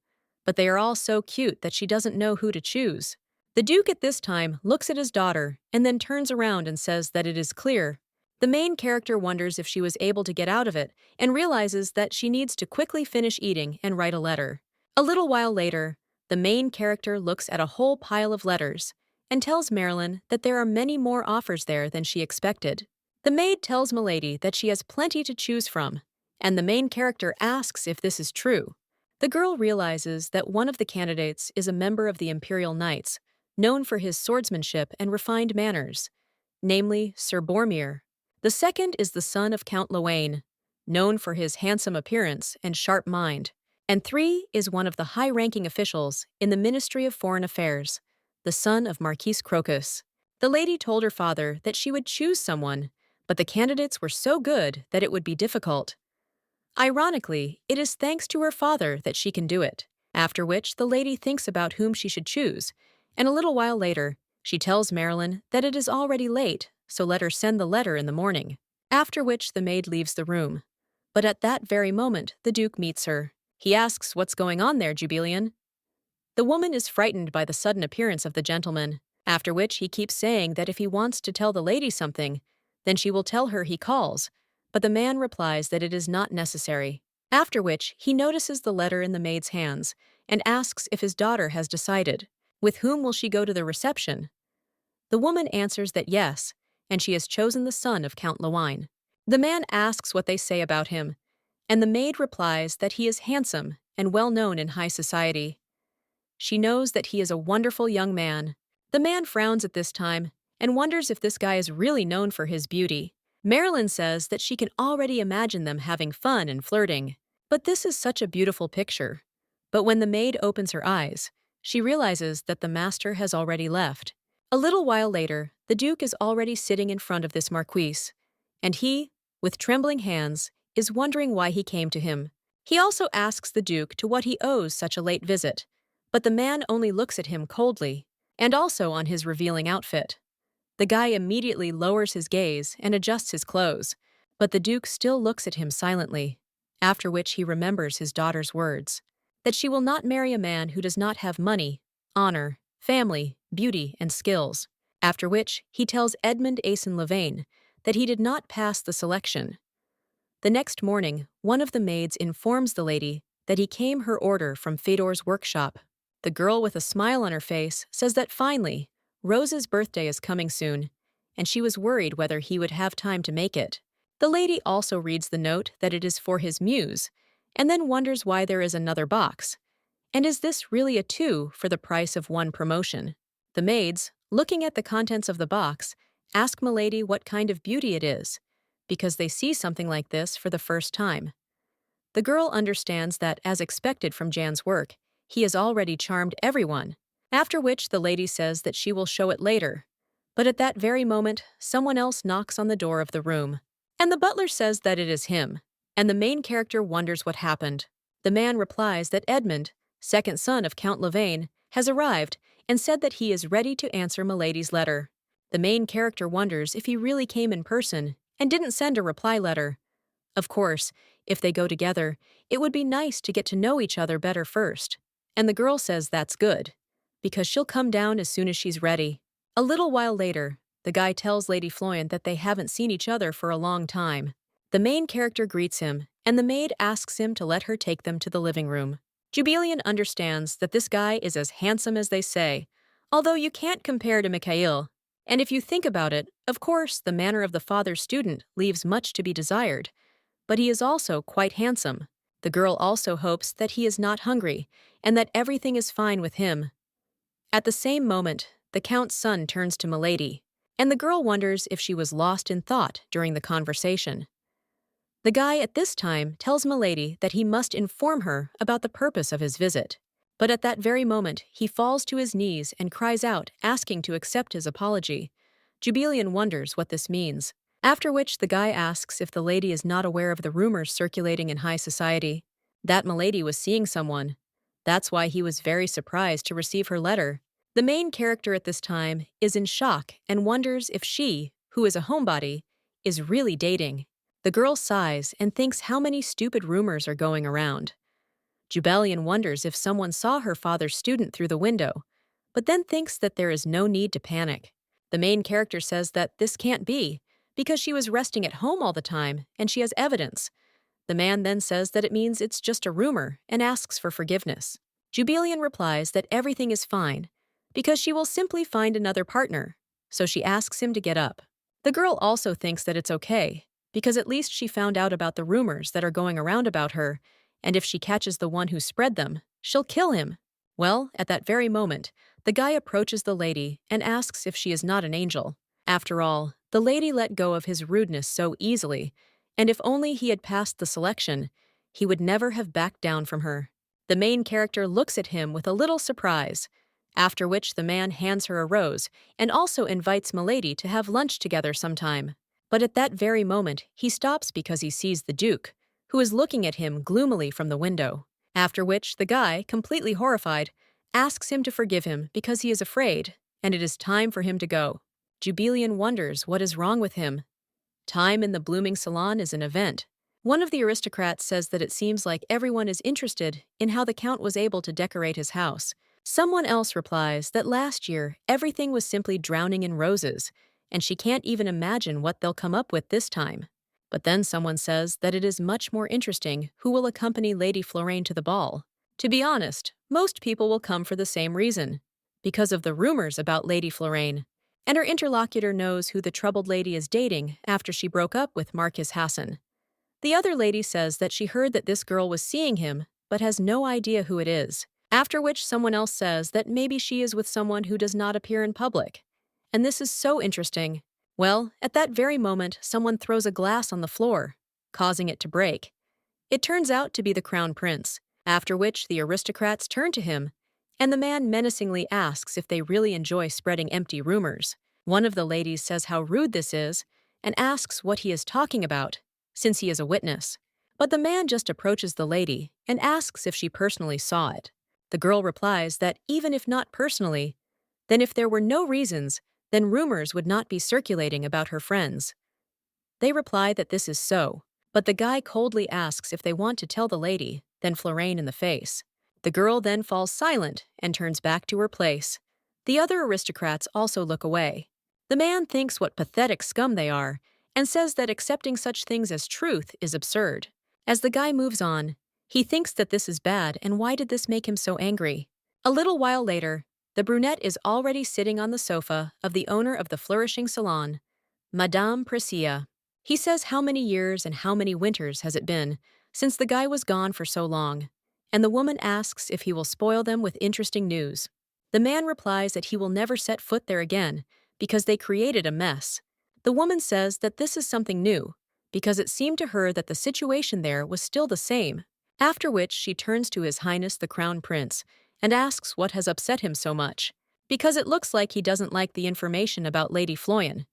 But they are all so cute that she doesn't know who to choose. The Duke at this time looks at his daughter and then turns around and says that it is clear. The main character wonders if she was able to get out of it and realizes that she needs to quickly finish eating and write a letter. A little while later, the main character looks at a whole pile of letters and tells Marilyn that there are many more offers there than she expected. The maid tells Milady that she has plenty to choose from, and the main character asks if this is true. The girl realizes that one of the candidates is a member of the Imperial Knights, known for his swordsmanship and refined manners, namely Sir Boromir. The second is the son of Count Lowain, known for his handsome appearance and sharp mind. And 3 is one of the high-ranking officials in the Ministry of Foreign Affairs, the son of Marquis Crocus. The lady told her father that she would choose someone, but the candidates were so good that it would be difficult. Ironically, it is thanks to her father that she can do it, after which the lady thinks about whom she should choose, and a little while later, she tells Marilyn that it is already late, so let her send the letter in the morning, after which the maid leaves the room. But at that very moment, the Duke meets her. He asks what's going on there, Jubilian. The woman is frightened by the sudden appearance of the gentleman, after which he keeps saying that if he wants to tell the lady something, then she will tell her he calls, but the man replies that it is not necessary. After which, he notices the letter in the maid's hands and asks if his daughter has decided. With whom will she go to the reception? The woman answers that yes, and she has chosen the son of Count Lowain. The man asks what they say about him, and the maid replies that he is handsome and well known in high society. She knows that he is a wonderful young man. The man frowns at this time and wonders if this guy is really known for his beauty. Marilyn says that she can already imagine them having fun and flirting. But this is such a beautiful picture. But when the maid opens her eyes, she realizes that the master has already left. A little while later, the Duke is already sitting in front of this marquise, and he, with trembling hands, is wondering why he came to him. He also asks the Duke to what he owes such a late visit, but the man only looks at him coldly, and also on his revealing outfit. The guy immediately lowers his gaze and adjusts his clothes, but the Duke still looks at him silently, after which he remembers his daughter's words, that she will not marry a man who does not have money, honor, family, beauty, and skills, after which he tells Edmund Asen Lavaine that he did not pass the selection. The next morning, one of the maids informs the lady that he came her order from Fedor's workshop. The girl with a smile on her face says that finally, Rose's birthday is coming soon, and she was worried whether he would have time to make it. The lady also reads the note that it is for his muse, and then wonders why there is another box. And is this really a 2 for the price of 1 promotion? The maids, looking at the contents of the box, ask Milady what kind of beauty it is, because they see something like this for the first time. The girl understands that, as expected from Jan's work, he has already charmed everyone, after which the lady says that she will show it later. But at that very moment, someone else knocks on the door of the room, and the butler says that it is him, and the main character wonders what happened. The man replies that Edmund, second son of Count Lavaine, has arrived and said that he is ready to answer Milady's letter. The main character wonders if he really came in person and didn't send a reply letter. Of course, if they go together, it would be nice to get to know each other better first. And the girl says that's good, because she'll come down as soon as she's ready. A little while later, the guy tells Lady Floyant that they haven't seen each other for a long time. The main character greets him, and the maid asks him to let her take them to the living room. Jubilian understands that this guy is as handsome as they say, although you can't compare to Mikail. And if you think about it, of course, the manner of the father's student leaves much to be desired. But he is also quite handsome. The girl also hopes that he is not hungry, and that everything is fine with him. At the same moment, the Count's son turns to Milady, and the girl wonders if she was lost in thought during the conversation. The guy at this time tells Milady that he must inform her about the purpose of his visit. But at that very moment, he falls to his knees and cries out, asking to accept his apology. Jubilian wonders what this means. After which the guy asks if the lady is not aware of the rumors circulating in high society, that Milady was seeing someone. That's why he was very surprised to receive her letter. The main character at this time is in shock and wonders if she, who is a homebody, is really dating. The girl sighs and thinks how many stupid rumors are going around. Jubilian wonders if someone saw her father's student through the window, but then thinks that there is no need to panic. The main character says that this can't be, because she was resting at home all the time and she has evidence. The man then says that it means it's just a rumor and asks for forgiveness. Jubilian replies that everything is fine, because she will simply find another partner, so she asks him to get up. The girl also thinks that it's okay, because at least she found out about the rumors that are going around about her, and if she catches the one who spread them, she'll kill him. Well, at that very moment, the guy approaches the lady and asks if she is not an angel. After all, the lady let go of his rudeness so easily, and if only he had passed the selection, he would never have backed down from her. The main character looks at him with a little surprise, after which the man hands her a rose and also invites Milady to have lunch together sometime. But at that very moment, he stops because he sees the Duke, who is looking at him gloomily from the window. After which, the guy, completely horrified, asks him to forgive him because he is afraid, and it is time for him to go. Jubilian wonders what is wrong with him. Time in the blooming salon is an event. One of the aristocrats says that it seems like everyone is interested in how the Count was able to decorate his house. Someone else replies that last year everything was simply drowning in roses, and she can't even imagine what they'll come up with this time. But then someone says that it is much more interesting who will accompany Lady Floraine to the ball. To be honest, most people will come for the same reason, because of the rumors about Lady Floraine. And her interlocutor knows who the troubled lady is dating after she broke up with Marquis Hassan. The other lady says that she heard that this girl was seeing him, but has no idea who it is. After which someone else says that maybe she is with someone who does not appear in public. And this is so interesting. Well, at that very moment, someone throws a glass on the floor, causing it to break. It turns out to be the Crown Prince, after which the aristocrats turn to him, and the man menacingly asks if they really enjoy spreading empty rumors. One of the ladies says how rude this is, and asks what he is talking about, since he is a witness. But the man just approaches the lady and asks if she personally saw it. The girl replies that even if not personally, then if there were no reasons, then rumors would not be circulating about her friends. They reply that this is so, but the guy coldly asks if they want to tell the lady, then Floraine in the face. The girl then falls silent and turns back to her place. The other aristocrats also look away. The man thinks what pathetic scum they are, and says that accepting such things as truth is absurd. As the guy moves on, he thinks that this is bad, and why did this make him so angry? A little while later, the brunette is already sitting on the sofa of the owner of the flourishing salon, Madame Priscilla. He says how many years and how many winters has it been since the guy was gone for so long, and the woman asks if he will spoil them with interesting news. The man replies that he will never set foot there again because they created a mess. The woman says that this is something new, because it seemed to her that the situation there was still the same, after which she turns to His Highness the Crown Prince and asks what has upset him so much, because it looks like he doesn't like the information about Lady Floyan.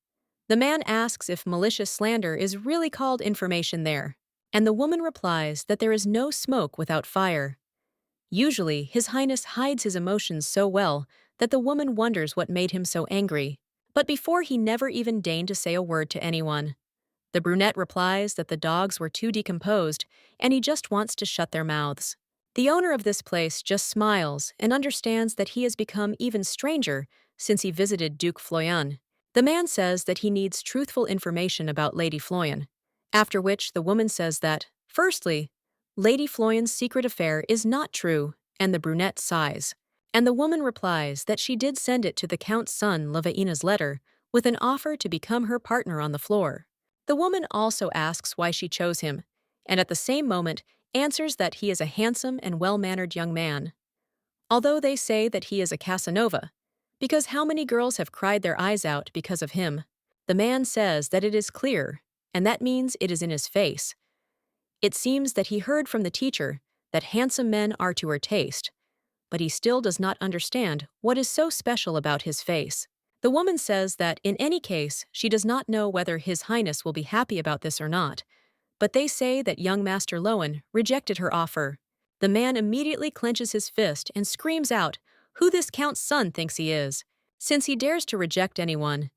The man asks if malicious slander is really called information there, and the woman replies that there is no smoke without fire. Usually, His Highness hides his emotions so well that the woman wonders what made him so angry, but before he never even deigned to say a word to anyone. The brunette replies that the dogs were too decomposed and he just wants to shut their mouths. The owner of this place just smiles and understands that he has become even stranger since he visited Duke Floyan. The man says that he needs truthful information about Lady Floyan, after which the woman says that, firstly, Lady Floyan's secret affair is not true, and the brunette sighs. And the woman replies that she did send it to the Count's son Levaina's letter with an offer to become her partner on the floor. The woman also asks why she chose him, and at the same moment answers that he is a handsome and well-mannered young man. Although they say that he is a Casanova, because how many girls have cried their eyes out because of him? The man says that it is clear, and that means it is in his face. It seems that he heard from the teacher that handsome men are to her taste, but he still does not understand what is so special about his face. The woman says that in any case, she does not know whether His Highness will be happy about this or not, but they say that young Master Lowen rejected her offer. The man immediately clenches his fist and screams out who this Count's son thinks he is, since he dares to reject anyone.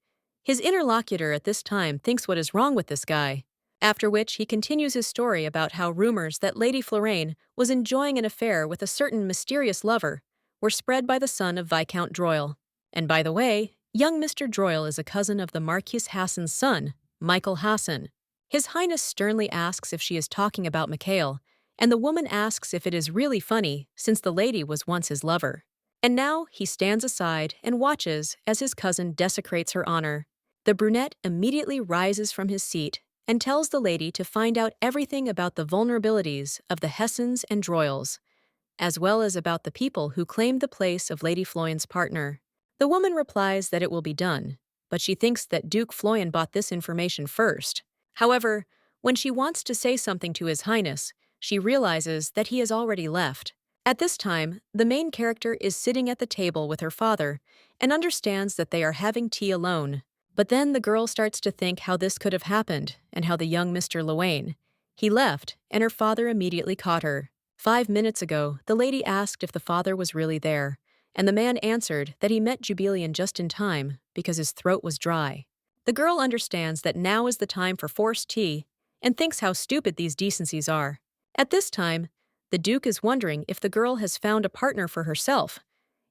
His interlocutor at this time thinks what is wrong with this guy, after which he continues his story about how rumors that Lady Florane was enjoying an affair with a certain mysterious lover were spread by the son of Viscount Droyle. And by the way, young Mr. Droyle is a cousin of the Marquis Hassan's son, Mikail Hassan. His Highness sternly asks if she is talking about Mikail, and the woman asks if it is really funny since the lady was once his lover. And now he stands aside and watches as his cousin desecrates her honor. The brunette immediately rises from his seat and tells the lady to find out everything about the vulnerabilities of the Hessens and Droyles, as well as about the people who claimed the place of Lady Floyan's partner. The woman replies that it will be done, but she thinks that Duke Floyan bought this information first. However, when she wants to say something to His Highness, she realizes that he has already left. At this time, the main character is sitting at the table with her father and understands that they are having tea alone. But then the girl starts to think how this could have happened and how the young Mr. Lowain. He left, and her father immediately caught her. 5 minutes ago, the lady asked if the father was really there, and the man answered that he met Jubilian just in time because his throat was dry. The girl understands that now is the time for forced tea and thinks how stupid these decencies are. At this time, the Duke is wondering if the girl has found a partner for herself,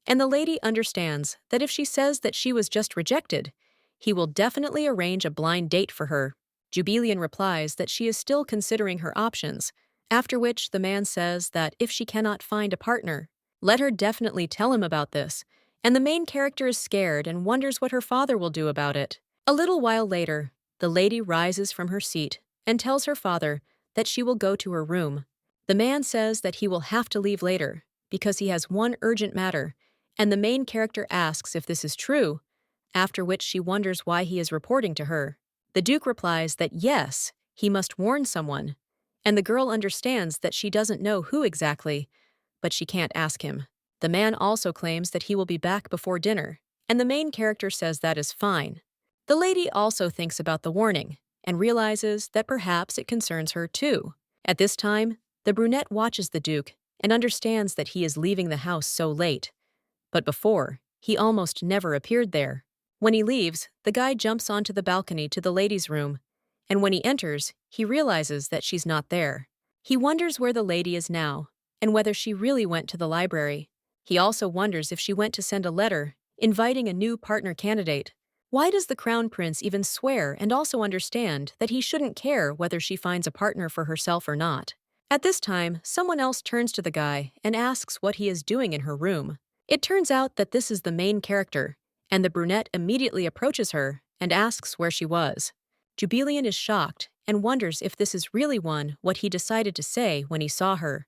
and the lady understands that if she says that she was just rejected, he will definitely arrange a blind date for her. Jubilian replies that she is still considering her options, after which the man says that if she cannot find a partner, let her definitely tell him about this, and the main character is scared and wonders what her father will do about it. A little while later, the lady rises from her seat and tells her father that she will go to her room. The man says that he will have to leave later because he has one urgent matter, and the main character asks if this is true, after which she wonders why he is reporting to her. The Duke replies that yes, he must warn someone, and the girl understands that she doesn't know who exactly, but she can't ask him. The man also claims that he will be back before dinner, and the main character says that is fine. The lady also thinks about the warning and realizes that perhaps it concerns her too. At this time, the brunette watches the Duke and understands that he is leaving the house so late. But before, he almost never appeared there. When he leaves, the guy jumps onto the balcony to the ladies' room, and when he enters, he realizes that she's not there. He wonders where the lady is now, and whether she really went to the library. He also wonders if she went to send a letter, inviting a new partner candidate. Why does the Crown Prince even swear and also understand that he shouldn't care whether she finds a partner for herself or not? At this time, someone else turns to the guy and asks what he is doing in her room. It turns out that this is the main character, and the brunette immediately approaches her and asks where she was. Jubilian is shocked and wonders if this is really what he decided to say when he saw her.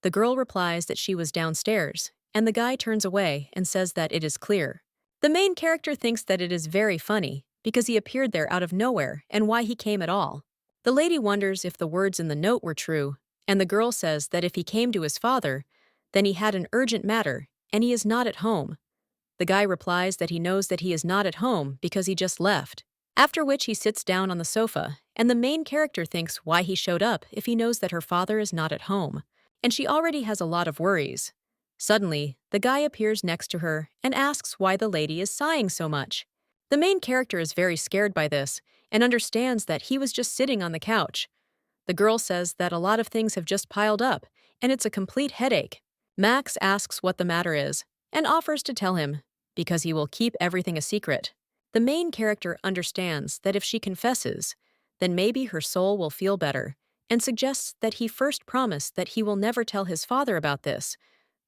The girl replies that she was downstairs, and the guy turns away and says that it is clear. The main character thinks that it is very funny because he appeared there out of nowhere and why he came at all. The lady wonders if the words in the note were true, and the girl says that if he came to his father, then he had an urgent matter and he is not at home. The guy replies that he knows that he is not at home because he just left. After which he sits down on the sofa, and the main character thinks why he showed up if he knows that her father is not at home. And she already has a lot of worries. Suddenly, the guy appears next to her and asks why the lady is sighing so much. The main character is very scared by this and understands that he was just sitting on the couch. The girl says that a lot of things have just piled up, and it's a complete headache. Max asks what the matter is and offers to tell him, because he will keep everything a secret. The main character understands that if she confesses, then maybe her soul will feel better, and suggests that he first promise that he will never tell his father about this,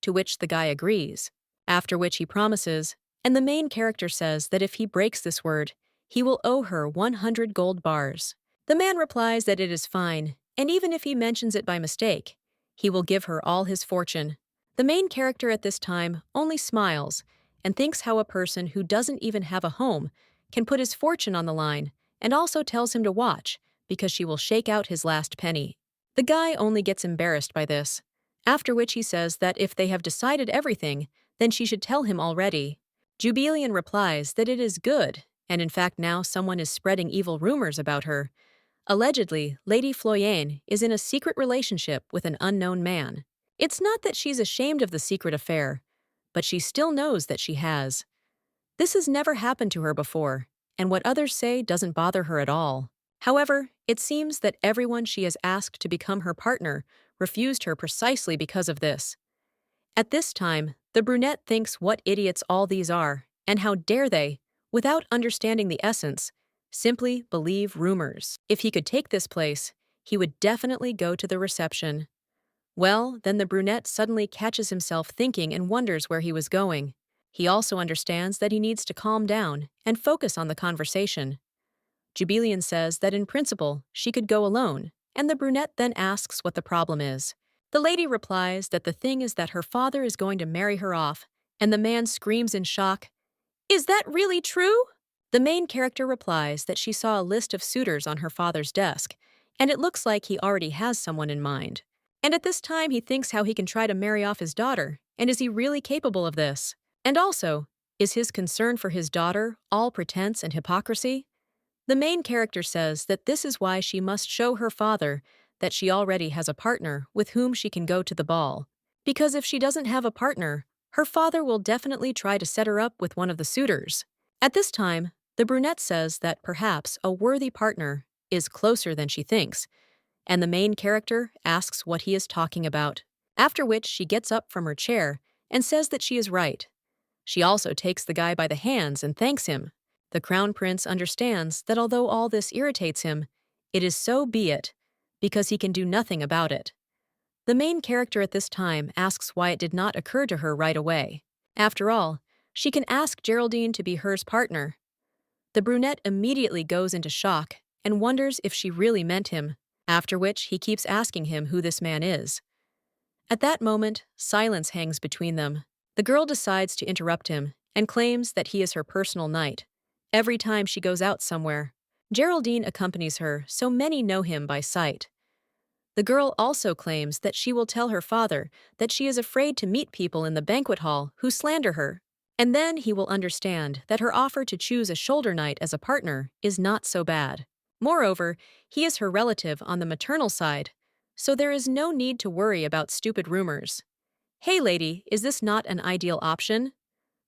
to which the guy agrees. After which he promises, and the main character says that if he breaks this word, he will owe her 100 gold bars. The man replies that it is fine, and even if he mentions it by mistake, he will give her all his fortune. The main character at this time only smiles and thinks how a person who doesn't even have a home can put his fortune on the line, and also tells him to watch because she will shake out his last penny. The guy only gets embarrassed by this, after which he says that if they have decided everything, then she should tell him already. Jubilian replies that it is good, and in fact now someone is spreading evil rumors about her. Allegedly, Lady Floyane is in a secret relationship with an unknown man. It's not that she's ashamed of the secret affair, but she still knows that she has. This has never happened to her before, and what others say doesn't bother her at all. However, it seems that everyone she has asked to become her partner refused her precisely because of this. At this time, the brunette thinks what idiots all these are, and how dare they, without understanding the essence, simply believe rumors. If he could take this place, he would definitely go to the reception. Well, then the brunette suddenly catches himself thinking and wonders where he was going. He also understands that he needs to calm down and focus on the conversation. Jubilian says that in principle she could go alone, and the brunette then asks what the problem is. The lady replies that the thing is that her father is going to marry her off, and the man screams in shock, "Is that really true?" The main character replies that she saw a list of suitors on her father's desk, and it looks like he already has someone in mind. And at this time he thinks how he can try to marry off his daughter, and is he really capable of this? And also, is his concern for his daughter all pretense and hypocrisy? The main character says that this is why she must show her father that she already has a partner with whom she can go to the ball. Because if she doesn't have a partner, her father will definitely try to set her up with one of the suitors. At this time, the brunette says that perhaps a worthy partner is closer than she thinks, and the main character asks what he is talking about, after which she gets up from her chair and says that she is right. She also takes the guy by the hands and thanks him. The crown prince understands that although all this irritates him, it is so be it, because he can do nothing about it. The main character at this time asks why it did not occur to her right away. After all, she can ask Geraldine to be hers partner. The brunette immediately goes into shock and wonders if she really meant him, after which he keeps asking him who this man is. At that moment, silence hangs between them. The girl decides to interrupt him and claims that he is her personal knight. Every time she goes out somewhere, Geraldine accompanies her, so many know him by sight. The girl also claims that she will tell her father that she is afraid to meet people in the banquet hall who slander her, and then he will understand that her offer to choose a shoulder knight as a partner is not so bad. Moreover, he is her relative on the maternal side, so there is no need to worry about stupid rumors. Hey lady, is this not an ideal option?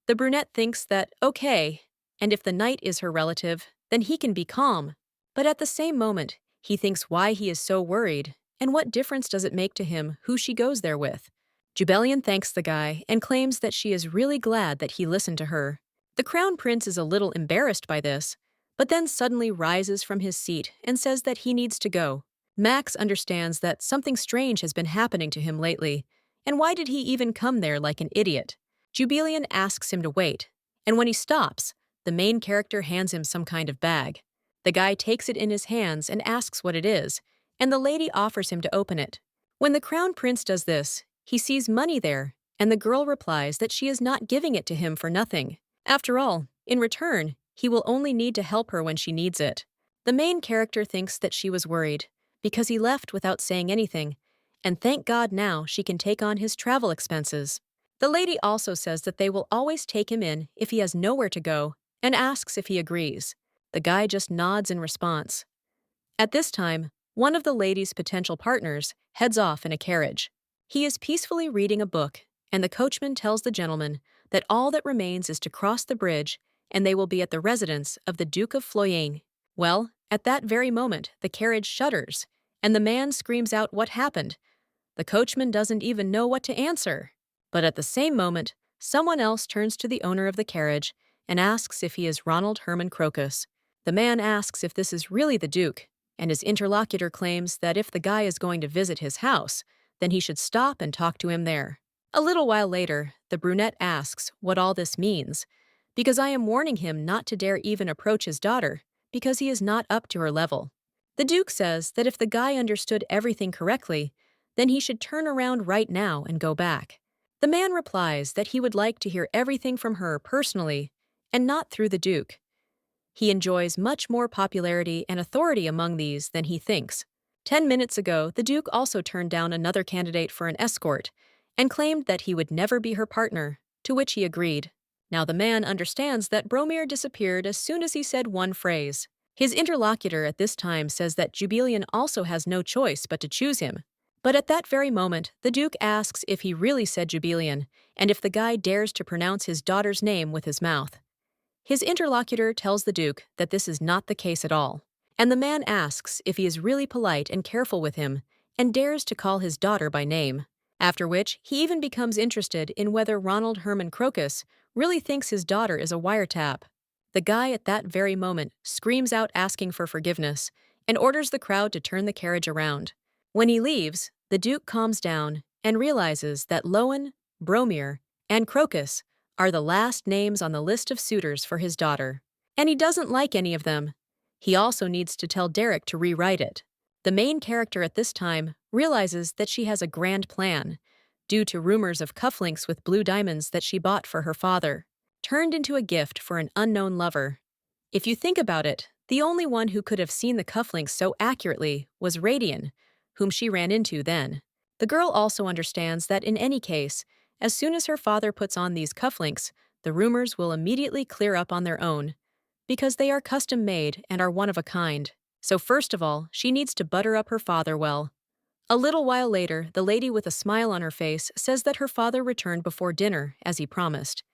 The brunette thinks that, okay, and if the knight is her relative, then he can be calm. But at the same moment, he thinks why he is so worried, and what difference does it make to him who she goes there with. Jubilian thanks the guy and claims that she is really glad that he listened to her. The crown prince is a little embarrassed by this, but then suddenly rises from his seat and says that he needs to go. Max understands that something strange has been happening to him lately, and why did he even come there like an idiot? Jubilian asks him to wait, and when he stops, the main character hands him some kind of bag. The guy takes it in his hands and asks what it is, and the lady offers him to open it. When the crown prince does this, he sees money there, and the girl replies that she is not giving it to him for nothing. After all, in return, he will only need to help her when she needs it. The main character thinks that she was worried, because he left without saying anything, and thank God now she can take on his travel expenses. The lady also says that they will always take him in if he has nowhere to go, and asks if he agrees. The guy just nods in response. At this time, one of the lady's potential partners heads off in a carriage. He is peacefully reading a book, and the coachman tells the gentleman that all that remains is to cross the bridge and they will be at the residence of the Duke of Floyane. Well, at that very moment, the carriage shudders, and the man screams out what happened. The coachman doesn't even know what to answer. But at the same moment, someone else turns to the owner of the carriage and asks if he is Ronald Herman Crocus. The man asks if this is really the Duke, and his interlocutor claims that if the guy is going to visit his house, then he should stop and talk to him there. A little while later, the brunette asks what all this means, because I am warning him not to dare even approach his daughter, because he is not up to her level. The Duke says that if the guy understood everything correctly, then he should turn around right now and go back. The man replies that he would like to hear everything from her personally, and not through the Duke. He enjoys much more popularity and authority among these than he thinks. 10 minutes ago, the Duke also turned down another candidate for an escort and claimed that he would never be her partner, to which he agreed. Now the man understands that Bromir disappeared as soon as he said one phrase. His interlocutor at this time says that Jubilian also has no choice but to choose him. But at that very moment, the Duke asks if he really said Jubilian, and if the guy dares to pronounce his daughter's name with his mouth. His interlocutor tells the Duke that this is not the case at all, and the man asks if he is really polite and careful with him, and dares to call his daughter by name. After which, he even becomes interested in whether Ronald Herman Crocus really thinks his daughter is a wiretap. The guy at that very moment screams out asking for forgiveness, and orders the crowd to turn the carriage around. When he leaves, the Duke calms down and realizes that Lowen, Bromir, and Crocus are the last names on the list of suitors for his daughter. And he doesn't like any of them. He also needs to tell Derek to rewrite it. The main character at this time realizes that she has a grand plan, due to rumors of cufflinks with blue diamonds that she bought for her father, turned into a gift for an unknown lover. If you think about it, the only one who could have seen the cufflinks so accurately was Radian, whom she ran into then. The girl also understands that in any case, as soon as her father puts on these cufflinks, the rumors will immediately clear up on their own, because they are custom-made and are one of a kind. So first of all, she needs to butter up her father well. A little while later, the lady with a smile on her face says that her father returned before dinner, as he promised,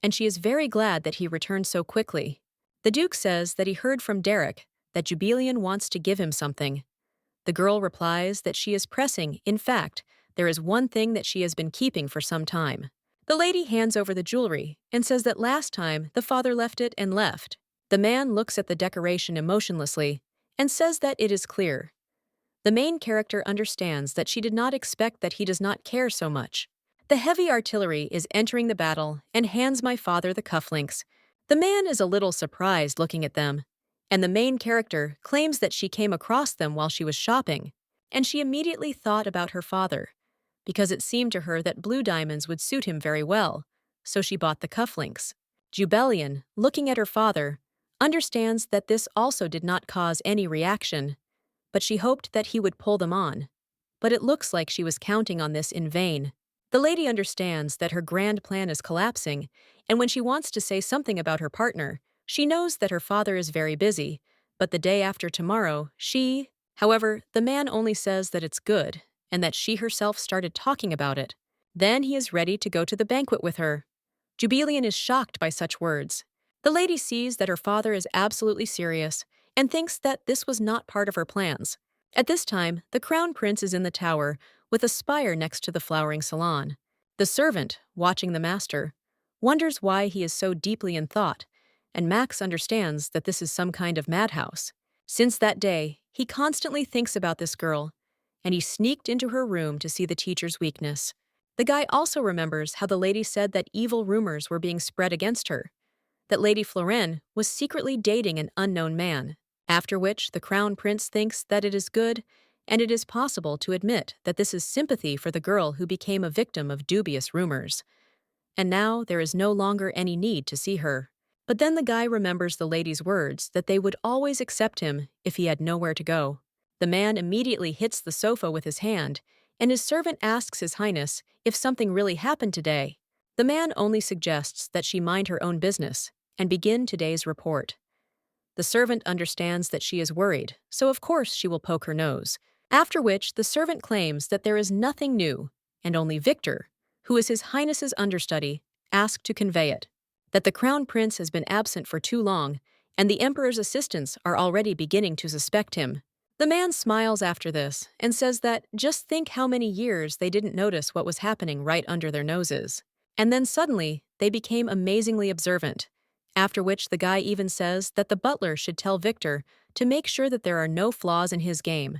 and she is very glad that he returned so quickly. The Duke says that he heard from Derek that Jubilian wants to give him something. The girl replies that she is pressing. In fact, there is one thing that she has been keeping for some time. The lady hands over the jewelry and says that last time the father left it and left. The man looks at the decoration emotionlessly and says that it is clear. The main character understands that she did not expect that he does not care so much. The heavy artillery is entering the battle and hands my father the cufflinks. The man is a little surprised looking at them, and the main character claims that she came across them while she was shopping, and she immediately thought about her father, because it seemed to her that blue diamonds would suit him very well, so she bought the cufflinks. Jubilian, looking at her father, understands that this also did not cause any reaction, but she hoped that he would pull them on. But it looks like she was counting on this in vain. The lady understands that her grand plan is collapsing, and when she wants to say something about her partner, she knows that her father is very busy, but the day after tomorrow, However, the man only says that it's good, and that she herself started talking about it. Then he is ready to go to the banquet with her. Jubilian is shocked by such words. The lady sees that her father is absolutely serious, and thinks that this was not part of her plans. At this time, the crown prince is in the tower, with a spire next to the flowering salon. The servant, watching the master, wonders why he is so deeply in thought, and Max understands that this is some kind of madhouse. Since that day, he constantly thinks about this girl, and he sneaked into her room to see the teacher's weakness. The guy also remembers how the lady said that evil rumors were being spread against her, that Lady Florine was secretly dating an unknown man. After which, the crown prince thinks that it is good, and it is possible to admit that this is sympathy for the girl who became a victim of dubious rumors. And now there is no longer any need to see her. But then the guy remembers the lady's words that they would always accept him if he had nowhere to go. The man immediately hits the sofa with his hand, and his servant asks His Highness if something really happened today. The man only suggests that she mind her own business and begin today's report. The servant understands that she is worried, so of course she will poke her nose. After which, the servant claims that there is nothing new, and only Victor, who is His Highness's understudy, asked to convey it. That the crown prince has been absent for too long, and the emperor's assistants are already beginning to suspect him. The man smiles after this and says that just think how many years they didn't notice what was happening right under their noses. And then suddenly, they became amazingly observant. After which the guy even says that the butler should tell Victor to make sure that there are no flaws in his game.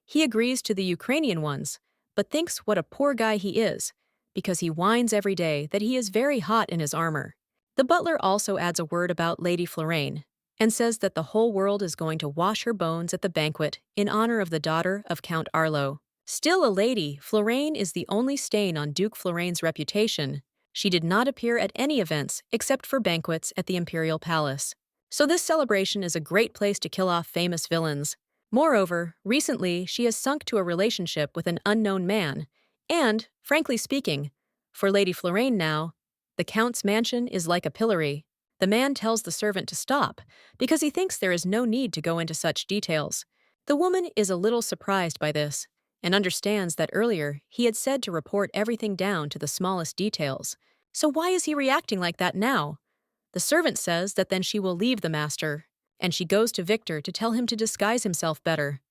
He agrees to the Ukrainian ones, but thinks what a poor guy he is, because he whines every day that he is very hot in his armor. The butler also adds a word about Lady Florine, and says that the whole world is going to wash her bones at the banquet in honor of the daughter of Count Arlo. Still a lady, Florine is the only stain on Duke Florine's reputation. She did not appear at any events except for banquets at the imperial palace. So this celebration is a great place to kill off famous villains. Moreover, recently she has sunk to a relationship with an unknown man, and, frankly speaking, for Lady Florine now, the Count's mansion is like a pillory. The man tells the servant to stop, because he thinks there is no need to go into such details. The woman is a little surprised by this, and understands that earlier he had said to report everything down to the smallest details. So why is he reacting like that now? The servant says that then she will leave the master, and she goes to Victor to tell him to disguise himself better.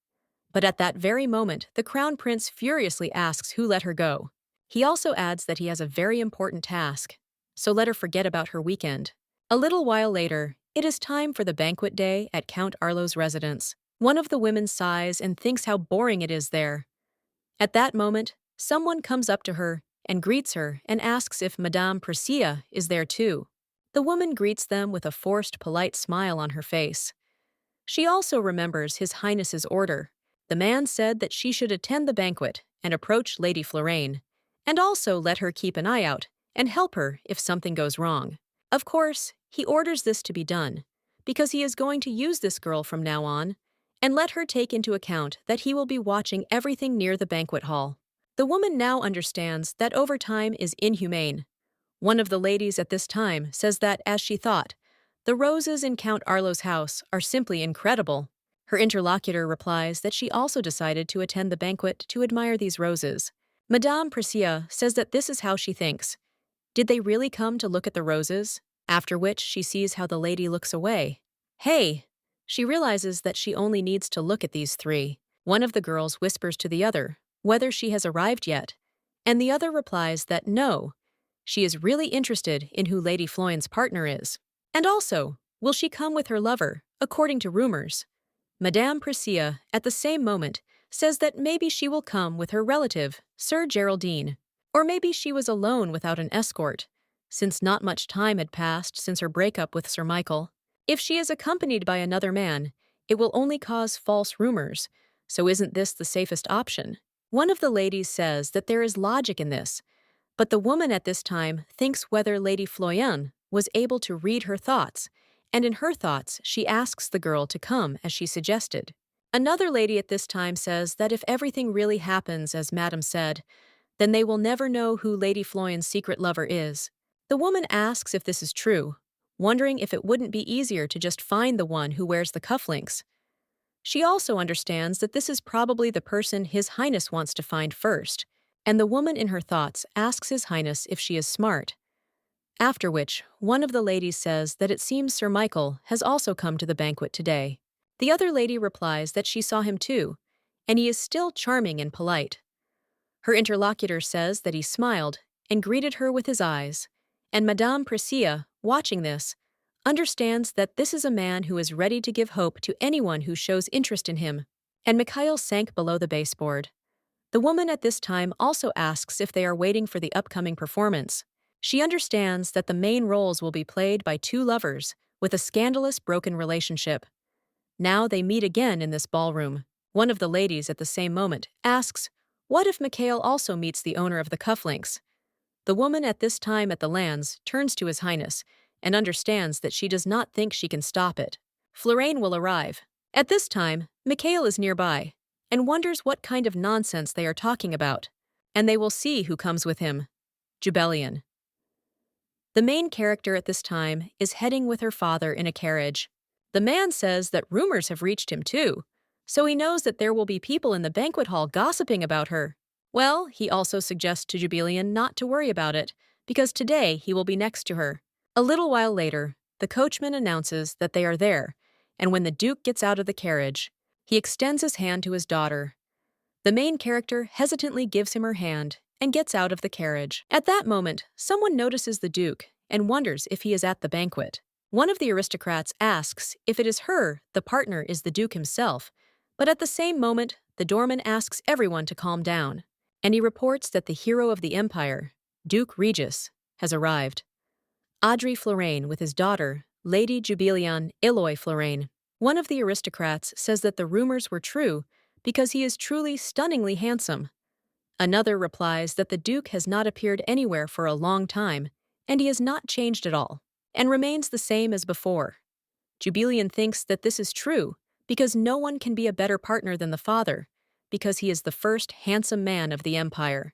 But at that very moment, the crown prince furiously asks who let her go. He also adds that he has a very important task, so let her forget about her weekend. A little while later, it is time for the banquet day at Count Arlo's residence. One of the women sighs and thinks how boring it is there. At that moment, someone comes up to her and greets her and asks if Madame Priscilla is there too. The woman greets them with a forced, polite smile on her face. She also remembers His Highness's order. The man said that she should attend the banquet and approach Lady Florine, and also let her keep an eye out and help her if something goes wrong. Of course, he orders this to be done, because he is going to use this girl from now on, and let her take into account that he will be watching everything near the banquet hall. The woman now understands that overtime is inhumane. One of the ladies at this time says that, as she thought, the roses in Count Arlo's house are simply incredible. Her interlocutor replies that she also decided to attend the banquet to admire these roses. Madame Priscilla says that this is how she thinks. Did they really come to look at the roses? After which she sees how the lady looks away. Hey! She realizes that she only needs to look at these three. One of the girls whispers to the other whether she has arrived yet, and the other replies that no, she is really interested in who Lady Florine's partner is. And also, will she come with her lover, according to rumors? Madame Priscilla, at the same moment, says that maybe she will come with her relative, Sir Geraldine, or maybe she was alone without an escort, since not much time had passed since her breakup with Sir Mikail. If she is accompanied by another man, it will only cause false rumors, so isn't this the safest option? One of the ladies says that there is logic in this, but the woman at this time thinks whether Lady Floriane was able to read her thoughts, and in her thoughts she asks the girl to come as she suggested. Another lady at this time says that if everything really happens as Madame said, then they will never know who Lady Floriane's secret lover is. The woman asks if this is true, wondering if it wouldn't be easier to just find the one who wears the cufflinks. She also understands that this is probably the person His Highness wants to find first, and the woman in her thoughts asks His Highness if she is smart. After which, one of the ladies says that it seems Sir Mikail has also come to the banquet today. The other lady replies that she saw him too, and he is still charming and polite. Her interlocutor says that he smiled and greeted her with his eyes, and Madame Priscilla, watching this, understands that this is a man who is ready to give hope to anyone who shows interest in him, and Mikail sank below the baseboard. The woman at this time also asks if they are waiting for the upcoming performance. She understands that the main roles will be played by two lovers with a scandalous broken relationship. Now they meet again in this ballroom. One of the ladies at the same moment asks, "What if Mikail also meets the owner of the cufflinks?" The woman at this time at the lands turns to His Highness and understands that she does not think she can stop it. Florane will arrive. At this time, Mikail is nearby and wonders what kind of nonsense they are talking about, and they will see who comes with him. Jubelian. The main character at this time is heading with her father in a carriage. The man says that rumors have reached him too, so he knows that there will be people in the banquet hall gossiping about her. Well, he also suggests to Jubelian not to worry about it, because today he will be next to her. A little while later, the coachman announces that they are there, and when the Duke gets out of the carriage, he extends his hand to his daughter. The main character hesitantly gives him her hand and gets out of the carriage. At that moment, someone notices the Duke and wonders if he is at the banquet. One of the aristocrats asks if it is her, the partner is the Duke himself, but at the same moment, the doorman asks everyone to calm down, and he reports that the hero of the empire, Duke Regis, has arrived. Audrey Florane with his daughter, Lady Jubelian Eloy Florane. One of the aristocrats says that the rumors were true because he is truly stunningly handsome. Another replies that the Duke has not appeared anywhere for a long time, and he has not changed at all, and remains the same as before. Jubelian thinks that this is true because no one can be a better partner than the father, because he is the first handsome man of the empire.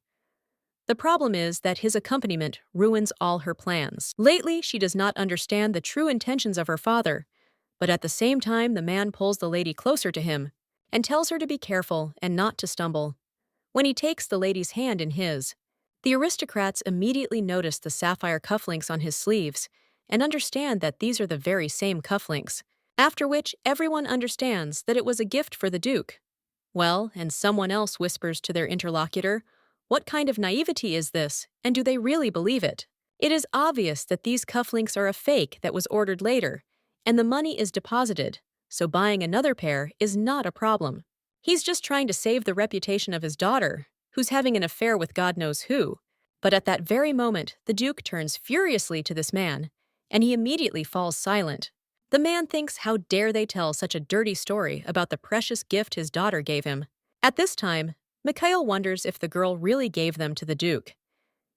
The problem is that his accompaniment ruins all her plans. Lately, she does not understand the true intentions of her father, but at the same time the man pulls the lady closer to him and tells her to be careful and not to stumble. When he takes the lady's hand in his, the aristocrats immediately notice the sapphire cufflinks on his sleeves and understand that these are the very same cufflinks, after which everyone understands that it was a gift for the Duke. Well, and someone else whispers to their interlocutor, "What kind of naivety is this, and do they really believe it?" It is obvious that these cufflinks are a fake that was ordered later, and the money is deposited, so buying another pair is not a problem. He's just trying to save the reputation of his daughter, who's having an affair with God knows who. But at that very moment, the Duke turns furiously to this man, and he immediately falls silent. The man thinks how dare they tell such a dirty story about the precious gift his daughter gave him. At this time, Mikail wonders if the girl really gave them to the Duke.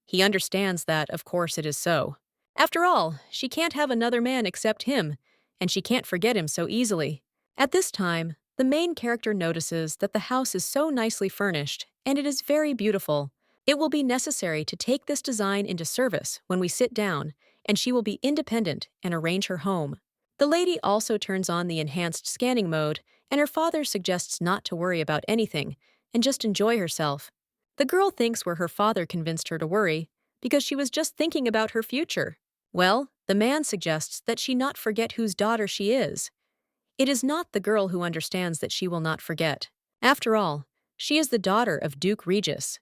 He understands that, of course, it is so. After all, she can't have another man except him, and she can't forget him so easily. At this time, the main character notices that the house is so nicely furnished, and it is very beautiful. It will be necessary to take this design into service when we sit down, and she will be independent and arrange her home. The lady also turns on the enhanced scanning mode, and her father suggests not to worry about anything and just enjoy herself. The girl thinks where her father convinced her to worry, because she was just thinking about her future. Well, the man suggests that she not forget whose daughter she is. It is not the girl who understands that she will not forget. After all, she is the daughter of Duke Regis.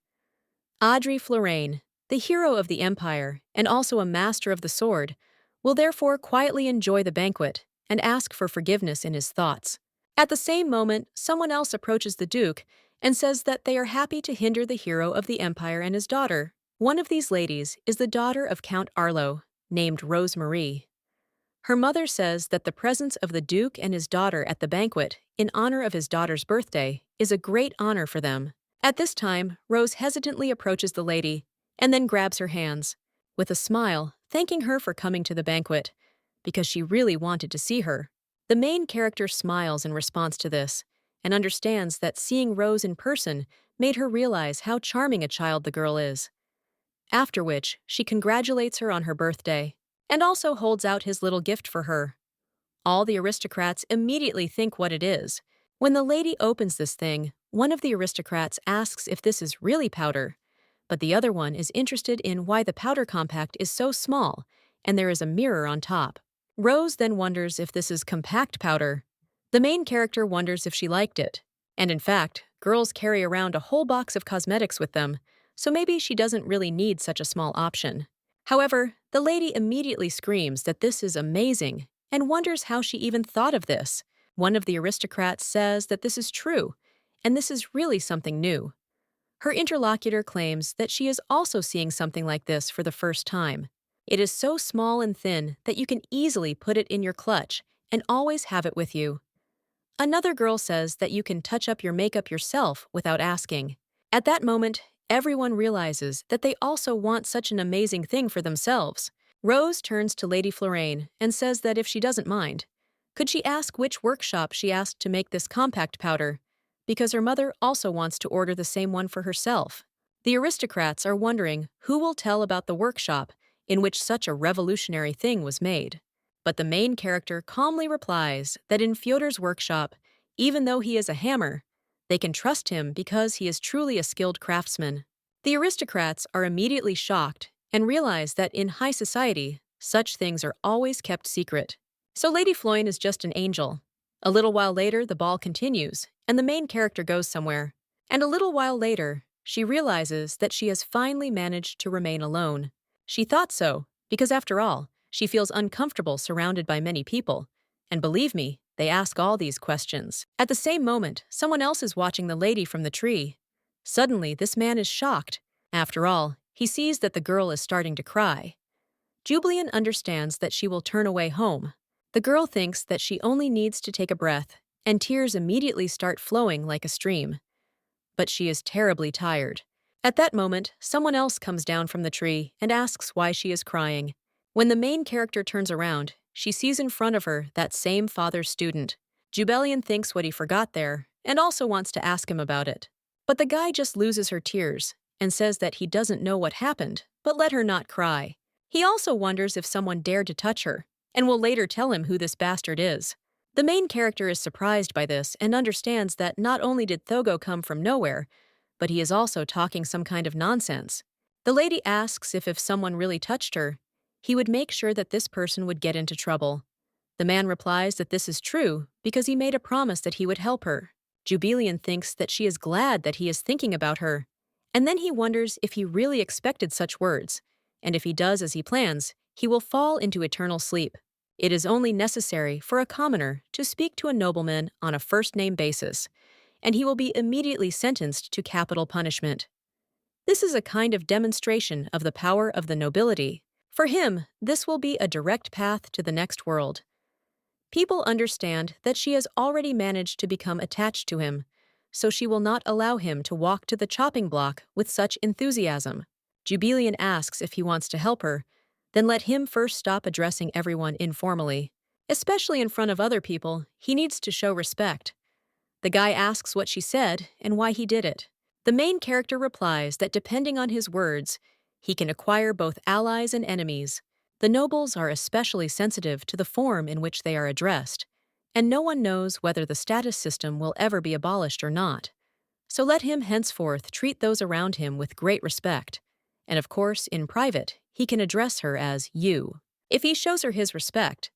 Audrey Florane, the hero of the empire and also a master of the sword, will therefore quietly enjoy the banquet and ask for forgiveness in his thoughts. At the same moment, someone else approaches the Duke and says that they are happy to hinder the hero of the empire and his daughter. One of these ladies is the daughter of Count Arlo, named Rose Marie. Her mother says that the presence of the Duke and his daughter at the banquet, in honor of his daughter's birthday, is a great honor for them. At this time, Rose hesitantly approaches the lady and then grabs her hands, with a smile, thanking her for coming to the banquet, because she really wanted to see her. The main character smiles in response to this, and understands that seeing Rose in person made her realize how charming a child the girl is. After which, she congratulates her on her birthday, and also holds out his little gift for her. All the aristocrats immediately think what it is. When the lady opens this thing, one of the aristocrats asks if this is really powder, but the other one is interested in why the powder compact is so small, and there is a mirror on top. Rose then wonders if this is compact powder. The main character wonders if she liked it, and in fact, girls carry around a whole box of cosmetics with them, so maybe she doesn't really need such a small option. However, the lady immediately screams that this is amazing and wonders how she even thought of this. One of the aristocrats says that this is true, and this is really something new. Her interlocutor claims that she is also seeing something like this for the first time. It is so small and thin that you can easily put it in your clutch and always have it with you. Another girl says that you can touch up your makeup yourself without asking. At that moment, everyone realizes that they also want such an amazing thing for themselves. Rose turns to Lady Florane and says that if she doesn't mind, could she ask which workshop she asked to make this compact powder? Because her mother also wants to order the same one for herself. The aristocrats are wondering who will tell about the workshop in which such a revolutionary thing was made. But the main character calmly replies that in Fyodor's workshop, even though he is a hammer, they can trust him because he is truly a skilled craftsman. The aristocrats are immediately shocked and realize that in high society, such things are always kept secret. So Lady Floyne is just an angel. A little while later, the ball continues, and the main character goes somewhere. And a little while later, she realizes that she has finally managed to remain alone. She thought so, because after all, she feels uncomfortable surrounded by many people. And believe me, they ask all these questions. At the same moment, someone else is watching the lady from the tree. Suddenly, this man is shocked. After all, he sees that the girl is starting to cry. Jubilean understands that she will turn away home. The girl thinks that she only needs to take a breath, and tears immediately start flowing like a stream. But she is terribly tired. At that moment, someone else comes down from the tree and asks why she is crying. When the main character turns around, she sees in front of her that same father's student. Jubilean thinks what he forgot there and also wants to ask him about it. But the guy just loses her tears and says that he doesn't know what happened, but let her not cry. He also wonders if someone dared to touch her and will later tell him who this bastard is. The main character is surprised by this and understands that not only did Thogo come from nowhere, but he is also talking some kind of nonsense. The lady asks if someone really touched her, he would make sure that this person would get into trouble. The man replies that this is true because he made a promise that he would help her. Jubilean thinks that she is glad that he is thinking about her, and then he wonders if he really expected such words, and if he does as he plans, he will fall into eternal sleep. It is only necessary for a commoner to speak to a nobleman on a first-name basis, and he will be immediately sentenced to capital punishment. This is a kind of demonstration of the power of the nobility. For him, this will be a direct path to the next world. People understand that she has already managed to become attached to him, so she will not allow him to walk to the chopping block with such enthusiasm. Jubilean asks if he wants to help her, then let him first stop addressing everyone informally. Especially in front of other people, he needs to show respect. The guy asks what she said and why he did it. The main character replies that depending on his words, he can acquire both allies and enemies. The nobles are especially sensitive to the form in which they are addressed, and no one knows whether the status system will ever be abolished or not. So let him henceforth treat those around him with great respect. And of course, in private, he can address her as you. If he shows her his respect,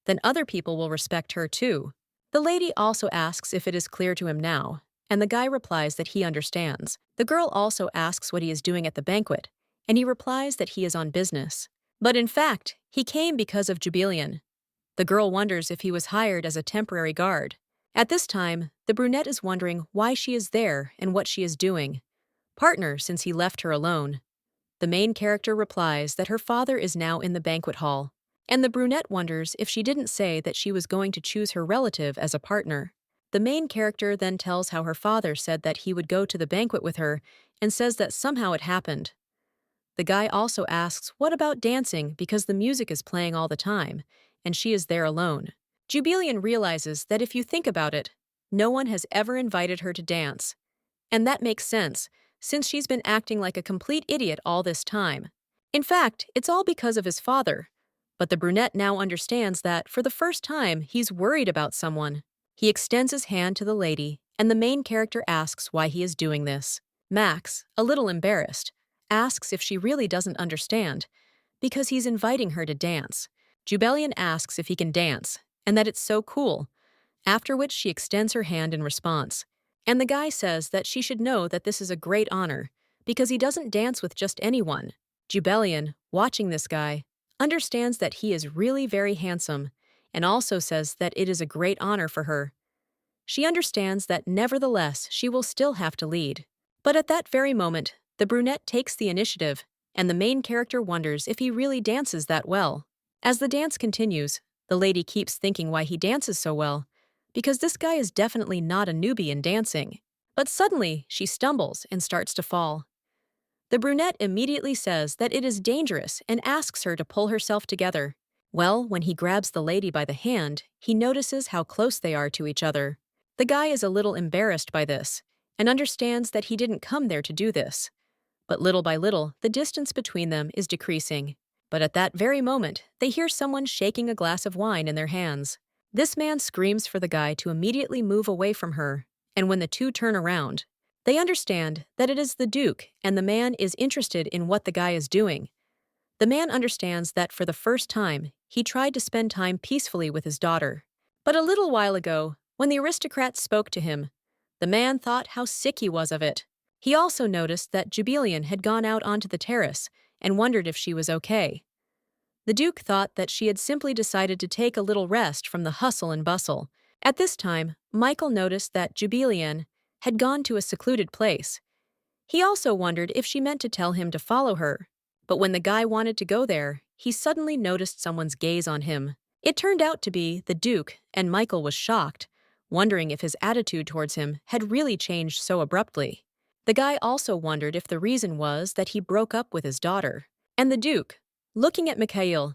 then other people will respect her too. The lady also asks if it is clear to him now, and the guy replies that he understands. The girl also asks what he is doing at the banquet, and he replies that he is on business. But in fact, he came because of Jubilean. The girl wonders if he was hired as a temporary guard. At this time, the brunette is wondering why she is there and what she is doing. Partner, since he left her alone. The main character replies that her father is now in the banquet hall, and the brunette wonders if she didn't say that she was going to choose her relative as a partner. The main character then tells how her father said that he would go to the banquet with her and says that somehow it happened. The guy also asks what about dancing because the music is playing all the time, and she is there alone. Jubilean realizes that if you think about it, no one has ever invited her to dance. And that makes sense, since she's been acting like a complete idiot all this time. In fact, it's all because of his father. But the brunette now understands that, for the first time, he's worried about someone. He extends his hand to the lady, and the main character asks why he is doing this. Max, a little embarrassed, asks if she really doesn't understand, because he's inviting her to dance. Jubilean asks if he can dance, and that it's so cool, after which she extends her hand in response. And the guy says that she should know that this is a great honor, because he doesn't dance with just anyone. Jubilean, watching this guy, understands that he is really very handsome, and also says that it is a great honor for her. She understands that nevertheless she will still have to lead. But at that very moment, the brunette takes the initiative, and the main character wonders if he really dances that well. As the dance continues, the lady keeps thinking why he dances so well, because this guy is definitely not a newbie in dancing. But suddenly, she stumbles and starts to fall. The brunette immediately says that it is dangerous and asks her to pull herself together. Well, when he grabs the lady by the hand, he notices how close they are to each other. The guy is a little embarrassed by this and understands that he didn't come there to do this. But little by little, the distance between them is decreasing. But at that very moment, they hear someone shaking a glass of wine in their hands. This man screams for the guy to immediately move away from her, and when the two turn around, they understand that it is the Duke and the man is interested in what the guy is doing. The man understands that for the first time, he tried to spend time peacefully with his daughter. But a little while ago, when the aristocrat spoke to him, the man thought how sick he was of it. He also noticed that Jubilian had gone out onto the terrace and wondered if she was okay. The Duke thought that she had simply decided to take a little rest from the hustle and bustle. At this time, Mikail noticed that Jubilian had gone to a secluded place. He also wondered if she meant to tell him to follow her. But when the guy wanted to go there, he suddenly noticed someone's gaze on him. It turned out to be the Duke, and Mikail was shocked, wondering if his attitude towards him had really changed so abruptly. The guy also wondered if the reason was that he broke up with his daughter. And the Duke, looking at Mikail,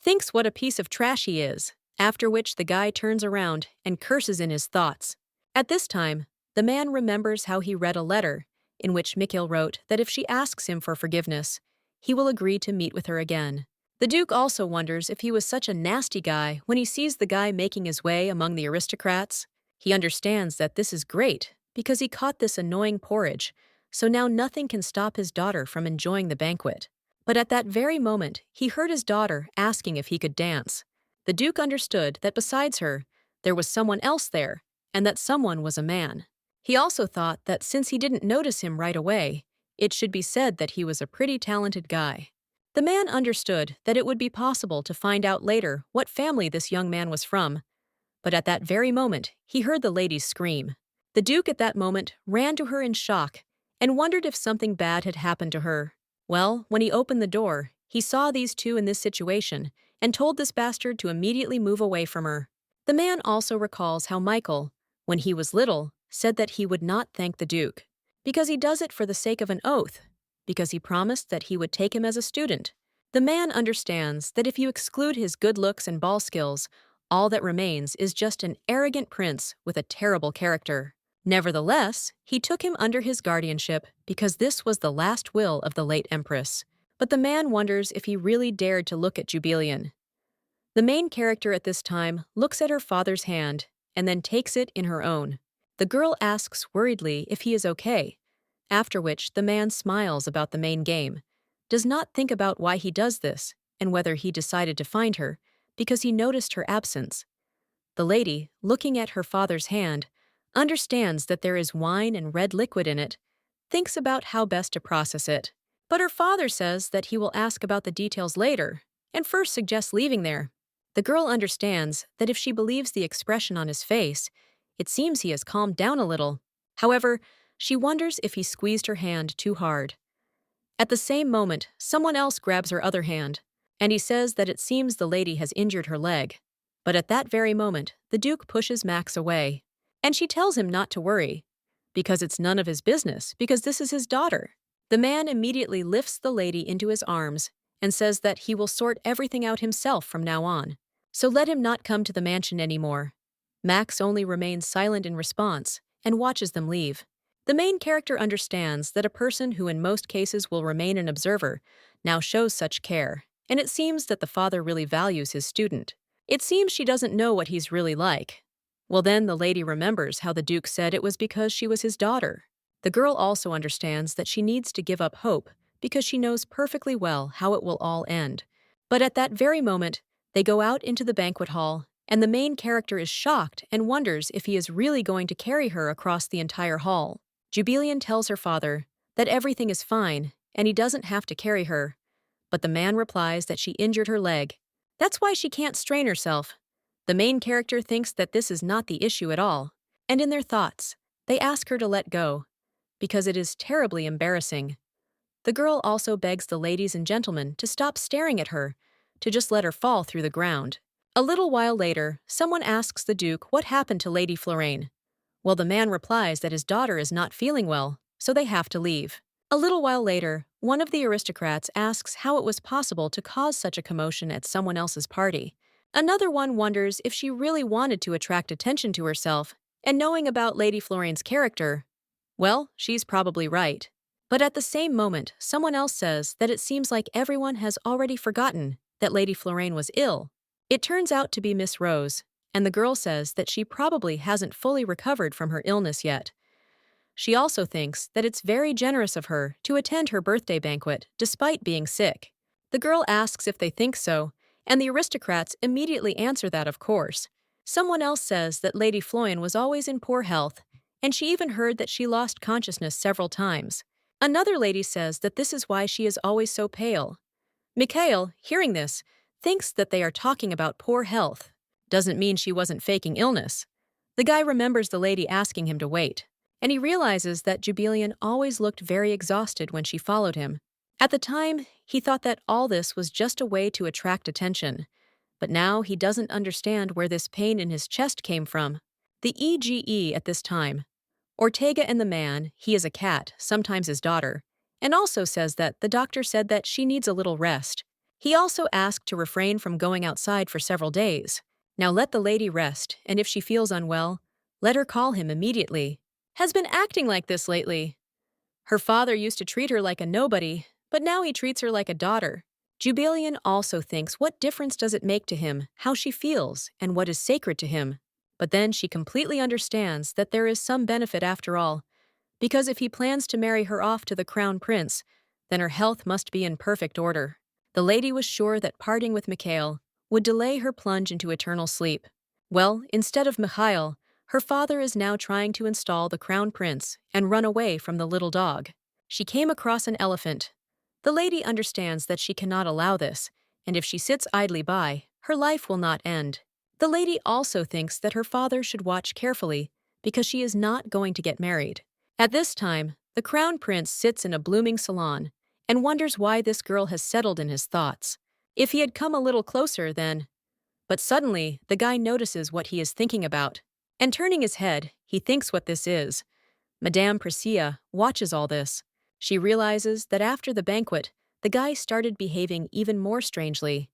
thinks what a piece of trash he is, after which the guy turns around and curses in his thoughts. At this time, the man remembers how he read a letter in which Mikail wrote that if she asks him for forgiveness, he will agree to meet with her again. The Duke also wonders if he was such a nasty guy when he sees the guy making his way among the aristocrats. He understands that this is great because he caught this annoying porridge, so now nothing can stop his daughter from enjoying the banquet. But at that very moment, he heard his daughter asking if he could dance. The Duke understood that besides her, there was someone else there, and that someone was a man. He also thought that since he didn't notice him right away, it should be said that he was a pretty talented guy. The man understood that it would be possible to find out later what family this young man was from, but at that very moment, he heard the lady scream. The Duke at that moment ran to her in shock and wondered if something bad had happened to her. Well, when he opened the door, he saw these two in this situation and told this bastard to immediately move away from her. The man also recalls how Mikail, when he was little, said that he would not thank the Duke, because he does it for the sake of an oath, because he promised that he would take him as a student. The man understands that if you exclude his good looks and ball skills, all that remains is just an arrogant prince with a terrible character. Nevertheless, he took him under his guardianship because this was the last will of the late empress. But the man wonders if he really dared to look at Jubilian. The main character at this time looks at her father's hand and then takes it in her own. The girl asks worriedly if he is okay, after which the man smiles about the main game, does not think about why he does this and whether he decided to find her because he noticed her absence. The lady, looking at her father's hand, understands that there is wine and red liquid in it, thinks about how best to process it. But her father says that he will ask about the details later and first suggests leaving there. The girl understands that if she believes the expression on his face, it seems he has calmed down a little. However, she wonders if he squeezed her hand too hard. At the same moment, someone else grabs her other hand, and he says that it seems the lady has injured her leg. But at that very moment, the Duke pushes Max away, and she tells him not to worry, because it's none of his business, because this is his daughter. The man immediately lifts the lady into his arms and says that he will sort everything out himself from now on, so let him not come to the mansion anymore. Max only remains silent in response and watches them leave. The main character understands that a person who in most cases will remain an observer now shows such care, and it seems that the father really values his student. It seems she doesn't know what he's really like. Well, then the lady remembers how the Duke said it was because she was his daughter. The girl also understands that she needs to give up hope because she knows perfectly well how it will all end. But at that very moment, they go out into the banquet hall, and the main character is shocked and wonders if he is really going to carry her across the entire hall. Jubilian tells her father that everything is fine and he doesn't have to carry her, but the man replies that she injured her leg. That's why she can't strain herself. The main character thinks that this is not the issue at all, and in their thoughts, they ask her to let go, because it is terribly embarrassing. The girl also begs the ladies and gentlemen to stop staring at her, to just let her fall through the ground. A little while later, someone asks the Duke what happened to Lady Florine. Well, the man replies that his daughter is not feeling well, so they have to leave. A little while later, one of the aristocrats asks how it was possible to cause such a commotion at someone else's party. Another one wonders if she really wanted to attract attention to herself, and knowing about Lady Florine's character, well, she's probably right. But at the same moment, someone else says that it seems like everyone has already forgotten that Lady Florine was ill. It turns out to be Miss Rose, and the girl says that she probably hasn't fully recovered from her illness yet. She also thinks that it's very generous of her to attend her birthday banquet despite being sick. The girl asks if they think so, and the aristocrats immediately answer that of course. Someone else says that Lady Florine was always in poor health, and she even heard that she lost consciousness several times. Another lady says that this is why she is always so pale. Mikail, hearing this, thinks that they are talking about poor health. Doesn't mean she wasn't faking illness. The guy remembers the lady asking him to wait, and he realizes that Jubilian always looked very exhausted when she followed him. At the time, he thought that all this was just a way to attract attention, but now he doesn't understand where this pain in his chest came from. The EGE at this time. Ortega and the man, he is a cat, sometimes his daughter, and also says that the doctor said that she needs a little rest. He also asked to refrain from going outside for several days. Now let the lady rest, and if she feels unwell, let her call him immediately. Has been acting like this lately. Her father used to treat her like a nobody, but now he treats her like a daughter. Jubilian also thinks what difference does it make to him how she feels and what is sacred to him. But then she completely understands that there is some benefit after all, because if he plans to marry her off to the crown prince, then her health must be in perfect order. The lady was sure that parting with Mikail would delay her plunge into eternal sleep. Well, instead of Mikail, her father is now trying to install the crown prince and run away from the little dog. She came across an elephant. The lady understands that she cannot allow this, and if she sits idly by, her life will not end. The lady also thinks that her father should watch carefully because she is not going to get married. At this time, the crown prince sits in a blooming salon and wonders why this girl has settled in his thoughts. If he had come a little closer, then. But suddenly, the guy notices what he is thinking about, and turning his head, he thinks what this is. Madame Priscilla watches all this. She realizes that after the banquet, the guy started behaving even more strangely.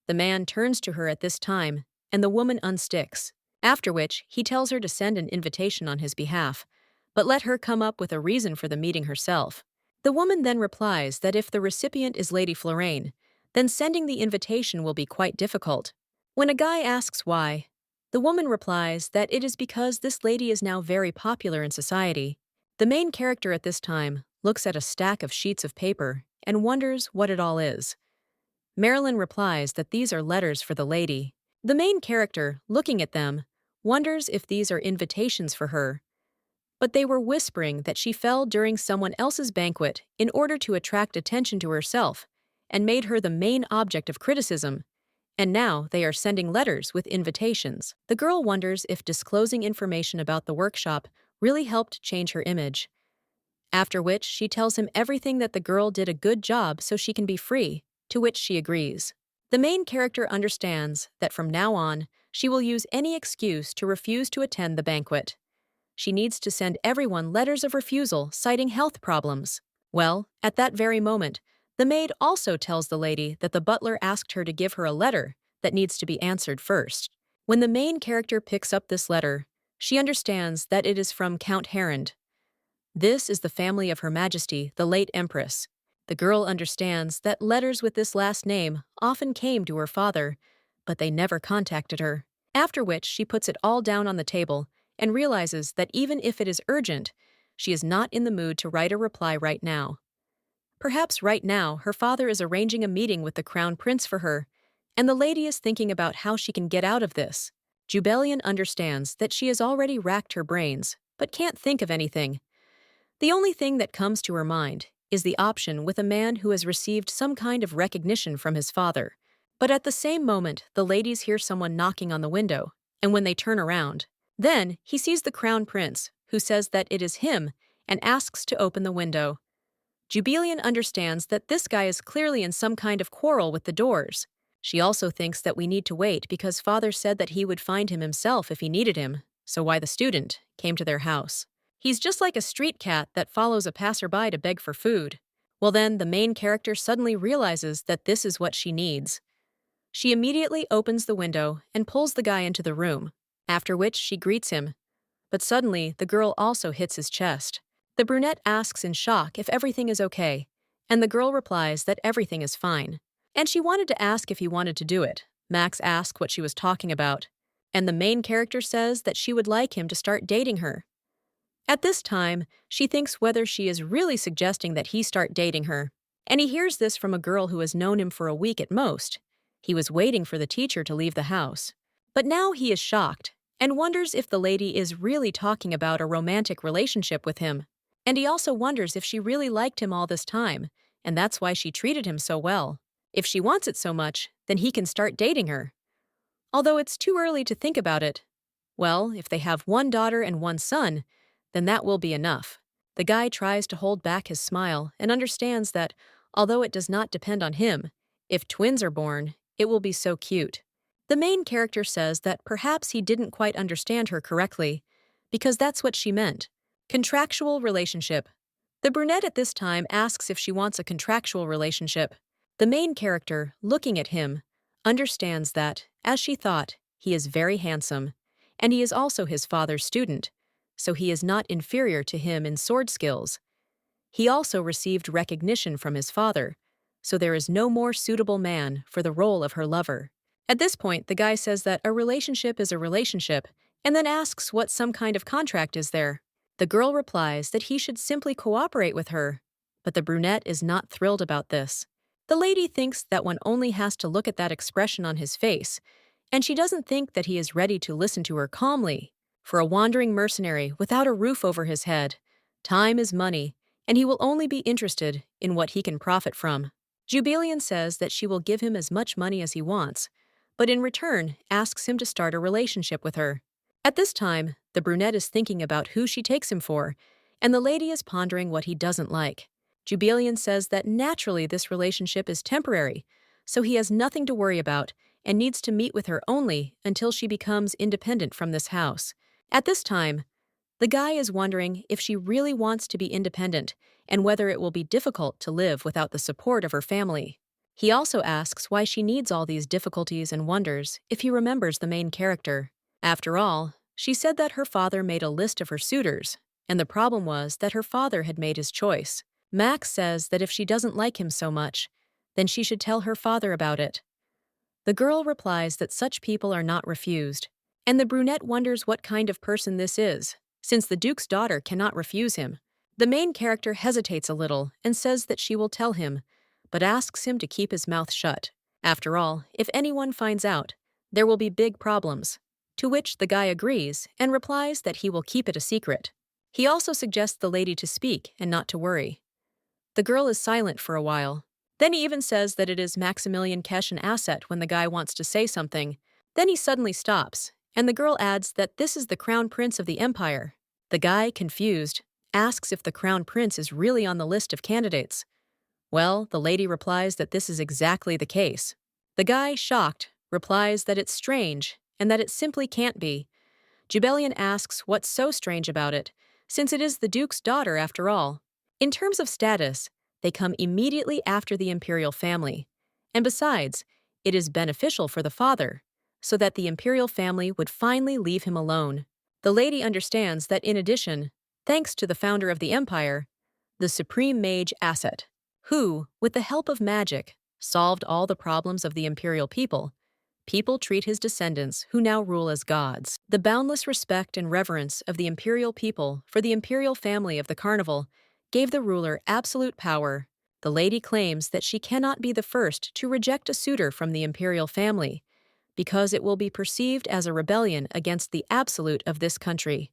The man turns to her at this time, and the woman unsticks, after which he tells her to send an invitation on his behalf, but let her come up with a reason for the meeting herself. The woman then replies that if the recipient is Lady Florine, then sending the invitation will be quite difficult. When a guy asks why, the woman replies that it is because this lady is now very popular in society. The main character at this time looks at a stack of sheets of paper and wonders what it all is. Marilyn replies that these are letters for the lady. The main character, looking at them, wonders if these are invitations for her. But they were whispering that she fell during someone else's banquet in order to attract attention to herself and made her the main object of criticism. And now they are sending letters with invitations. The girl wonders if disclosing information about the workshop really helped change her image. After which, she tells him everything that the girl did a good job so she can be free, to which she agrees. The main character understands that from now on, she will use any excuse to refuse to attend the banquet. She needs to send everyone letters of refusal citing health problems. Well, at that very moment, the maid also tells the lady that the butler asked her to give her a letter that needs to be answered first. When the main character picks up this letter, she understands that it is from Count Herond. This is the family of Her Majesty, the late Empress. The girl understands that letters with this last name often came to her father, but they never contacted her. After which, she puts it all down on the table and realizes that even if it is urgent, she is not in the mood to write a reply right now. Perhaps right now her father is arranging a meeting with the crown prince for her, and the lady is thinking about how she can get out of this. Jubilian understands that she has already racked her brains, but can't think of anything. The only thing that comes to her mind is the option with a man who has received some kind of recognition from his father. But at the same moment, the ladies hear someone knocking on the window, and when they turn around, then he sees the crown prince, who says that it is him and asks to open the window. Jubilian understands that this guy is clearly in some kind of quarrel with the doors. She also thinks that we need to wait because father said that he would find him himself if he needed him, so why the student came to their house. He's just like a street cat that follows a passerby to beg for food. Well, then, the main character suddenly realizes that this is what she needs. She immediately opens the window and pulls the guy into the room, after which she greets him. But suddenly, the girl also hits his chest. The brunette asks in shock if everything is okay, and the girl replies that everything is fine. And she wanted to ask if he wanted to do it. Max asked what she was talking about, and the main character says that she would like him to start dating her. At this time, she thinks whether she is really suggesting that he start dating her, and he hears this from a girl who has known him for a week at most. He was waiting for the teacher to leave the house. But now he is shocked and wonders if the lady is really talking about a romantic relationship with him. And he also wonders if she really liked him all this time, and that's why she treated him so well. If she wants it so much, then he can start dating her. Although it's too early to think about it. Well, if they have one daughter and one son, then that will be enough. The guy tries to hold back his smile and understands that, although it does not depend on him, if twins are born, it will be so cute. The main character says that perhaps he didn't quite understand her correctly, because that's what she meant. Contractual relationship. The brunette at this time asks if she wants a contractual relationship. The main character, looking at him, understands that, as she thought, he is very handsome, and he is also his father's student, so he is not inferior to him in sword skills. He also received recognition from his father, so there is no more suitable man for the role of her lover. At this point, the guy says that a relationship is a relationship, and then asks what some kind of contract is there. The girl replies that he should simply cooperate with her, but the brunette is not thrilled about this. The lady thinks that one only has to look at that expression on his face, and she doesn't think that he is ready to listen to her calmly. For a wandering mercenary without a roof over his head, time is money, and he will only be interested in what he can profit from. Jubilian says that she will give him as much money as he wants, but in return asks him to start a relationship with her. At this time, the brunette is thinking about who she takes him for, and the lady is pondering what he doesn't like. Jubilian says that naturally this relationship is temporary, so he has nothing to worry about and needs to meet with her only until she becomes independent from this house. At this time, the guy is wondering if she really wants to be independent and whether it will be difficult to live without the support of her family. He also asks why she needs all these difficulties and wonders if he remembers the main character. After all, she said that her father made a list of her suitors, and the problem was that her father had made his choice. Max says that if she doesn't like him so much, then she should tell her father about it. The girl replies that such people are not refused, and the brunette wonders what kind of person this is, since the Duke's daughter cannot refuse him. The main character hesitates a little and says that she will tell him, but asks him to keep his mouth shut. After all, if anyone finds out, there will be big problems. To which the guy agrees and replies that he will keep it a secret. He also suggests the lady to speak and not to worry. The girl is silent for a while. Then he even says that it is Maximilian Kesh an asset when the guy wants to say something. Then he suddenly stops, and the girl adds that this is the crown prince of the empire. The guy, confused, asks if the crown prince is really on the list of candidates. Well, the lady replies that this is exactly the case. The guy, shocked, replies that it's strange and that it simply can't be. Jubilian asks what's so strange about it, since it is the Duke's daughter after all. In terms of status, they come immediately after the imperial family. And besides, it is beneficial for the father, so that the imperial family would finally leave him alone. The lady understands that in addition, thanks to the founder of the empire, the supreme mage Asset, who, with the help of magic, solved all the problems of the imperial people treat his descendants who now rule as gods. The boundless respect and reverence of the imperial people for the imperial family of the carnival gave the ruler absolute power. The lady claims that she cannot be the first to reject a suitor from the imperial family, because it will be perceived as a rebellion against the absolute of this country.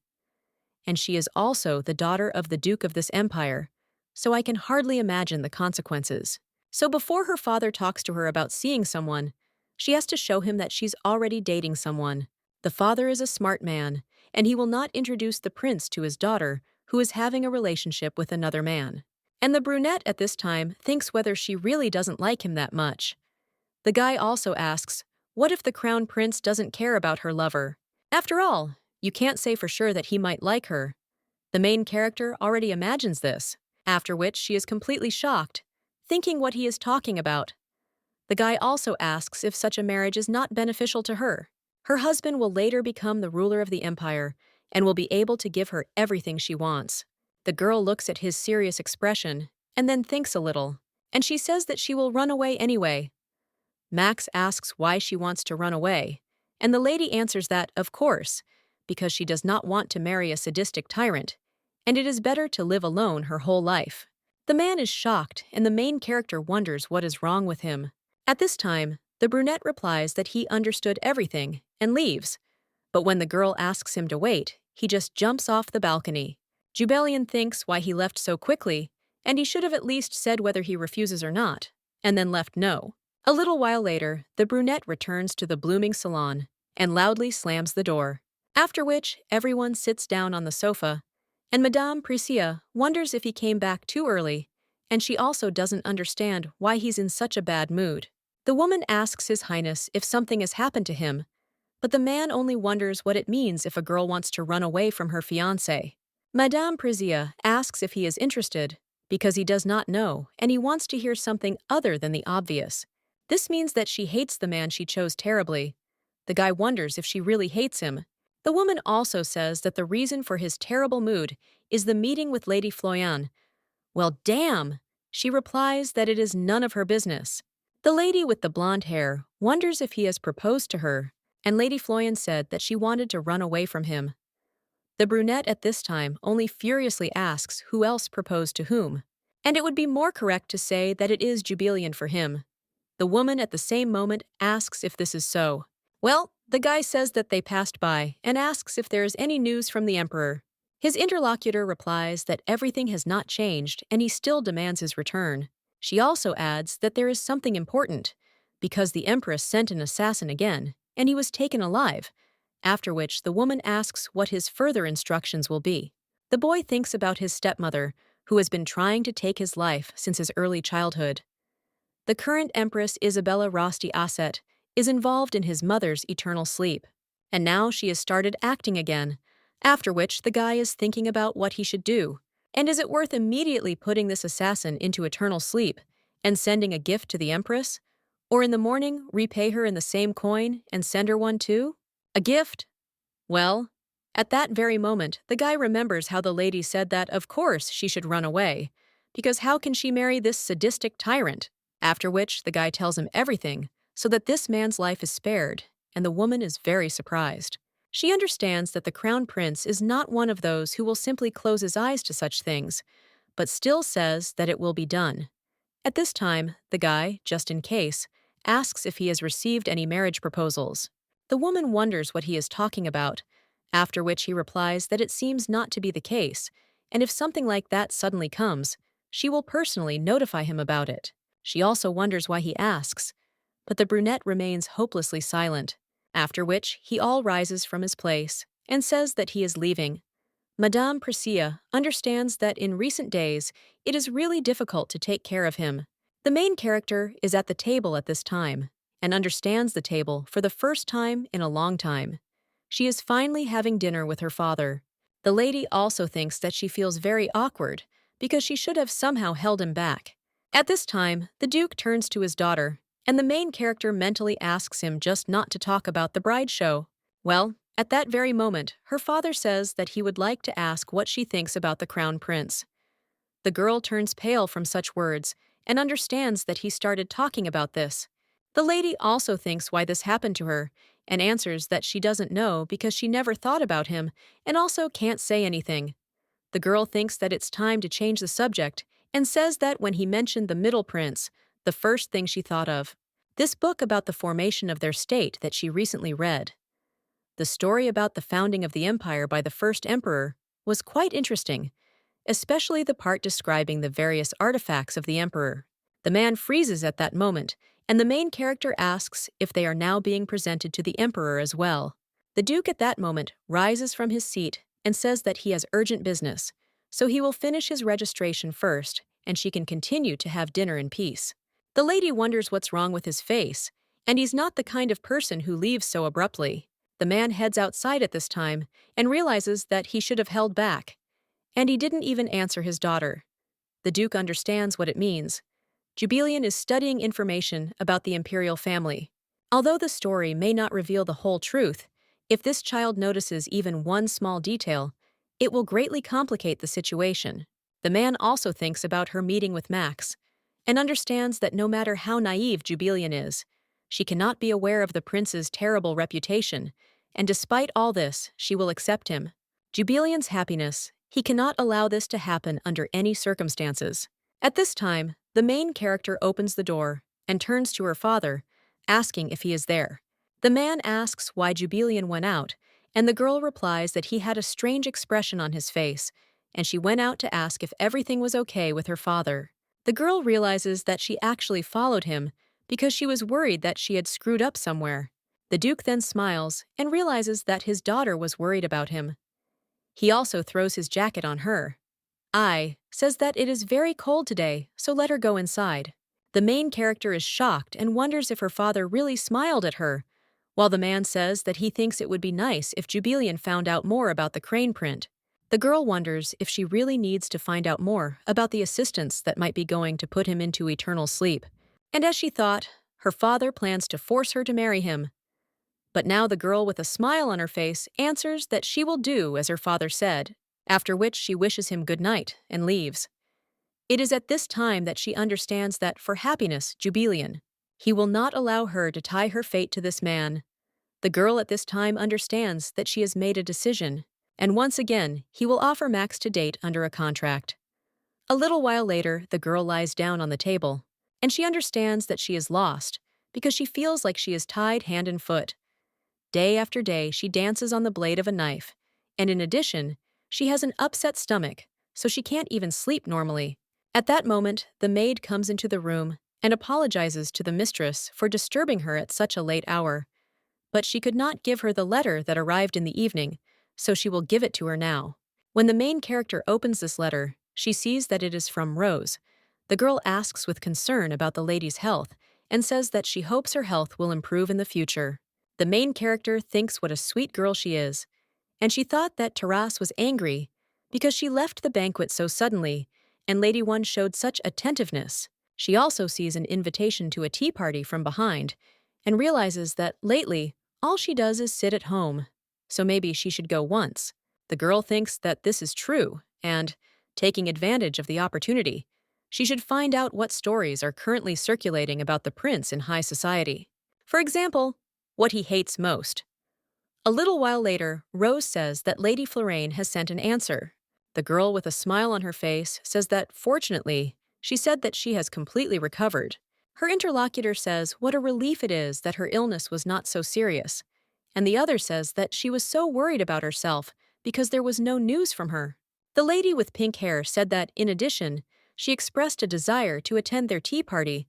And she is also the daughter of the Duke of this empire, so I can hardly imagine the consequences. So before her father talks to her about seeing someone, she has to show him that she's already dating someone. The father is a smart man, and he will not introduce the prince to his daughter, who is having a relationship with another man. And the brunette at this time thinks whether she really doesn't like him that much. The guy also asks, what if the crown prince doesn't care about her lover? After all, you can't say for sure that he might like her. The main character already imagines this, after which she is completely shocked, thinking what he is talking about. The guy also asks if such a marriage is not beneficial to her. Her husband will later become the ruler of the empire and will be able to give her everything she wants. The girl looks at his serious expression and then thinks a little, and she says that she will run away anyway. Max asks why she wants to run away, and the lady answers that, of course, because she does not want to marry a sadistic tyrant, and it is better to live alone her whole life. The man is shocked, and the main character wonders what is wrong with him. At this time, the brunette replies that he understood everything and leaves, but when the girl asks him to wait, he just jumps off the balcony. Jubelian thinks why he left so quickly, and he should have at least said whether he refuses or not, and then left no. A little while later, the brunette returns to the blooming salon and loudly slams the door, after which everyone sits down on the sofa, and Madame Priscilla wonders if he came back too early, and she also doesn't understand why he's in such a bad mood. The woman asks His Highness if something has happened to him, but the man only wonders what it means if a girl wants to run away from her fiancé. Madame Priscilla asks if he is interested, because he does not know, and he wants to hear something other than the obvious. This means that she hates the man she chose terribly. The guy wonders if she really hates him. The woman also says that the reason for his terrible mood is the meeting with Lady Floyan. Well, damn! She replies that it is none of her business. The lady with the blonde hair wonders if he has proposed to her, and Lady Floyan said that she wanted to run away from him. The brunette at this time only furiously asks who else proposed to whom, and it would be more correct to say that it is Jubelian for him. The woman at the same moment asks if this is so. Well, the guy says that they passed by and asks if there is any news from the emperor. His interlocutor replies that everything has not changed and he still demands his return. She also adds that there is something important, because the empress sent an assassin again, and he was taken alive, after which the woman asks what his further instructions will be. The boy thinks about his stepmother, who has been trying to take his life since his early childhood. The current Empress Isabella Rosti Asset is involved in his mother's eternal sleep, and now she has started acting again, after which the guy is thinking about what he should do. And is it worth immediately putting this assassin into eternal sleep and sending a gift to the Empress? Or in the morning repay her in the same coin and send her one too? A gift? Well, at that very moment, the guy remembers how the lady said that, of course, she should run away, because how can she marry this sadistic tyrant? After which, the guy tells him everything, so that this man's life is spared, and the woman is very surprised. She understands that the crown prince is not one of those who will simply close his eyes to such things, but still says that it will be done. At this time, the guy, just in case, asks if he has received any marriage proposals. The woman wonders what he is talking about, after which he replies that it seems not to be the case, and if something like that suddenly comes, she will personally notify him about it. She also wonders why he asks, but the brunette remains hopelessly silent, after which he all rises from his place and says that he is leaving. Madame Priscilla understands that in recent days it is really difficult to take care of him. The main character is at the table at this time and understands the table for the first time in a long time. She is finally having dinner with her father. The lady also thinks that she feels very awkward because she should have somehow held him back. At this time, the Duke turns to his daughter, and the main character mentally asks him just not to talk about the bride show. Well, at that very moment, her father says that he would like to ask what she thinks about the crown prince. The girl turns pale from such words and understands that he started talking about this. The lady also thinks why this happened to her and answers that she doesn't know because she never thought about him and also can't say anything. The girl thinks that it's time to change the subject and says that when he mentioned the middle prince, the first thing she thought of, this book about the formation of their state that she recently read. The story about the founding of the empire by the first emperor was quite interesting, especially the part describing the various artifacts of the emperor. The man freezes at that moment, and the main character asks if they are now being presented to the emperor as well. The Duke at that moment rises from his seat and says that he has urgent business, so he will finish his registration first, and she can continue to have dinner in peace. The lady wonders what's wrong with his face, And he's not the kind of person who leaves so abruptly. The man heads outside at this time and realizes that he should have held back. And he didn't even answer his daughter. The Duke understands what it means. Jubilian is studying information about the imperial family. Although the story may not reveal the whole truth, if this child notices even one small detail, it will greatly complicate the situation. The man also thinks about her meeting with Max and understands that no matter how naive Jubilian is, she cannot be aware of the prince's terrible reputation, and despite all this, she will accept him. Jubilian's happiness, he cannot allow this to happen under any circumstances. At this time, the main character opens the door and turns to her father, asking if he is there. The man asks why Jubilian went out, and the girl replies that he had a strange expression on his face, and she went out to ask if everything was okay with her father. The girl realizes that she actually followed him because she was worried that she had screwed up somewhere. The Duke then smiles and realizes that his daughter was worried about him. He also throws his jacket on her. Says that it is very cold today, so let her go inside. The main character is shocked and wonders if her father really smiled at her, while the man says that he thinks it would be nice if Jubilian found out more about the crane print. The girl wonders if she really needs to find out more about the assistants that might be going to put him into eternal sleep. And as she thought, her father plans to force her to marry him. But now the girl with a smile on her face answers that she will do as her father said, after which she wishes him good night and leaves. It is at this time that she understands that for happiness, Jubilian, he will not allow her to tie her fate to this man. The girl at this time understands that she has made a decision, and once again, he will offer Max to date under a contract. A little while later, the girl lies down on the table, and she understands that she is lost because she feels like she is tied hand and foot. Day after day, she dances on the blade of a knife, and in addition, she has an upset stomach, so she can't even sleep normally. At that moment, the maid comes into the room and apologizes to the mistress for disturbing her at such a late hour. But she could not give her the letter that arrived in the evening, so she will give it to her now. When the main character opens this letter, she sees that it is from Rose. The girl asks with concern about the lady's health and says that she hopes her health will improve in the future. The main character thinks what a sweet girl she is, and she thought that Taras was angry because she left the banquet so suddenly, and Lady One showed such attentiveness. She also sees an invitation to a tea party from behind, and realizes that lately, all she does is sit at home, so maybe she should go once. The girl thinks that this is true, and, taking advantage of the opportunity, she should find out what stories are currently circulating about the prince in high society. For example, what he hates most. A little while later, Rose says that Lady Florane has sent an answer. The girl with a smile on her face says that, fortunately, she said that she has completely recovered. Her interlocutor says what a relief it is that her illness was not so serious, and the other says that she was so worried about herself because there was no news from her. The lady with pink hair said that, in addition, she expressed a desire to attend their tea party,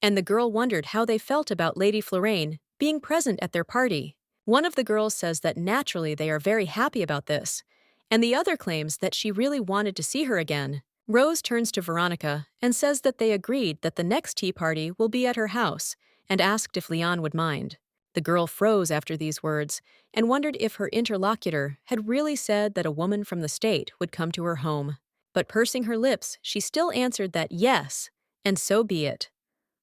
and the girl wondered how they felt about Lady Florane being present at their party. One of the girls says that naturally they are very happy about this, and the other claims that she really wanted to see her again. Rose turns to Veronica and says that they agreed that the next tea party will be at her house, and asked if Leon would mind. The girl froze after these words and wondered if her interlocutor had really said that a woman from the state would come to her home. But pursing her lips, she still answered that yes, and so be it.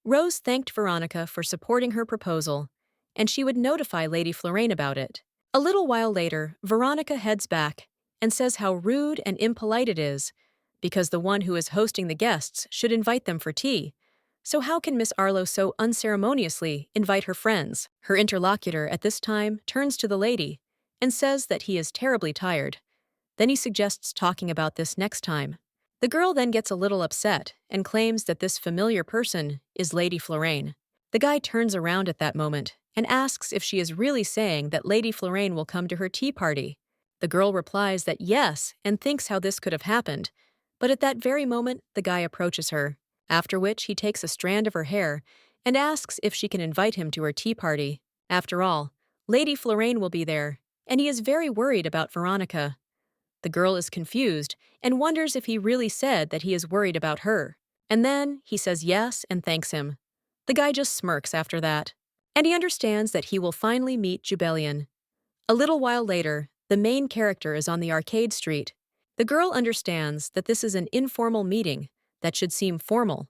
Rose thanked Veronica for supporting her proposal, and she would notify Lady Florane about it. A little while later, Veronica heads back and says how rude and impolite it is, because the one who is hosting the guests should invite them for tea. So how can Miss Arlo so unceremoniously invite her friends? Her interlocutor at this time turns to the lady and says that he is terribly tired. Then he suggests talking about this next time. The girl then gets a little upset and claims that this familiar person is Lady Florane. The guy turns around at that moment and asks if she is really saying that Lady Florane will come to her tea party. The girl replies that yes and thinks how this could have happened, but at that very moment the guy approaches her, after which he takes a strand of her hair and asks if she can invite him to her tea party. After all, Lady Florane will be there, and he is very worried about Veronica. The girl is confused and wonders if he really said that he is worried about her. And then he says yes and thanks him. The guy just smirks after that. and he understands that he will finally meet Jubelian. A little while later, the main character is on the arcade street. The girl understands that this is an informal meeting that should seem formal.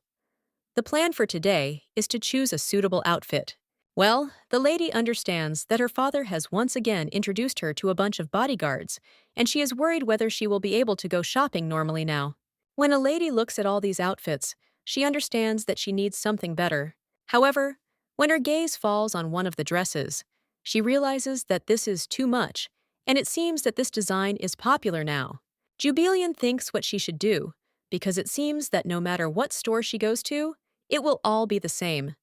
The plan for today is to choose a suitable outfit. Well, the lady understands that her father has once again introduced her to a bunch of bodyguards, and she is worried whether she will be able to go shopping normally now. When a lady looks at all these outfits, she understands that she needs something better. However, when her gaze falls on one of the dresses, she realizes that this is too much, and it seems that this design is popular now. Jubelian thinks what she should do, because it seems that no matter what store she goes to, it will all be the same.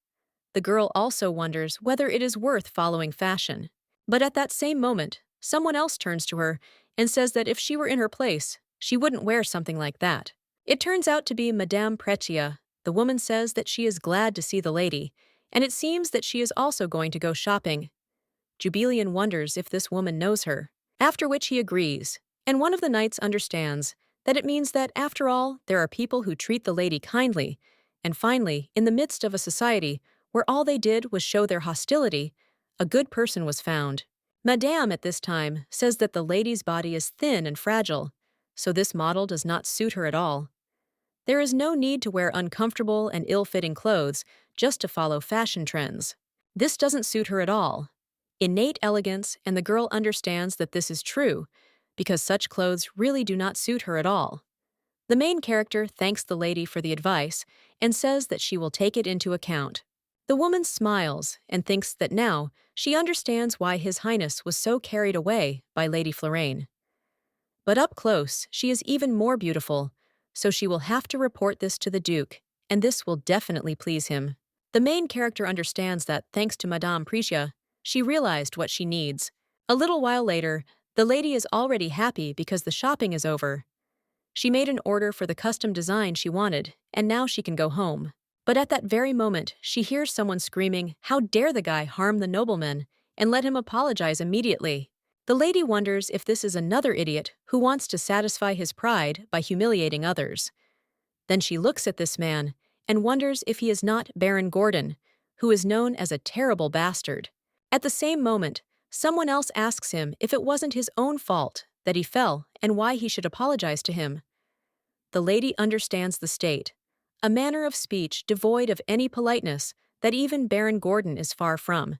The girl also wonders whether it is worth following fashion. But at that same moment, someone else turns to her and says that if she were in her place, she wouldn't wear something like that. It turns out to be Madame Pretia. The woman says that she is glad to see the lady, and it seems that she is also going to go shopping. Jubelian wonders if this woman knows her, after which he agrees, and one of the knights understands that it means that, after all, there are people who treat the lady kindly, and finally, in the midst of a society where all they did was show their hostility, a good person was found. Madame at this time says that the lady's body is thin and fragile, so this model does not suit her at all. There is no need to wear uncomfortable and ill-fitting clothes just to follow fashion trends. This doesn't suit her at all. Innate elegance, and the girl understands that this is true, because such clothes really do not suit her at all. The main character thanks the lady for the advice and says that she will take it into account. The woman smiles and thinks that now she understands why His Highness was so carried away by Lady Florane. But up close, she is even more beautiful, so she will have to report this to the Duke, and this will definitely please him. The main character understands that, thanks to Madame Pretia, she realized what she needs. A little while later, the lady is already happy because the shopping is over. She made an order for the custom design she wanted, and now she can go home. But at that very moment, she hears someone screaming, "How dare the guy harm the nobleman, and let him apologize immediately." The lady wonders if this is another idiot who wants to satisfy his pride by humiliating others. Then she looks at this man and wonders if he is not Baron Gordon, who is known as a terrible bastard. At the same moment, someone else asks him if it wasn't his own fault that he fell and why he should apologize to him. The lady understands the state, a manner of speech devoid of any politeness that even Baron Gordon is far from.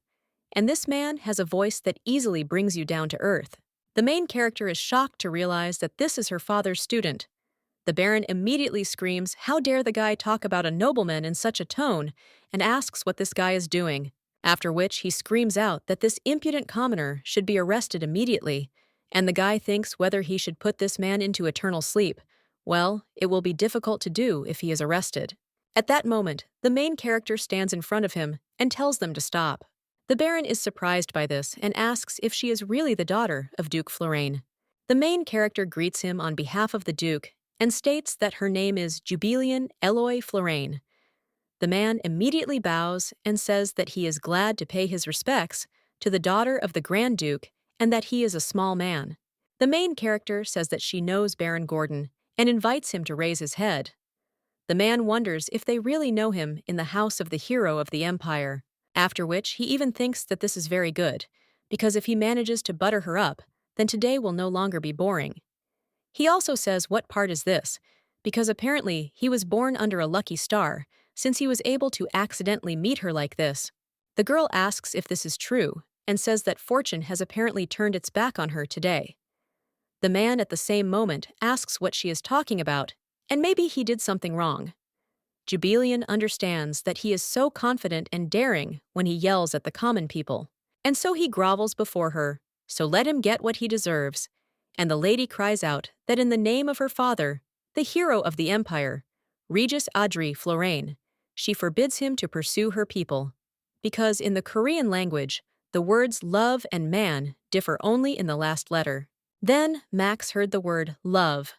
And this man has a voice that easily brings you down to earth. The main character is shocked to realize that this is her father's student. The Baron immediately screams, "How dare the guy talk about a nobleman in such a tone," and asks what this guy is doing, after which he screams out that this impudent commoner should be arrested immediately, and the guy thinks whether he should put this man into eternal sleep. Well, it will be difficult to do if he is arrested. At that moment, the main character stands in front of him and tells them to stop. The Baron is surprised by this and asks if she is really the daughter of Duke Florane. The main character greets him on behalf of the Duke and states that her name is Jubelian Eloy Florane. The man immediately bows and says that he is glad to pay his respects to the daughter of the Grand Duke and that he is a small man. The main character says that she knows Baron Gordon and invites him to raise his head. The man wonders if they really know him in the house of the hero of the empire, after which he even thinks that this is very good, because if he manages to butter her up, then today will no longer be boring. He also says what part is this, because apparently he was born under a lucky star, since he was able to accidentally meet her like this. The girl asks if this is true, and says that fortune has apparently turned its back on her today. The man at the same moment asks what she is talking about, and maybe he did something wrong. Jubelian understands that he is so confident and daring when he yells at the common people, and so he grovels before her, so let him get what he deserves. And the lady cries out that in the name of her father, the hero of the empire, Regis Audrey Florane, she forbids him to pursue her people, because in the Korean language, the words love and man differ only in the last letter. Then Max heard the word love.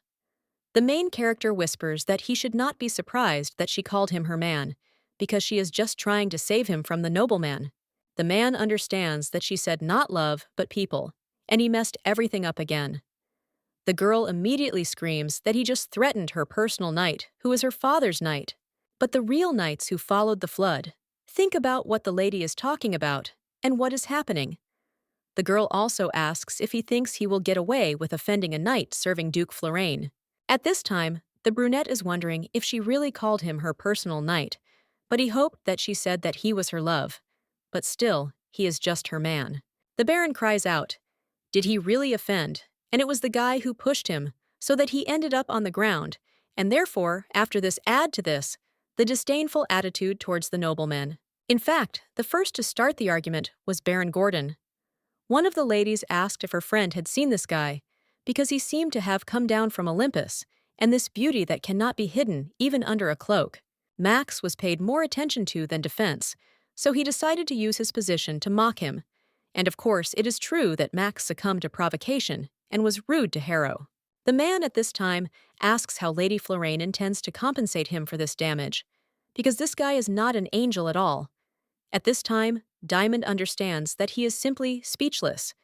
The main character whispers that he should not be surprised that she called him her man, because she is just trying to save him from the nobleman. The man understands that she said not love, but people, and he messed everything up again. The girl immediately screams that he just threatened her personal knight, who is her father's knight. But the real knights who followed the flood, Think about what the lady is talking about and what is happening. The girl also asks if he thinks he will get away with offending a knight serving Duke Florane. At this time, the brunette is wondering if she really called him her personal knight, but he hoped that she said that he was her love. But still, he is just her man. The Baron cries out, "Did he really offend?" And it was the guy who pushed him, so that he ended up on the ground, and therefore, after this add to this, the disdainful attitude towards the nobleman. In fact, the first to start the argument was Baron Gordon. One of the ladies asked if her friend had seen this guy, because he seemed to have come down from Olympus, and this beauty that cannot be hidden even under a cloak. Max was paid more attention to than defense, so he decided to use his position to mock him. And of course, it is true that Max succumbed to provocation and was rude to Harrow. The man at this time asks how Lady Florane intends to compensate him for this damage, because this guy is not an angel at all. At this time, Diamond understands that he is simply speechless,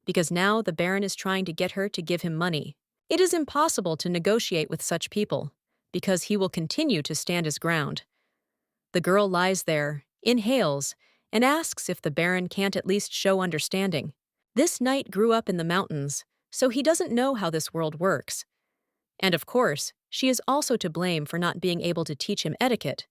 because now the Baron is trying to get her to give him money. It is impossible to negotiate with such people, because he will continue to stand his ground. The girl lies there, inhales, and asks if the Baron can't at least show understanding. This knight grew up in the mountains, so he doesn't know how this world works. And of course, she is also to blame for not being able to teach him etiquette,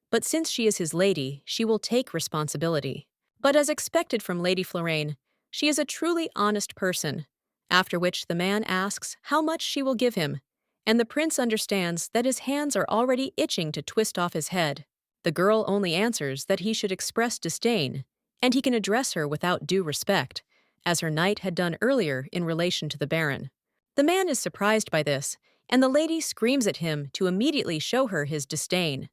but since she is his lady, she will take responsibility. But as expected from Lady Florane, she is a truly honest person, after which the man asks how much she will give him, and the prince understands that his hands are already itching to twist off his head. The girl only answers that he should express disdain, and he can address her without due respect, as her knight had done earlier in relation to the Baron. The man is surprised by this, and the lady screams at him to immediately show her his disdain.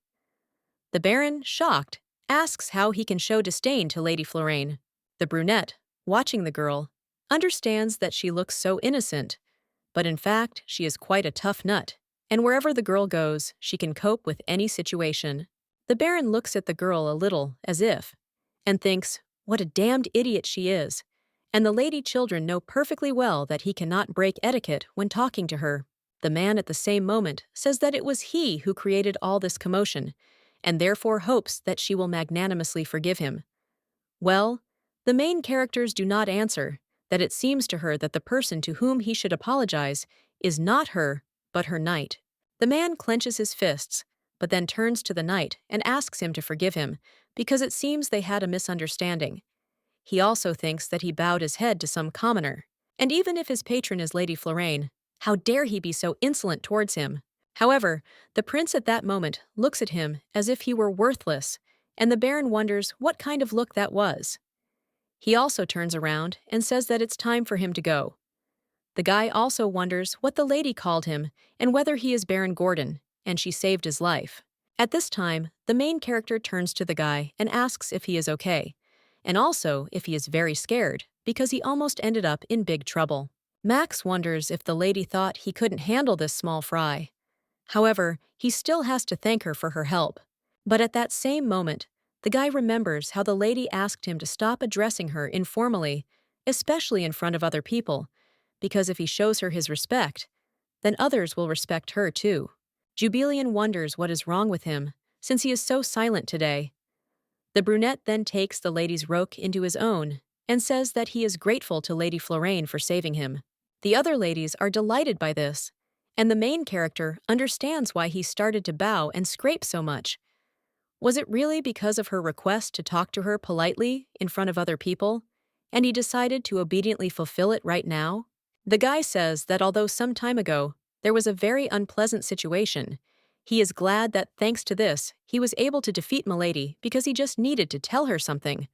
The Baron, shocked, asks how he can show disdain to Lady Florane. The brunette, watching the girl, understands that she looks so innocent, but in fact she is quite a tough nut, and wherever the girl goes, she can cope with any situation. The Baron looks at the girl a little as if, and thinks, what a damned idiot she is, and the lady children know perfectly well that he cannot break etiquette when talking to her. The man at the same moment says that it was he who created all this commotion, and therefore hopes that she will magnanimously forgive him. Well, the main characters do not answer, that it seems to her that the person to whom he should apologize is not her, but her knight. The man clenches his fists, but then turns to the knight and asks him to forgive him, because it seems they had a misunderstanding. He also thinks that he bowed his head to some commoner, and even if his patron is Lady Florane, how dare he be so insolent towards him? However, the prince at that moment looks at him as if he were worthless, and the Baron wonders what kind of look that was. He also turns around and says that it's time for him to go. The guy also wonders what the lady called him and whether he is Baron Gordon, and she saved his life. At this time, the main character turns to the guy and asks if he is okay, and also if he is very scared, because he almost ended up in big trouble. Max wonders if the lady thought he couldn't handle this small fry. However, he still has to thank her for her help. But at that same moment, the guy remembers how the lady asked him to stop addressing her informally, especially in front of other people, because if he shows her his respect, then others will respect her too. Jubilian wonders what is wrong with him, since he is so silent today. The brunette then takes the lady's roque into his own and says that he is grateful to Lady Florane for saving him. The other ladies are delighted by this, and the main character understands why he started to bow and scrape so much. Was it really because of her request to talk to her politely in front of other people, and he decided to obediently fulfill it right now? The guy says that although some time ago there was a very unpleasant situation, he is glad that thanks to this, he was able to defeat Milady because he just needed to tell her something.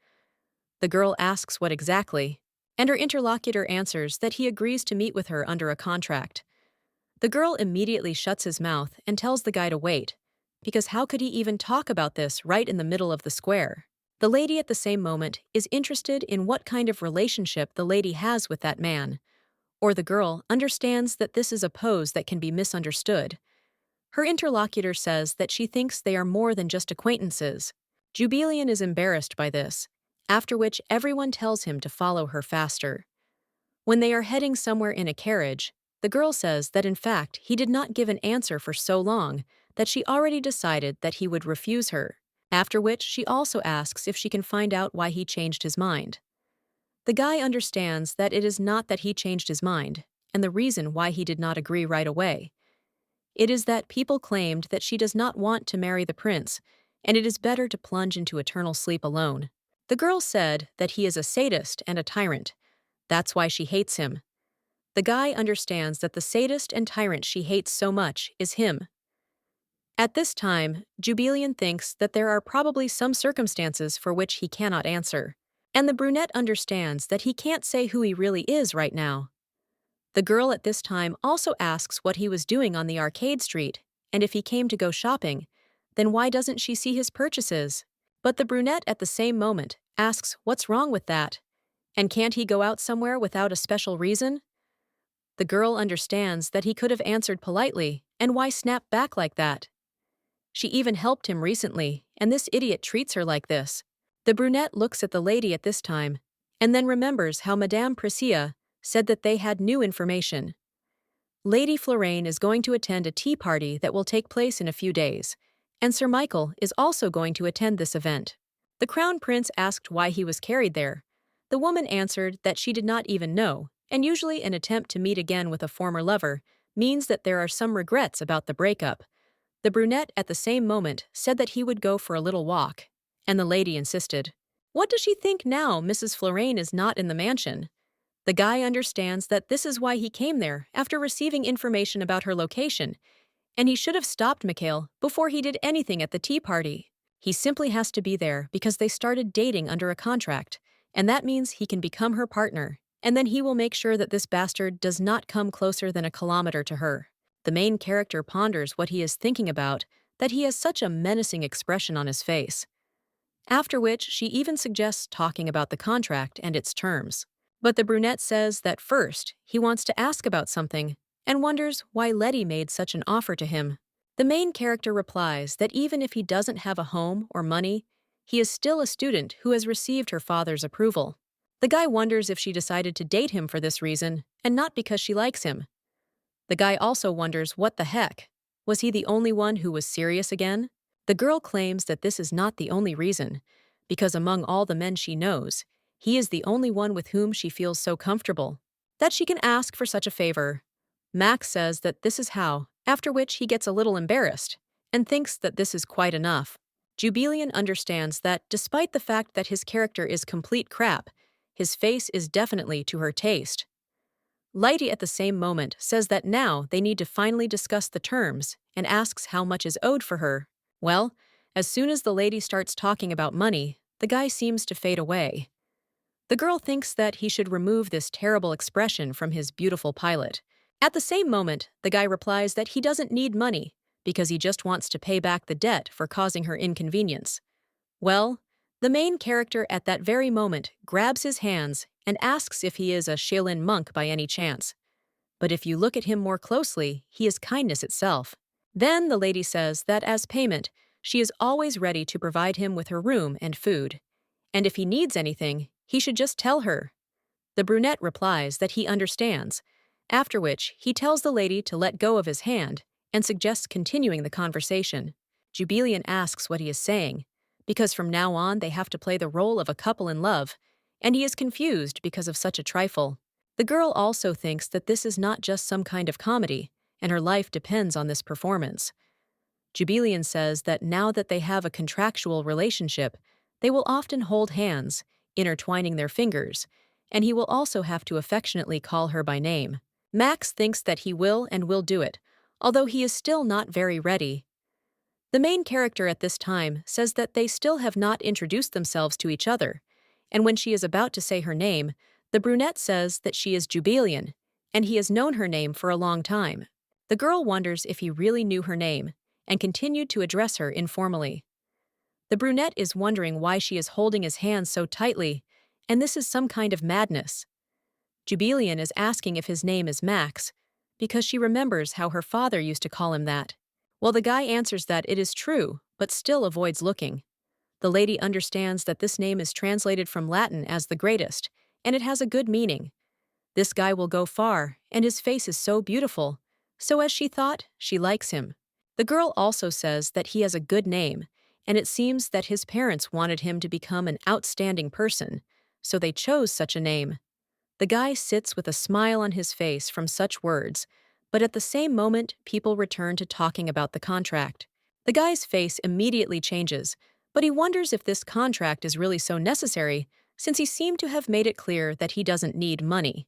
The girl asks what exactly, and her interlocutor answers that he agrees to meet with her under a contract. The girl immediately shuts his mouth and tells the guy to wait, because how could he even talk about this right in the middle of the square? The lady at the same moment is interested in what kind of relationship the lady has with that man, or the girl understands that this is a pose that can be misunderstood. Her interlocutor says that she thinks they are more than just acquaintances. Jubilian is embarrassed by this, after which everyone tells him to follow her faster. When they are heading somewhere in a carriage, the girl says that in fact he did not give an answer for so long that she already decided that he would refuse her. after which she also asks if she can find out why he changed his mind. The guy understands that it is not that he changed his mind, and the reason why he did not agree right away. It is that people claimed that she does not want to marry the prince, and it is better to plunge into eternal sleep alone. The girl said that he is a sadist and a tyrant. That's why she hates him. The guy understands that the sadist and tyrant she hates so much is him. At this time, Jubilian thinks that there are probably some circumstances for which he cannot answer. And the brunette understands that he can't say who he really is right now. The girl at this time also asks what he was doing on the arcade street, and if he came to go shopping, then why doesn't she see his purchases? But the brunette at the same moment asks what's wrong with that, and can't he go out somewhere without a special reason? The girl understands that he could have answered politely, and why snap back like that? She even helped him recently, and this idiot treats her like this. The brunette looks at the lady at this time, and then remembers how Madame Priscilla said that they had new information. Lady Florane is going to attend a tea party that will take place in a few days, and Sir Michael is also going to attend this event. The crown prince asked why he was carried there. The woman answered that she did not even know, and usually an attempt to meet again with a former lover means that there are some regrets about the breakup. The brunette at the same moment said that he would go for a little walk, and the lady insisted. What does she think now Mrs. Florane is not in the mansion? The guy understands that this is why he came there after receiving information about her location, and he should have stopped Mikail before he did anything at the tea party. He simply has to be there because they started dating under a contract, and that means he can become her partner, and then he will make sure that this bastard does not come closer than a kilometer to her. The main character ponders what he is thinking about, that he has such a menacing expression on his face. After which she even suggests talking about the contract and its terms. But the brunette says that first he wants to ask about something and wonders why Letty made such an offer to him. The main character replies that even if he doesn't have a home or money, he is still a student who has received her father's approval. The guy wonders if she decided to date him for this reason and not because she likes him. The guy also wonders what the heck. Was he the only one who was serious again? The girl claims that this is not the only reason, because among all the men she knows, he is the only one with whom she feels so comfortable that she can ask for such a favor. Max says that this is how, after which he gets a little embarrassed and thinks that this is quite enough. Jubilian understands that despite the fact that his character is complete crap, his face is definitely to her taste. Lighty at the same moment says that now they need to finally discuss the terms and asks how much is owed for her. Well, as soon as the lady starts talking about money, the guy seems to fade away. The girl thinks that he should remove this terrible expression from his beautiful pilot. At the same moment, the guy replies that he doesn't need money because he just wants to pay back the debt for causing her inconvenience. Well, the main character at that very moment grabs his hands and asks if he is a Shaolin monk by any chance. But if you look at him more closely, he is kindness itself. Then the lady says that as payment, she is always ready to provide him with her room and food. And if he needs anything, he should just tell her. The brunette replies that he understands, after which he tells the lady to let go of his hand and suggests continuing the conversation. Jubilian asks what he is saying, because from now on they have to play the role of a couple in love, and he is confused because of such a trifle. The girl also thinks that this is not just some kind of comedy, and her life depends on this performance. Jubilian says that now that they have a contractual relationship, they will often hold hands, intertwining their fingers, and he will also have to affectionately call her by name. Max thinks that he will and will do it, although he is still not very ready. The main character at this time says that they still have not introduced themselves to each other, and when she is about to say her name, the brunette says that she is Jubilian, and he has known her name for a long time. The girl wonders if he really knew her name, and continued to address her informally. The brunette is wondering why she is holding his hand so tightly, and this is some kind of madness. Jubilian is asking if his name is Max, because she remembers how her father used to call him that. Well, the guy answers that it is true, but still avoids looking. The lady understands that this name is translated from Latin as the greatest, and it has a good meaning. This guy will go far, and his face is so beautiful. So as she thought, she likes him. The girl also says that he has a good name, and it seems that his parents wanted him to become an outstanding person, so they chose such a name. The guy sits with a smile on his face from such words, but at the same moment, people return to talking about the contract. The guy's face immediately changes, but he wonders if this contract is really so necessary, since he seemed to have made it clear that he doesn't need money.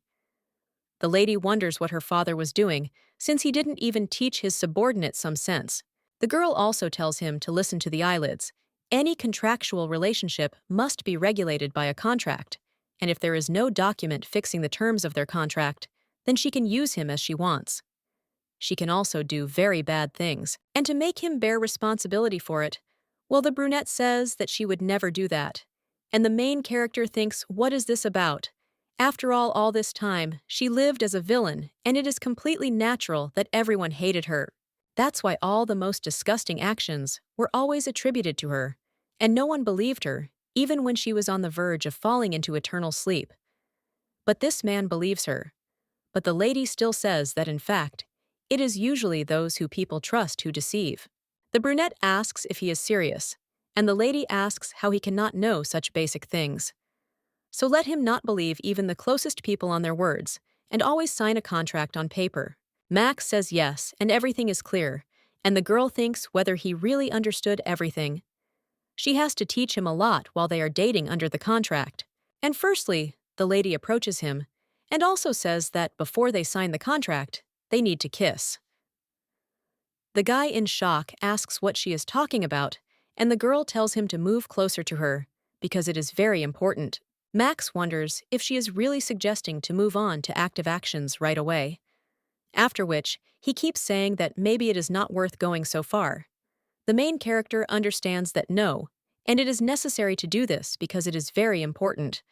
The lady wonders what her father was doing, since he didn't even teach his subordinate some sense. The girl also tells him to listen to the eyelids. Any contractual relationship must be regulated by a contract, and if there is no document fixing the terms of their contract, then she can use him as she wants. She can also do very bad things, and to make him bear responsibility for it, well, the brunette says that she would never do that. And the main character thinks, what is this about? After all this time, she lived as a villain, and it is completely natural that everyone hated her. That's why all the most disgusting actions were always attributed to her, and no one believed her, even when she was on the verge of falling into eternal sleep. But this man believes her. But the lady still says that, in fact, it is usually those who people trust who deceive. The brunette asks if he is serious, and the lady asks how he cannot know such basic things. So let him not believe even the closest people on their words, and always sign a contract on paper. Max says yes, and everything is clear, and the girl thinks whether he really understood everything. She has to teach him a lot while they are dating under the contract. And firstly, the lady approaches him, and also says that before they sign the contract, they need to kiss. The guy in shock asks what she is talking about, and the girl tells him to move closer to her, because it is very important. Max wonders if she is really suggesting to move on to active actions right away. After which, he keeps saying that maybe it is not worth going so far. The main character understands that no, and it is necessary to do this because it is very important.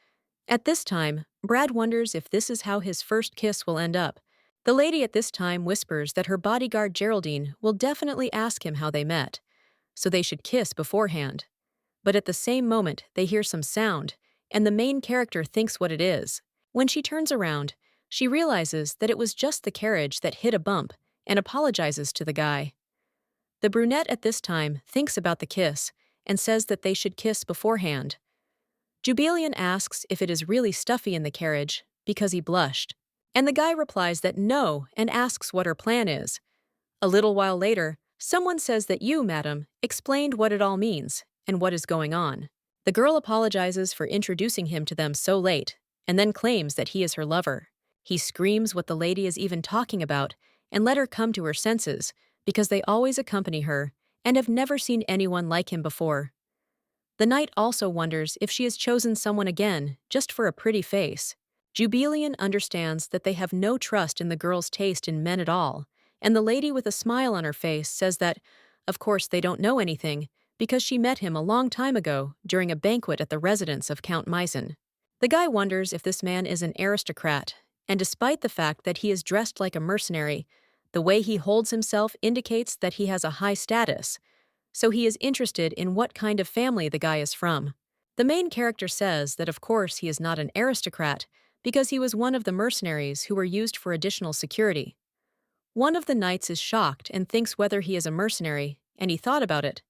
At this time, Brad wonders if this is how his first kiss will end up. The lady at this time whispers that her bodyguard Geraldine will definitely ask him how they met, so they should kiss beforehand. But at the same moment, they hear some sound, and the main character thinks what it is. When she turns around, she realizes that it was just the carriage that hit a bump and apologizes to the guy. The brunette at this time thinks about the kiss and says that they should kiss beforehand. Jubilian asks if it is really stuffy in the carriage because he blushed, and the guy replies that no and asks what her plan is. A little while later, someone says that you, madam, explained what it all means and what is going on. The girl apologizes for introducing him to them so late, and then claims that he is her lover. He screams what the lady is even talking about and let her come to her senses, because they always accompany her and have never seen anyone like him before. The knight also wonders if she has chosen someone again, just for a pretty face. Jubilian understands that they have no trust in the girl's taste in men at all, and the lady with a smile on her face says that, of course, they don't know anything, because she met him a long time ago during a banquet at the residence of Count Meissen. The guy wonders if this man is an aristocrat, and despite the fact that he is dressed like a mercenary, the way he holds himself indicates that he has a high status, so he is interested in what kind of family the guy is from. The main character says that of course he is not an aristocrat because he was one of the mercenaries who were used for additional security. One of the knights is shocked and thinks whether he is a mercenary, and he thought about it.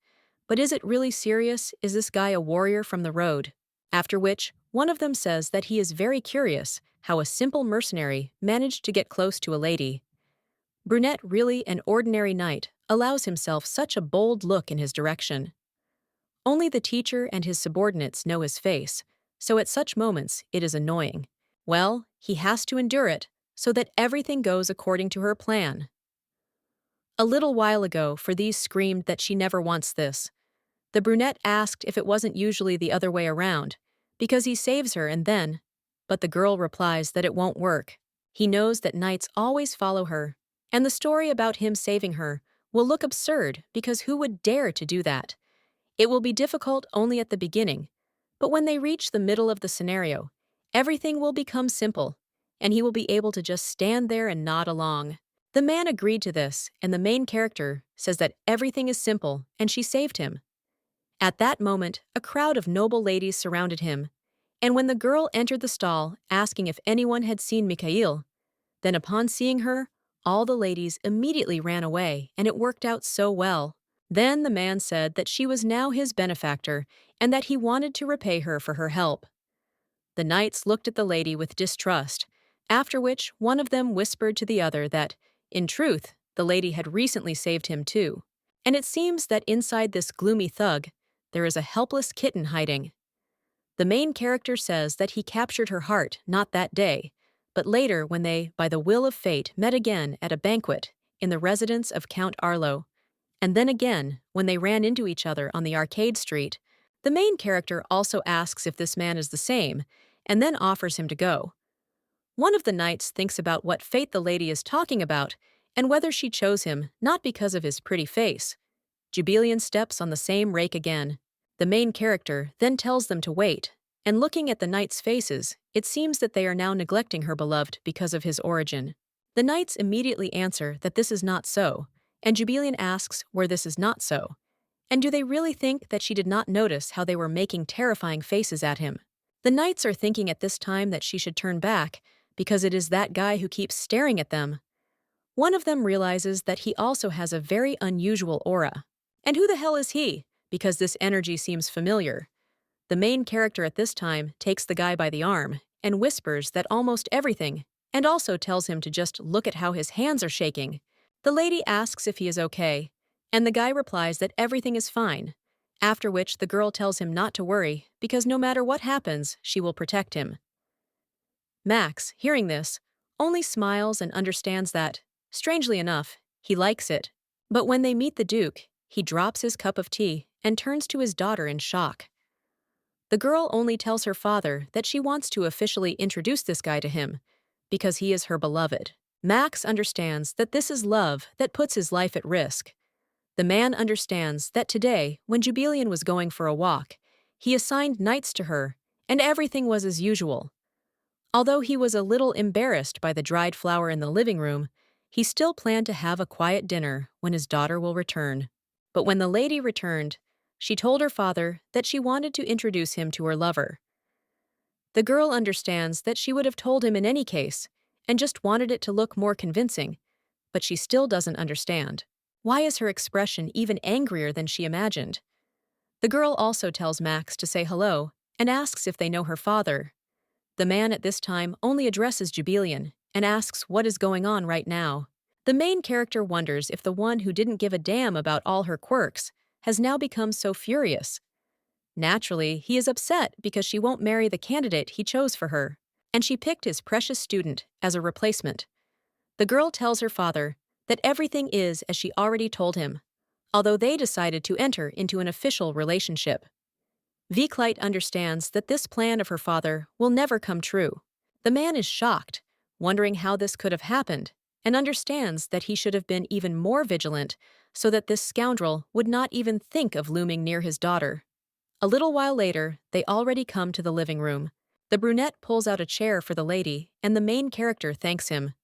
But is it really serious? Is this guy a warrior from the road? After which, one of them says that he is very curious how a simple mercenary managed to get close to a lady. Brunette, really an ordinary knight, allows himself such a bold look in his direction. Only the teacher and his subordinates know his face, so at such moments it is annoying. Well, he has to endure it, so that everything goes according to her plan. A little while ago, Ferdise screamed that she never wants this. The brunette asked if it wasn't usually the other way around, because he saves her and then, but the girl replies that it won't work. He knows that knights always follow her, and the story about him saving her will look absurd because who would dare to do that? It will be difficult only at the beginning, but when they reach the middle of the scenario, everything will become simple, and he will be able to just stand there and nod along. The man agreed to this, and the main character says that everything is simple and she saved him. At that moment, a crowd of noble ladies surrounded him, and when the girl entered the stall asking if anyone had seen Mikail, then upon seeing her, all the ladies immediately ran away, and it worked out so well. Then the man said that she was now his benefactor and that he wanted to repay her for her help. The knights looked at the lady with distrust, after which one of them whispered to the other that, in truth, the lady had recently saved him too. And it seems that inside this gloomy thug, there is a helpless kitten hiding. The main character says that he captured her heart not that day, but later when they, by the will of fate, met again at a banquet in the residence of Count Arlo, and then again when they ran into each other on the arcade street. The main character also asks if this man is the same, and then offers him to go. One of the knights thinks about what fate the lady is talking about and whether she chose him not because of his pretty face. Jubilian steps on the same rake again. The main character then tells them to wait, and looking at the knights' faces, it seems that they are now neglecting her beloved because of his origin. The knights immediately answer that this is not so, and Jubilian asks where this is not so. And do they really think that she did not notice how they were making terrifying faces at him? The knights are thinking at this time that she should turn back, because it is that guy who keeps staring at them. One of them realizes that he also has a very unusual aura. And who the hell is he? Because this energy seems familiar. The main character at this time takes the guy by the arm and whispers that almost everything, and also tells him to just look at how his hands are shaking. The lady asks if he is okay, and the guy replies that everything is fine, after which the girl tells him not to worry because no matter what happens, she will protect him. Max, hearing this, only smiles and understands that, strangely enough, he likes it. But when they meet the Duke, he drops his cup of tea and turns to his daughter in shock. The girl only tells her father that she wants to officially introduce this guy to him, because he is her beloved. Max understands that this is love that puts his life at risk. The man understands that today, when Jubilian was going for a walk, he assigned knights to her, and everything was as usual. Although he was a little embarrassed by the dried flower in the living room, he still planned to have a quiet dinner when his daughter will return. But when the lady returned, she told her father that she wanted to introduce him to her lover. The girl understands that she would have told him in any case, and just wanted it to look more convincing, but she still doesn't understand. Why is her expression even angrier than she imagined? The girl also tells Max to say hello and asks if they know her father. The man at this time only addresses Jubilian and asks what is going on right now. The main character wonders if the one who didn't give a damn about all her quirks has now become so furious. Naturally, he is upset because she won't marry the candidate he chose for her, and she picked his precious student as a replacement. The girl tells her father that everything is as she already told him, although they decided to enter into an official relationship. Viklite understands that this plan of her father will never come true. The man is shocked, wondering how this could have happened, and understands that he should have been even more vigilant so that this scoundrel would not even think of looming near his daughter. A little while later, they already come to the living room. The brunette pulls out a chair for the lady, and the main character thanks him.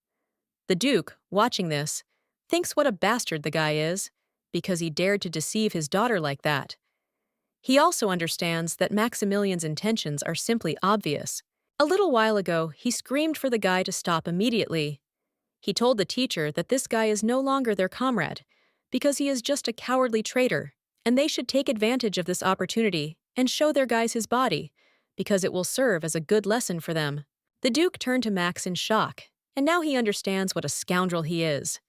The Duke, watching this, thinks what a bastard the guy is, because he dared to deceive his daughter like that. He also understands that Maximilian's intentions are simply obvious. A little while ago, he screamed for the guy to stop immediately. He told the teacher that this guy is no longer their comrade, because he is just a cowardly traitor, and they should take advantage of this opportunity and show their guys his body, because it will serve as a good lesson for them. The Duke turned to Max in shock, and now he understands what a scoundrel he is.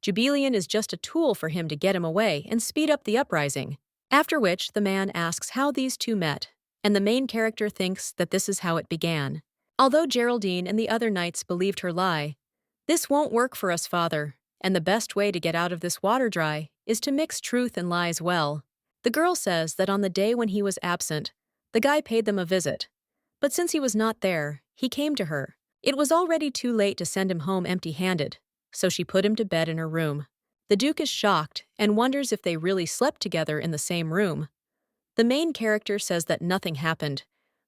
Jubilian is just a tool for him to get him away and speed up the uprising. After which, the man asks how these two met, and the main character thinks that this is how it began. Although Geraldine and the other knights believed her lie, "This won't work for us, father, and the best way to get out of this water dry is to mix truth and lies well." The girl says that on the day when he was absent, the guy paid them a visit. But since he was not there, he came to her. It was already too late to send him home empty-handed, so she put him to bed in her room. The Duke is shocked and wonders if they really slept together in the same room. The main character says that nothing happened,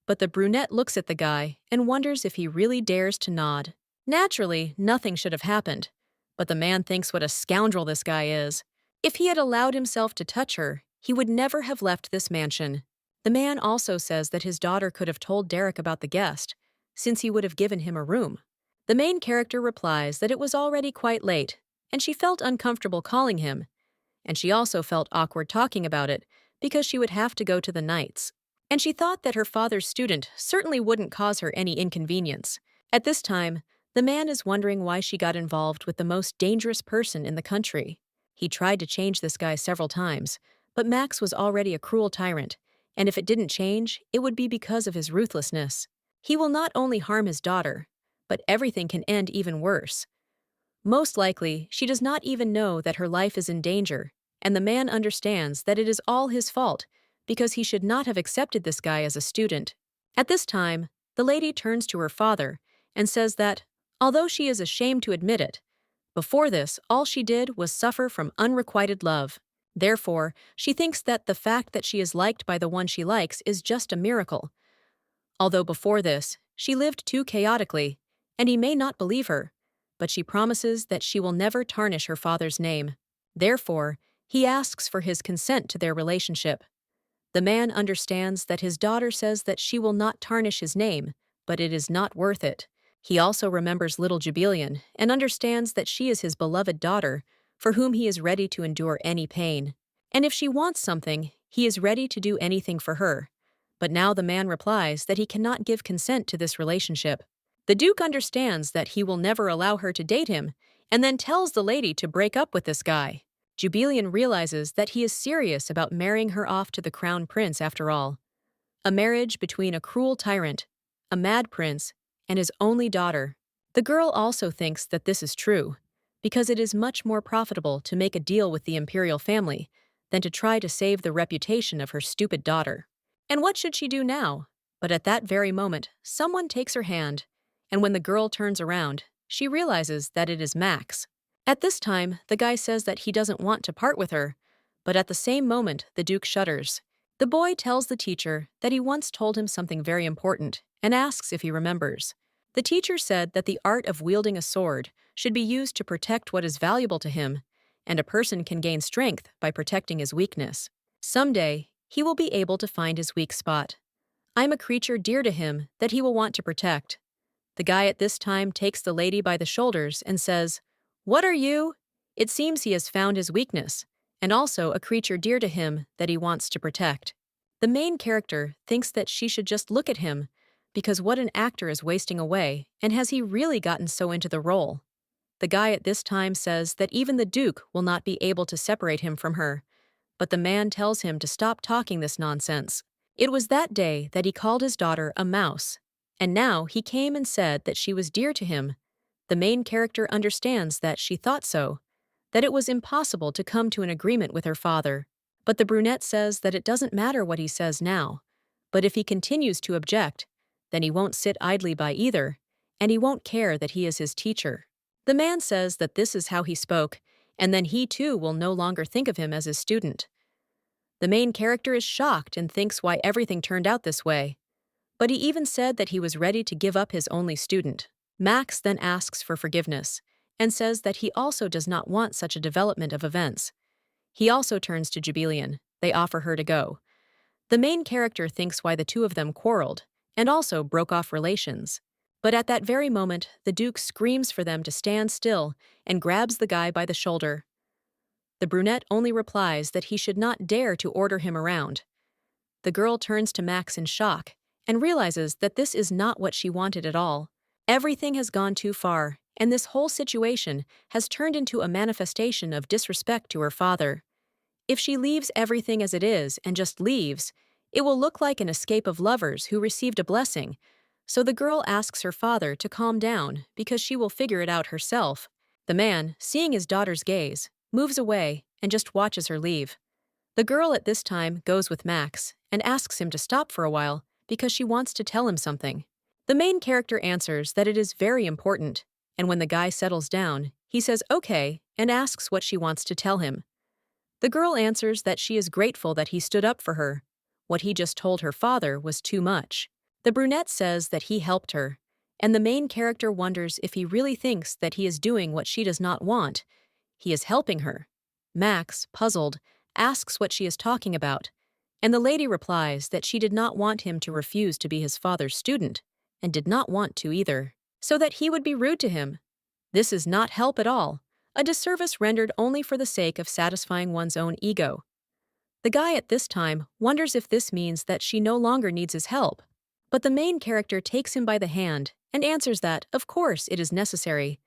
but the brunette looks at the guy and wonders if he really dares to nod. Naturally, nothing should have happened, but the man thinks what a scoundrel this guy is. If he had allowed himself to touch her, he would never have left this mansion. The man also says that his daughter could have told Derek about the guest, since he would have given him a room. The main character replies that it was already quite late, and she felt uncomfortable calling him, and she also felt awkward talking about it because she would have to go to the nights. And she thought that her father's student certainly wouldn't cause her any inconvenience. At this time, the man is wondering why she got involved with the most dangerous person in the country. He tried to change this guy several times, but Max was already a cruel tyrant, and if it didn't change, it would be because of his ruthlessness. He will not only harm his daughter, but everything can end even worse. Most likely, she does not even know that her life is in danger, and the man understands that it is all his fault because he should not have accepted this guy as a student. At this time, the lady turns to her father and says that, although she is ashamed to admit it, before this, all she did was suffer from unrequited love. Therefore, she thinks that the fact that she is liked by the one she likes is just a miracle. Although before this, she lived too chaotically, and he may not believe her, but she promises that she will never tarnish her father's name. Therefore, he asks for his consent to their relationship. The man understands that his daughter says that she will not tarnish his name, but it is not worth it. He also remembers little Jubilian and understands that she is his beloved daughter, for whom he is ready to endure any pain. And if she wants something, he is ready to do anything for her. But now the man replies that he cannot give consent to this relationship. The Duke understands that he will never allow her to date him, and then tells the lady to break up with this guy. Jubilian realizes that he is serious about marrying her off to the crown prince after all. A marriage between a cruel tyrant, a mad prince, and his only daughter. The girl also thinks that this is true, because it is much more profitable to make a deal with the imperial family than to try to save the reputation of her stupid daughter. And what should she do now? But at that very moment, someone takes her hand, and when the girl turns around, she realizes that it is Max. At this time, the guy says that he doesn't want to part with her, but at the same moment, the Duke shudders. The boy tells the teacher that he once told him something very important and asks if he remembers. The teacher said that the art of wielding a sword should be used to protect what is valuable to him, and a person can gain strength by protecting his weakness. Someday, he will be able to find his weak spot. I'm a creature dear to him that he will want to protect. The guy at this time takes the lady by the shoulders and says, "What are you?" It seems he has found his weakness, and also a creature dear to him that he wants to protect. The main character thinks that she should just look at him, because what an actor is wasting away, and has he really gotten so into the role? The guy at this time says that even the Duke will not be able to separate him from her, but the man tells him to stop talking this nonsense. It was that day that he called his daughter a mouse, and now he came and said that she was dear to him. The main character understands that she thought so, that it was impossible to come to an agreement with her father. But the brunette says that it doesn't matter what he says now, but if he continues to object, then he won't sit idly by either, and he won't care that he is his teacher. The man says that this is how he spoke, and then he too will no longer think of him as his student. The main character is shocked and thinks why everything turned out this way. But he even said that he was ready to give up his only student. Max then asks for forgiveness, and says that he also does not want such a development of events. He also turns to Jubilian. They offer her to go. The main character thinks why the two of them quarreled, and also broke off relations. But at that very moment, the Duke screams for them to stand still and grabs the guy by the shoulder. The brunette only replies that he should not dare to order him around. The girl turns to Max in shock and realizes that this is not what she wanted at all. Everything has gone too far, and this whole situation has turned into a manifestation of disrespect to her father. If she leaves everything as it is and just leaves, it will look like an escape of lovers who received a blessing. So the girl asks her father to calm down because she will figure it out herself. The man, seeing his daughter's gaze, moves away and just watches her leave. The girl at this time goes with Max and asks him to stop for a while because she wants to tell him something. The main character answers that it is very important, and when the guy settles down, he says okay and asks what she wants to tell him. The girl answers that she is grateful that he stood up for her. What he just told her father was too much. The brunette says that he helped her, and the main character wonders if he really thinks that he is doing what she does not want. He is helping her. Max, puzzled, asks what she is talking about, and the lady replies that she did not want him to refuse to be his father's student, and did not want to either, so that he would be rude to him. This is not help at all. a disservice rendered only for the sake of satisfying one's own ego. The guy at this time wonders if this means that she no longer needs his help. But the main character takes him by the hand and answers that, of course, it is necessary.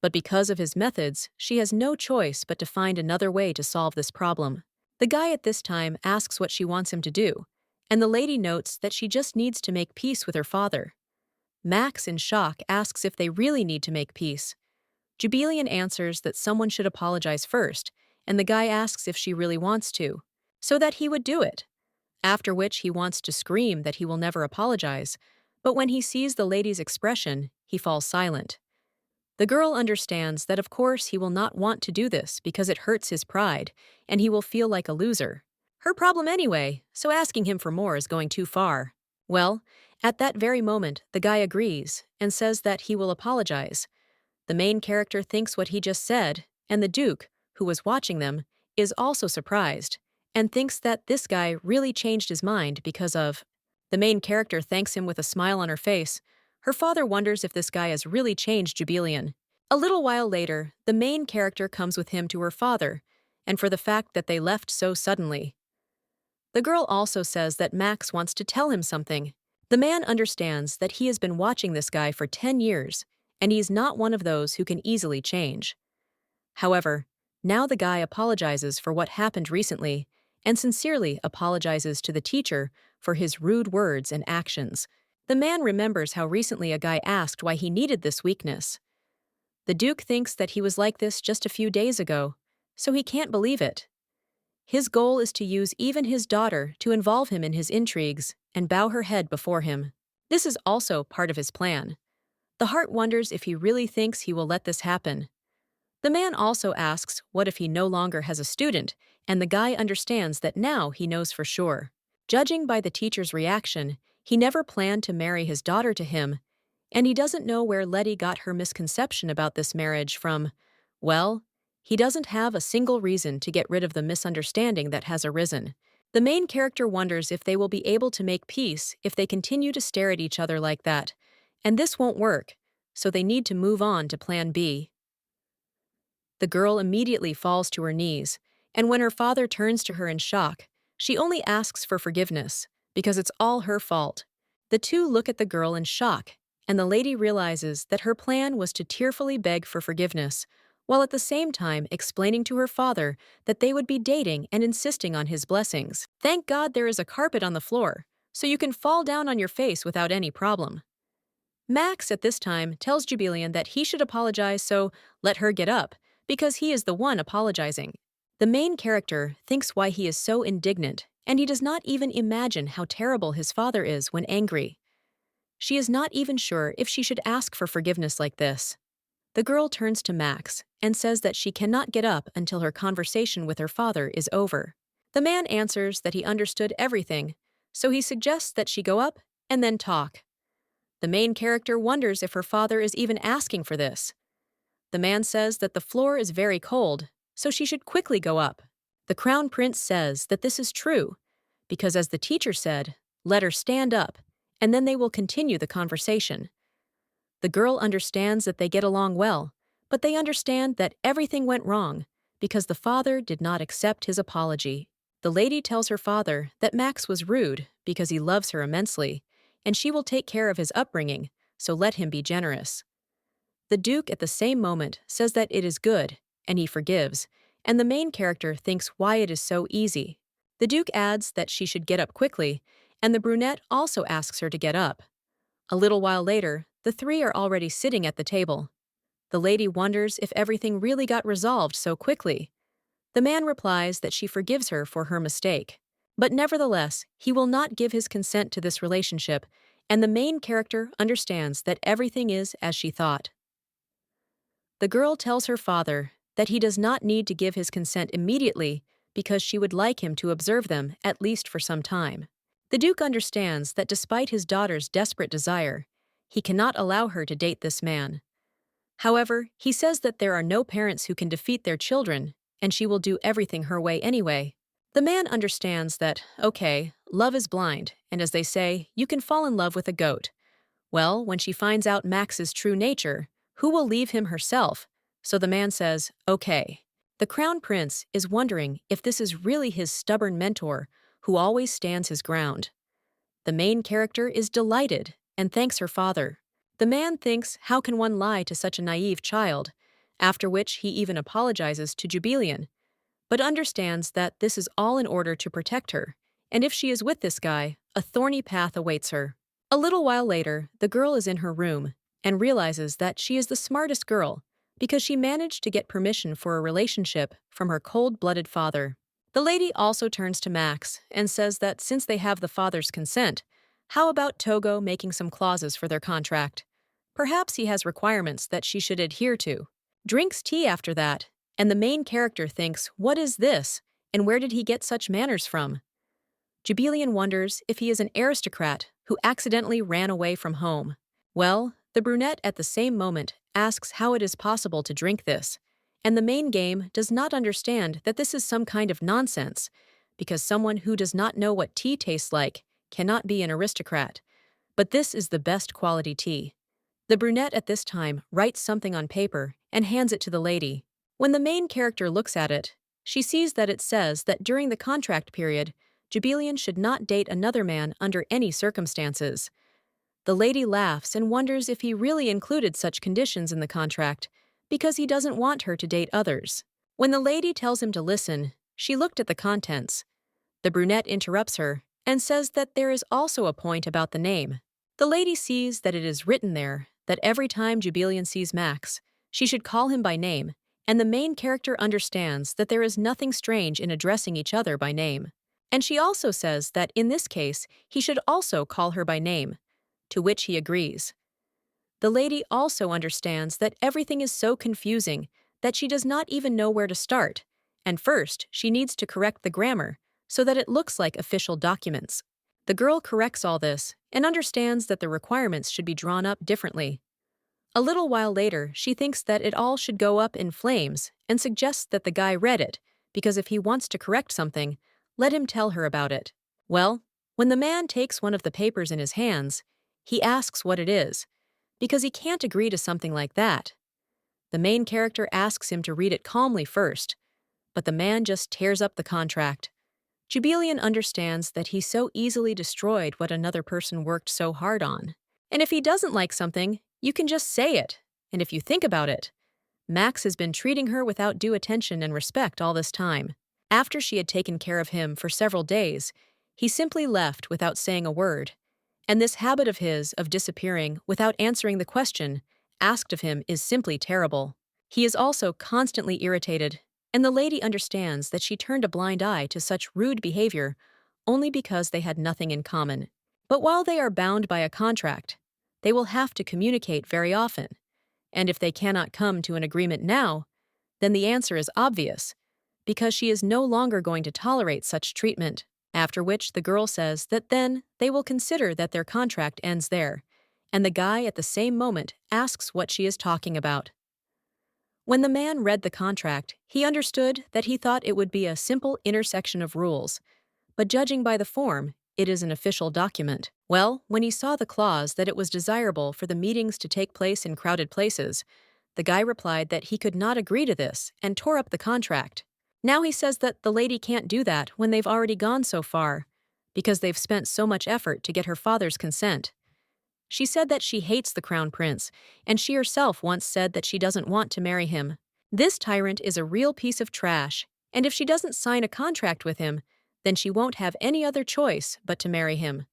But because of his methods, she has no choice but to find another way to solve this problem. The guy at this time asks what she wants him to do, and the lady notes that she just needs to make peace with her father. Max, in shock, asks if they really need to make peace. Jubilian answers that someone should apologize first, and the guy asks if she really wants to, so that he would do it. After which he wants to scream that he will never apologize, but when he sees the lady's expression, he falls silent. The girl understands that of course he will not want to do this because it hurts his pride, and he will feel like a loser. Her problem anyway, so asking him for more is going too far. Well, at that very moment, the guy agrees and says that he will apologize. The main character thinks what he just said, and the Duke, who was watching them, is also surprised, and thinks that this guy really changed his mind because of. The main character thanks him with a smile on her face. Her father wonders if this guy has really changed Jubilian. A little while later, the main character comes with him to her father, and for the fact that they left so suddenly. The girl also says that Max wants to tell him something. The man understands that he has been watching this guy for 10 years, and he's not one of those who can easily change. However, now the guy apologizes for what happened recently, and sincerely apologizes to the teacher for his rude words and actions. The man remembers how recently a guy asked why he needed this weakness. The Duke thinks that he was like this just a few days ago, so he can't believe it. His goal is to use even his daughter to involve him in his intrigues and bow her head before him. This is also part of his plan. The heart wonders if he really thinks he will let this happen. The man also asks what if he no longer has a student, and the guy understands that now he knows for sure. Judging by the teacher's reaction, he never planned to marry his daughter to him, and he doesn't know where Letty got her misconception about this marriage from. Well, he doesn't have a single reason to get rid of the misunderstanding that has arisen. The main character wonders if they will be able to make peace if they continue to stare at each other like that, and this won't work, so they need to move on to plan B. The girl immediately falls to her knees, and when her father turns to her in shock, she only asks for forgiveness, because it's all her fault. The two look at the girl in shock, and the lady realizes that her plan was to tearfully beg for forgiveness, while at the same time explaining to her father that they would be dating and insisting on his blessings. Thank God there is a carpet on the floor, so you can fall down on your face without any problem. Max, at this time, tells Jubilian that he should apologize, so let her get up, because he is the one apologizing. The main character thinks why he is so indignant, and he does not even imagine how terrible his father is when angry. She is not even sure if she should ask for forgiveness like this. The girl turns to Max and says that she cannot get up until her conversation with her father is over. The man answers that he understood everything, so he suggests that she go up and then talk. The main character wonders if her father is even asking for this. The man says that the floor is very cold, so she should quickly go up. The crown prince says that this is true, because as the teacher said, let her stand up, and then they will continue the conversation. The girl understands that they get along well, but they understand that everything went wrong because the father did not accept his apology. The lady tells her father that Max was rude because he loves her immensely, and she will take care of his upbringing, so let him be generous. The Duke at the same moment says that it is good, and he forgives, and the main character thinks why it is so easy. The Duke adds that she should get up quickly, and the brunette also asks her to get up. A little while later, the three are already sitting at the table. The lady wonders if everything really got resolved so quickly. The man replies that she forgives her for her mistake. But nevertheless, he will not give his consent to this relationship, and the main character understands that everything is as she thought. The girl tells her father that he does not need to give his consent immediately because she would like him to observe them at least for some time. The Duke understands that despite his daughter's desperate desire, he cannot allow her to date this man. However, he says that there are no parents who can defeat their children, and she will do everything her way anyway. The man understands that, okay, love is blind, and as they say, you can fall in love with a goat. Well, when she finds out Max's true nature, who will leave him herself, So the man says, okay. The crown prince is wondering if this is really his stubborn mentor who always stands his ground. The main character is delighted and thanks her father. The man thinks, how can one lie to such a naive child? After which he even apologizes to Jubilian, but understands that this is all in order to protect her, and if she is with this guy, a thorny path awaits her. A little while later, the girl is in her room and realizes that she is the smartest girl because she managed to get permission for a relationship from her cold-blooded father. The lady also turns to Max and says that since they have the father's consent, how about Togo making some clauses for their contract? Perhaps he has requirements that she should adhere to. Drinks tea after that, and the main character thinks, what is this, and where did he get such manners from? Jubilian wonders if he is an aristocrat who accidentally ran away from home. Well, the brunette at the same moment asks how it is possible to drink this, and the main game does not understand that this is some kind of nonsense, because someone who does not know what tea tastes like cannot be an aristocrat. But this is the best quality tea. The brunette at this time writes something on paper and hands it to the lady. When the main character looks at it, she sees that it says that during the contract period, Jubilian should not date another man under any circumstances. The lady laughs and wonders if he really included such conditions in the contract, because he doesn't want her to date others. When the lady tells him to listen, she looked at the contents. The brunette interrupts her and says that there is also a point about the name. The lady sees that it is written there that every time Jubilian sees Max, she should call him by name, and the main character understands that there is nothing strange in addressing each other by name. And she also says that in this case, he should also call her by name, to which he agrees. The lady also understands that everything is so confusing that she does not even know where to start, and first she needs to correct the grammar so that it looks like official documents. The girl corrects all this and understands that the requirements should be drawn up differently. A little while later, she thinks that it all should go up in flames and suggests that the guy read it, because if he wants to correct something, let him tell her about it. Well, when the man takes one of the papers in his hands, he asks what it is, because he can't agree to something like that. The main character asks him to read it calmly first, but the man just tears up the contract. Jubilian understands that he so easily destroyed what another person worked so hard on. And if he doesn't like something, you can just say it. And if you think about it, Max has been treating her without due attention and respect all this time. After she had taken care of him for several days, he simply left without saying a word. And this habit of his of disappearing without answering the question asked of him is simply terrible. He is also constantly irritated, and the lady understands that she turned a blind eye to such rude behavior only because they had nothing in common. But while they are bound by a contract, they will have to communicate very often. And if they cannot come to an agreement now, then the answer is obvious, because she is no longer going to tolerate such treatment, after which the girl says that then they will consider that their contract ends there, and the guy at the same moment asks what she is talking about. When the man read the contract, he understood that he thought it would be a simple intersection of rules, but judging by the form, it is an official document. Well, when he saw the clause that it was desirable for the meetings to take place in crowded places, the guy replied that he could not agree to this and tore up the contract. Now he says that the lady can't do that when they've already gone so far, because they've spent so much effort to get her father's consent. She said that she hates the crown prince, and she herself once said that she doesn't want to marry him. This tyrant is a real piece of trash, and if she doesn't sign a contract with him, then she won't have any other choice but to marry him.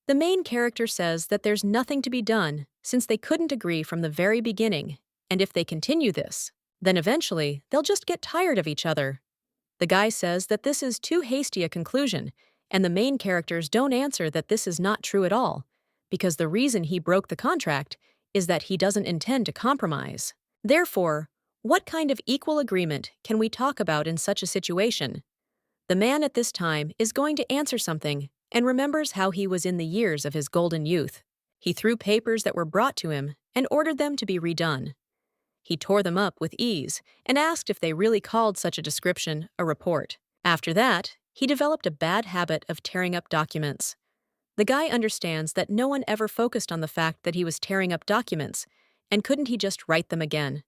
The main character says that there's nothing to be done since they couldn't agree from the very beginning, and if they continue this, then eventually they'll just get tired of each other. The guy says that this is too hasty a conclusion, and the main characters don't answer that this is not true at all, because the reason he broke the contract is that he doesn't intend to compromise. Therefore, what kind of equal agreement can we talk about in such a situation? The man at this time is going to answer something and remembers how he was in the years of his golden youth. He threw papers that were brought to him and ordered them to be redone. He tore them up with ease and asked if they really called such a description a report. After that, he developed a bad habit of tearing up documents. The guy understands that no one ever focused on the fact that he was tearing up documents, and couldn't he just write them again?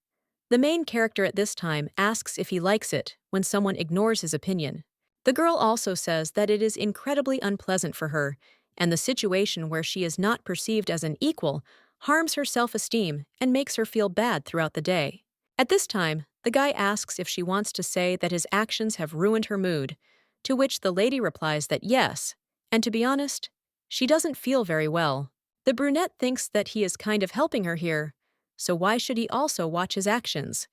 The main character at this time asks if he likes it when someone ignores his opinion. The girl also says that it is incredibly unpleasant for her, and the situation where she is not perceived as an equal harms her self-esteem and makes her feel bad throughout the day. At this time, the guy asks if she wants to say that his actions have ruined her mood, to which the lady replies that yes, and to be honest, she doesn't feel very well. The brunette thinks that he is kind of helping her here, so why should he also watch his actions?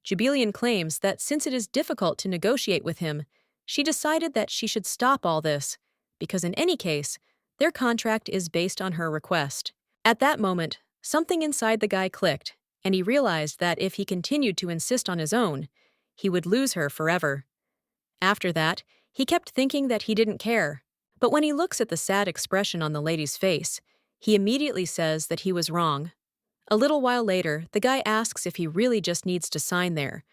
Jubilian claims that since it is difficult to negotiate with him, she decided that she should stop all this, because in any case, their contract is based on her request. At that moment, something inside the guy clicked, and he realized that if he continued to insist on his own, he would lose her forever. After that, he kept thinking that he didn't care. But when he looks at the sad expression on the lady's face, he immediately says that he was wrong. A little while later, the guy asks if he really just needs to sign there,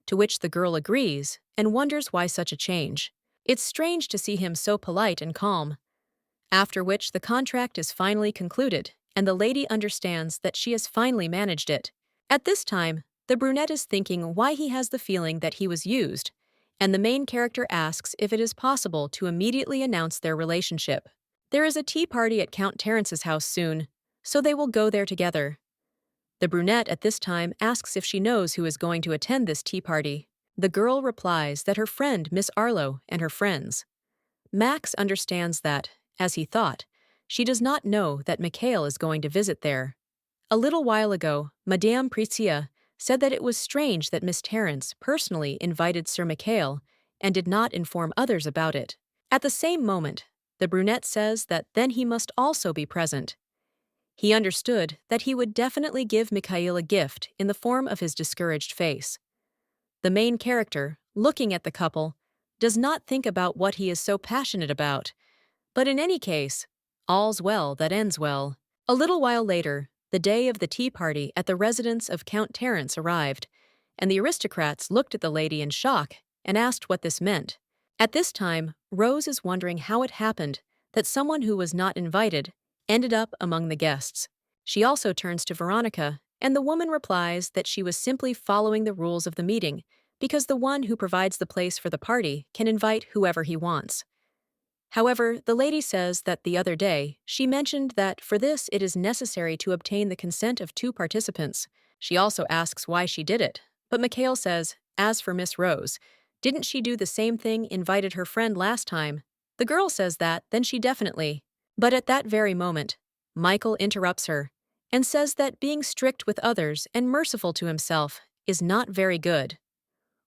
to which the girl agrees and wonders why such a change. It's strange to see him so polite and calm. After which the contract is finally concluded, and the lady understands that she has finally managed it. At this time, the brunette is thinking why he has the feeling that he was used, and the main character asks if it is possible to immediately announce their relationship. There is a tea party at Count Terence's house soon, so they will go there together. The brunette at this time asks if she knows who is going to attend this tea party. The girl replies that her friend Miss Arlo and her friends. Max understands that, as he thought, she does not know that Mikail is going to visit there. A little while ago, Madame Pricia said that it was strange that Miss Terence personally invited Sir Mikail and did not inform others about it. At the same moment, the brunette says that then he must also be present. He understood that he would definitely give Mikail a gift in the form of his discouraged face. The main character, looking at the couple, does not think about what he is so passionate about. But in any case, all's well that ends well. A little while later, the day of the tea party at the residence of Count Terence arrived, and the aristocrats looked at the lady in shock and asked what this meant. At this time, Rose is wondering how it happened that someone who was not invited ended up among the guests. She also turns to Veronica, and the woman replies that she was simply following the rules of the meeting, because the one who provides the place for the party can invite whoever he wants. However, the lady says that the other day, she mentioned that for this it is necessary to obtain the consent of 2 participants. She also asks why she did it, but Mikail says, as for Miss Rose, didn't she do the same thing, invited her friend last time? The girl says that, then she definitely. But at that very moment, Mikail interrupts her and says that being strict with others and merciful to himself is not very good.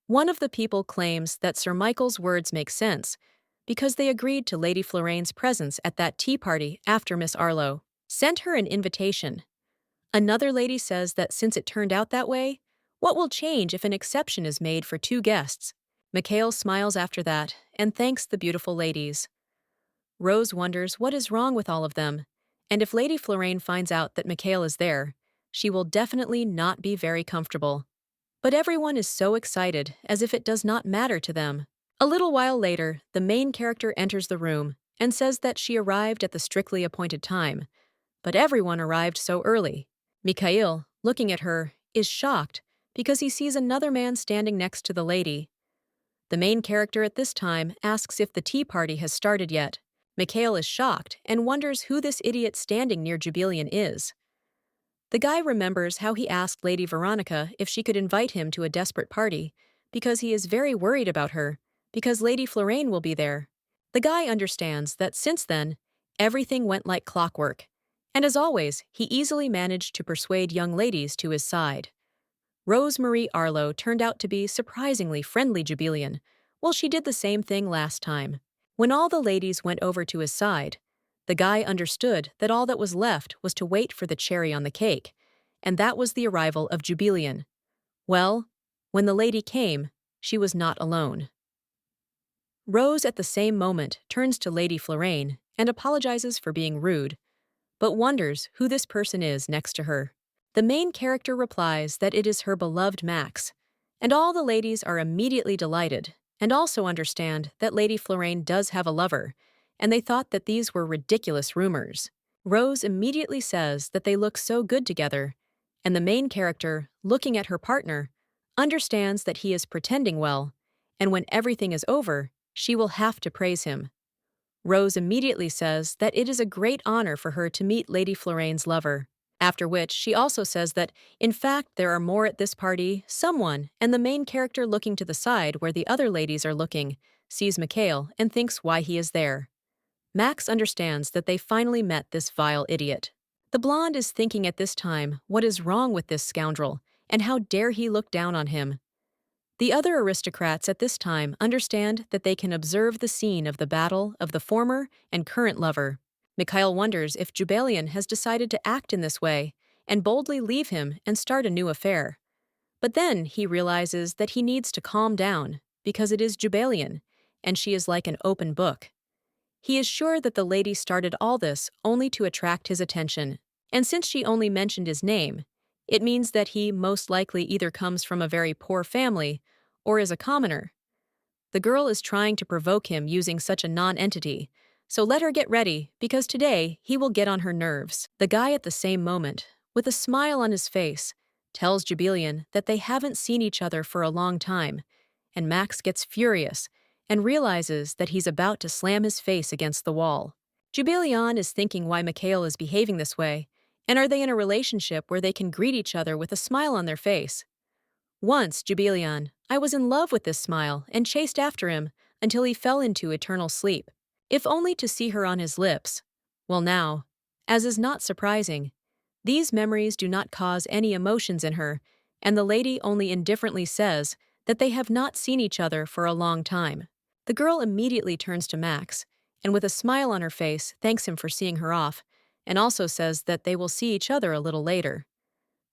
One of the people claims that Sir Mikail's words make sense because they agreed to Lady Floraine's presence at that tea party after Miss Arlo sent her an invitation. Another lady says that since it turned out that way, what will change if an exception is made for 2 guests? Mikail smiles after that and thanks the beautiful ladies. Rose wonders what is wrong with all of them, and if Lady Florine finds out that Mikail is there, she will definitely not be very comfortable. But everyone is so excited as if it does not matter to them. A little while later, the main character enters the room and says that she arrived at the strictly appointed time, but everyone arrived so early. Mikail, looking at her, is shocked because he sees another man standing next to the lady. The main character at this time asks if the tea party has started yet. Mikail is shocked and wonders who this idiot standing near Jubilian is. The guy remembers how he asked Lady Veronica if she could invite him to a desperate party because he is very worried about her, because Lady Florine will be there. The guy understands that since then, everything went like clockwork, and as always, he easily managed to persuade young ladies to his side. Rose Marie Arlo turned out to be surprisingly friendly Jubilian, while she did the same thing last time. When all the ladies went over to his side, the guy understood that all that was left was to wait for the cherry on the cake, and that was the arrival of Jubilian. Well, when the lady came, she was not alone. Rose at the same moment turns to Lady Florine and apologizes for being rude, but wonders who this person is next to her. The main character replies that it is her beloved Max, and all the ladies are immediately delighted and also understand that Lady Florine does have a lover, and they thought that these were ridiculous rumors. Rose immediately says that they look so good together, and the main character, looking at her partner, understands that he is pretending well, and when everything is over, she will have to praise him. Rose immediately says that it is a great honor for her to meet Lady Floraine's lover, after which she also says that, in fact, there are more at this party, someone, and the main character looking to the side where the other ladies are looking, sees Mikail and thinks why he is there. Max understands that they finally met this vile idiot. The blonde is thinking at this time what is wrong with this scoundrel, and how dare he look down on him. The other aristocrats at this time understand that they can observe the scene of the battle of the former and current lover. Mikail wonders if Jubalion has decided to act in this way and boldly leave him and start a new affair. But then he realizes that he needs to calm down because it is Jubalion, and she is like an open book. He is sure that the lady started all this only to attract his attention, and since she only mentioned his name, it means that he most likely either comes from a very poor family or is a commoner. The girl is trying to provoke him using such a non-entity, so let her get ready because today he will get on her nerves. The guy at the same moment, with a smile on his face, tells Jubalion that they haven't seen each other for a long time, and Max gets furious and realizes that he's about to slam his face against the wall. Jubalion is thinking why Mikail is behaving this way, and are they in a relationship where they can greet each other with a smile on their face? Once, Jubalion, I was in love with this smile and chased after him until he fell into eternal sleep, if only to see her on his lips. Well now, as is not surprising, these memories do not cause any emotions in her, and the lady only indifferently says that they have not seen each other for a long time. The girl immediately turns to Max, and with a smile on her face thanks him for seeing her off, and also says that they will see each other a little later.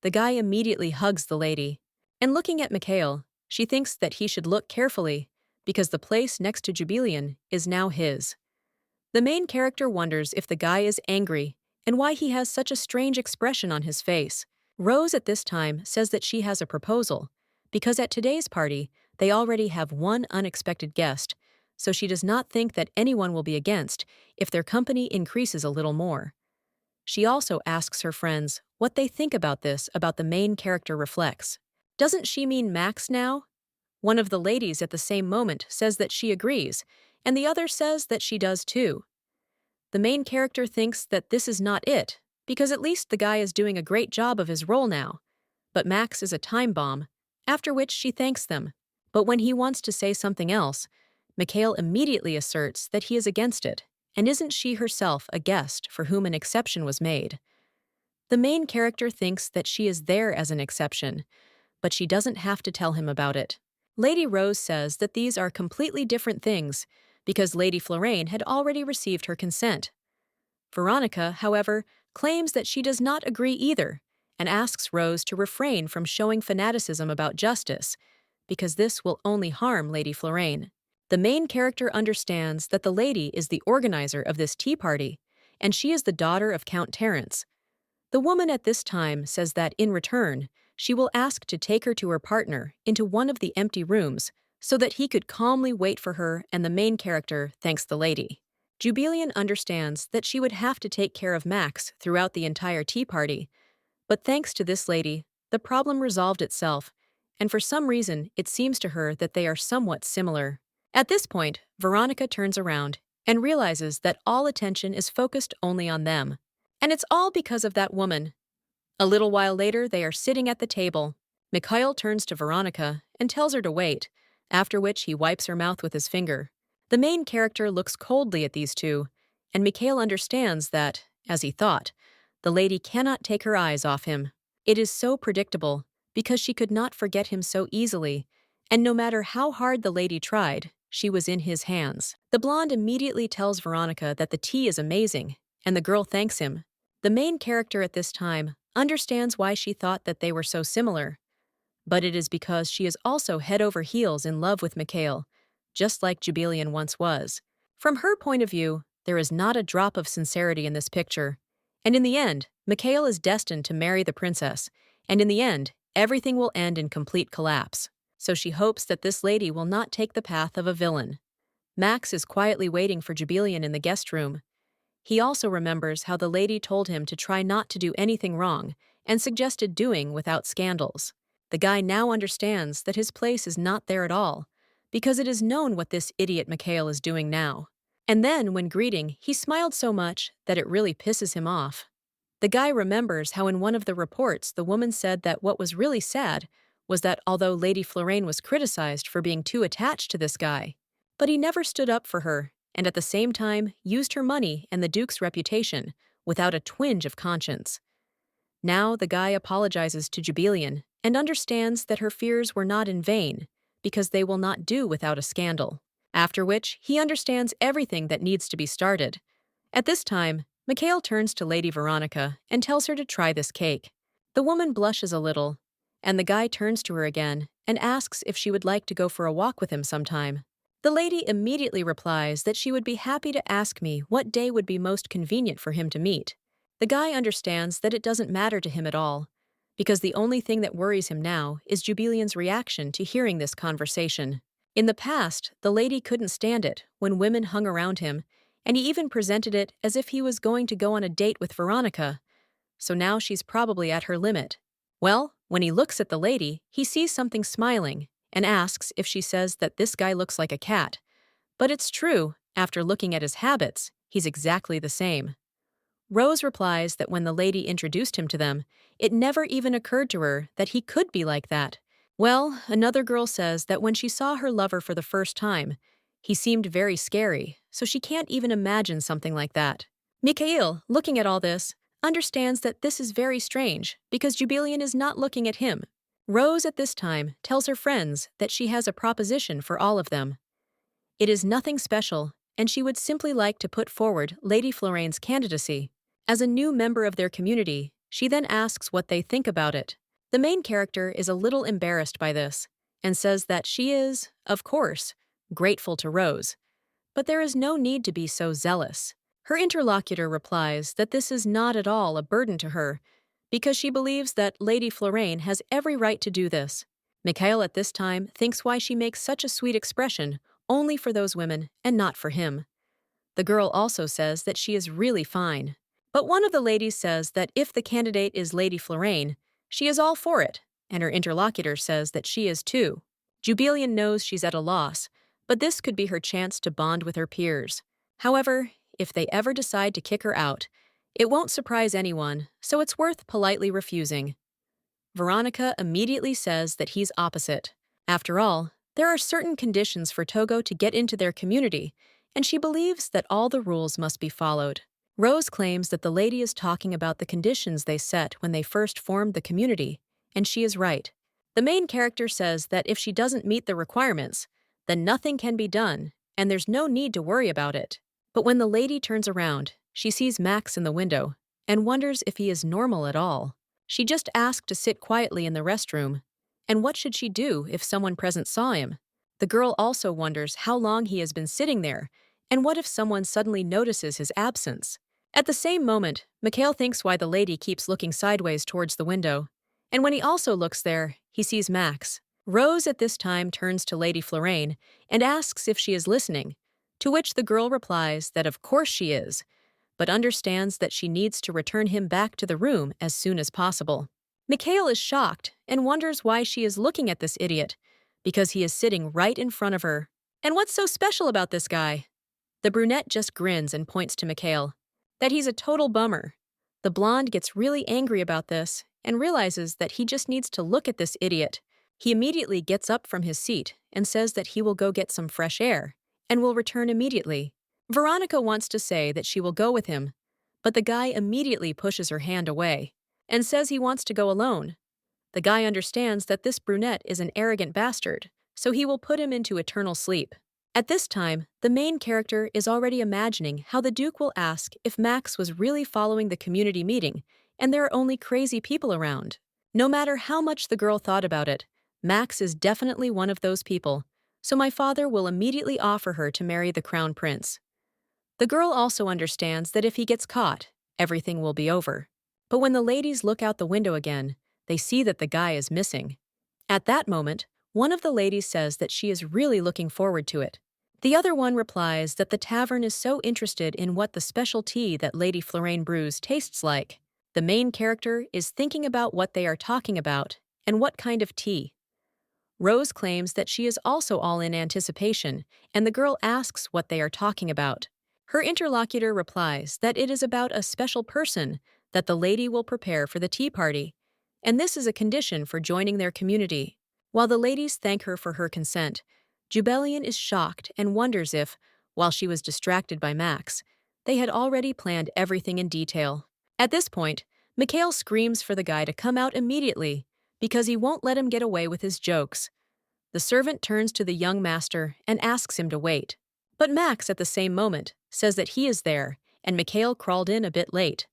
The guy immediately hugs the lady, and looking at Mikail, she thinks that he should look carefully, because the place next to Jubalion is now his. The main character wonders if the guy is angry and why he has such a strange expression on his face. Rose at this time says that she has a proposal, because at today's party, they already have one unexpected guest, so she does not think that anyone will be against if their company increases a little more. She also asks her friends what they think about the main character reflects. Doesn't she mean Max now? One of the ladies at the same moment says that she agrees, and the other says that she does too. The main character thinks that this is not it, because at least the guy is doing a great job of his role now. But Max is a time bomb, after which she thanks them. But when he wants to say something else, Mikail immediately asserts that he is against it, and isn't she herself a guest for whom an exception was made? The main character thinks that she is there as an exception, but she doesn't have to tell him about it. Lady Rose says that these are completely different things, because Lady Florraine had already received her consent. Veronica, however, claims that she does not agree either, and asks Rose to refrain from showing fanaticism about justice, because this will only harm Lady Florraine. The main character understands that the lady is the organizer of this tea party, and she is the daughter of Count Terence. The woman at this time says that, in return, she will ask to take her to her partner into one of the empty rooms so that he could calmly wait for her, and the main character thanks the lady. Jubalion understands that she would have to take care of Max throughout the entire tea party, but thanks to this lady, the problem resolved itself, and for some reason it seems to her that they are somewhat similar. At this point, Veronica turns around and realizes that all attention is focused only on them. And it's all because of that woman. A little while later, they are sitting at the table. Mikail turns to Veronica and tells her to wait, after which he wipes her mouth with his finger. The main character looks coldly at these two, and Mikail understands that, as he thought, the lady cannot take her eyes off him. It is so predictable, because she could not forget him so easily, and no matter how hard the lady tried, she was in his hands. The blonde immediately tells Veronica that the tea is amazing, and the girl thanks him. The main character at this time understands why she thought that they were so similar, but it is because she is also head over heels in love with Mikail, just like Jubalion once was. From her point of view, there is not a drop of sincerity in this picture, and in the end, Mikail is destined to marry the princess, and in the end, everything will end in complete collapse. So she hopes that this lady will not take the path of a villain. Max is quietly waiting for Jubalion in the guest room. He also remembers how the lady told him to try not to do anything wrong, and suggested doing without scandals. The guy now understands that his place is not there at all, because it is known what this idiot Mikail is doing now. And then, when greeting, he smiled so much that it really pisses him off. The guy remembers how in one of the reports the woman said that what was really sad was that although Lady Florane was criticized for being too attached to this guy, but he never stood up for her and at the same time used her money and the Duke's reputation without a twinge of conscience. Now the guy apologizes to Jubilian and understands that her fears were not in vain because they will not do without a scandal. After which, he understands everything that needs to be started. At this time, Mikail turns to Lady Veronica and tells her to try this cake. The woman blushes a little, and the guy turns to her again and asks if she would like to go for a walk with him sometime. The lady immediately replies that she would be happy to ask me what day would be most convenient for him to meet. The guy understands that it doesn't matter to him at all, because the only thing that worries him now is Jubilian's reaction to hearing this conversation. In the past, the lady couldn't stand it when women hung around him, and he even presented it as if he was going to go on a date with Veronica, so now she's probably at her limit. Well, when he looks at the lady, he sees something smiling and asks if she says that this guy looks like a cat. But it's true, after looking at his habits, he's exactly the same. Rose replies that when the lady introduced him to them, it never even occurred to her that he could be like that. Well, another girl says that when she saw her lover for the first time, he seemed very scary, so she can't even imagine something like that. Mikail, looking at all this, understands that this is very strange because Jubilian is not looking at him. Rose at this time tells her friends that she has a proposition for all of them. It is nothing special, and she would simply like to put forward Lady Florane's candidacy. As a new member of their community, she then asks what they think about it. The main character is a little embarrassed by this, and says that she is, of course, grateful to Rose. But there is no need to be so zealous. Her interlocutor replies that this is not at all a burden to her, because she believes that Lady Florane has every right to do this. Mikail at this time thinks why she makes such a sweet expression only for those women and not for him. The girl also says that she is really fine. But one of the ladies says that if the candidate is Lady Florane, she is all for it, and her interlocutor says that she is too. Jubilian knows she's at a loss, but this could be her chance to bond with her peers. However, if they ever decide to kick her out, it won't surprise anyone, so it's worth politely refusing. Veronica immediately says that he's opposite. After all, there are certain conditions for Togo to get into their community, and she believes that all the rules must be followed. Rose claims that the lady is talking about the conditions they set when they first formed the community, and she is right. The main character says that if she doesn't meet the requirements, then nothing can be done, and there's no need to worry about it. But when the lady turns around, she sees Max in the window and wonders if he is normal at all. She just asked to sit quietly in the restroom, and what should she do if someone present saw him? The girl also wonders how long he has been sitting there, and what if someone suddenly notices his absence? At the same moment, Mikail thinks why the lady keeps looking sideways towards the window, and when he also looks there, he sees Max. Rose at this time turns to Lady Florane and asks if she is listening, to which the girl replies that of course she is, but understands that she needs to return him back to the room as soon as possible. Mikail is shocked and wonders why she is looking at this idiot, because he is sitting right in front of her. And what's so special about this guy? The brunette just grins and points to Mikail, that he's a total bummer. The blonde gets really angry about this and realizes that he just needs to look at this idiot. He immediately gets up from his seat and says that he will go get some fresh air and will return immediately. Veronica wants to say that she will go with him, but the guy immediately pushes her hand away and says he wants to go alone. The guy understands that this brunette is an arrogant bastard, so he will put him into eternal sleep. At this time, the main character is already imagining how the Duke will ask if Max was really following the community meeting and there are only crazy people around. No matter how much the girl thought about it, Max is definitely one of those people, so my father will immediately offer her to marry the crown prince. The girl also understands that if he gets caught, everything will be over. But when the ladies look out the window again, they see that the guy is missing. At that moment, one of the ladies says that she is really looking forward to it. The other one replies that the tavern is so interested in what the special tea that Lady Florane brews tastes like. The main character is thinking about what they are talking about and what kind of tea. Rose claims that she is also all in anticipation, and the girl asks what they are talking about. Her interlocutor replies that it is about a special person that the lady will prepare for the tea party, and this is a condition for joining their community. While the ladies thank her for her consent, Jubelian is shocked and wonders if, while she was distracted by Max, they had already planned everything in detail. At this point, Mikail screams for the guy to come out immediately because he won't let him get away with his jokes. The servant turns to the young master and asks him to wait. But Max, at the same moment, says that he is there, and Mikail crawled in a bit late.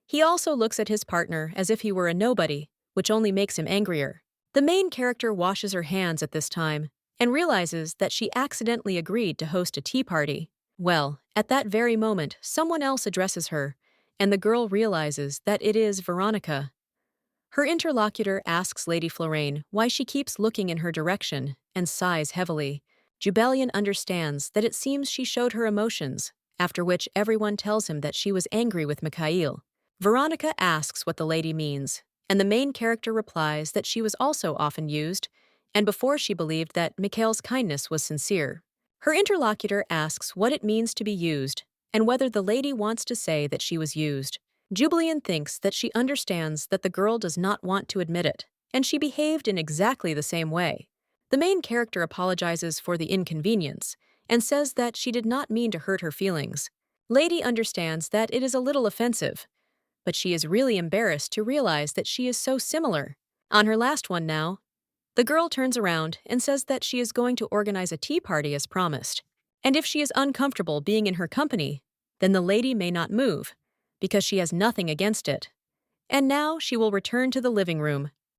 He also looks at his partner as if he were a nobody, which only makes him angrier. The main character washes her hands at this time and realizes that she accidentally agreed to host a tea party. Well, at that very moment, someone else addresses her, and the girl realizes that it is Veronica. Her interlocutor asks Lady Florane why she keeps looking in her direction and sighs heavily. Jubelian understands that it seems she showed her emotions, after which everyone tells him that she was angry with Mikail. Veronica asks what the lady means, and the main character replies that she was also often used, and before she believed that Mikail's kindness was sincere. Her interlocutor asks what it means to be used, and whether the lady wants to say that she was used. Jubelian thinks that she understands that the girl does not want to admit it, and she behaved in exactly the same way. The main character apologizes for the inconvenience and says that she did not mean to hurt her feelings. Lady understands that it is a little offensive, but she is really embarrassed to realize that she is so similar. On her last one now, the girl turns around and says that she is going to organize a tea party as promised, and if she is uncomfortable being in her company, then the lady may not move, because she has nothing against it. And now she will return to the living room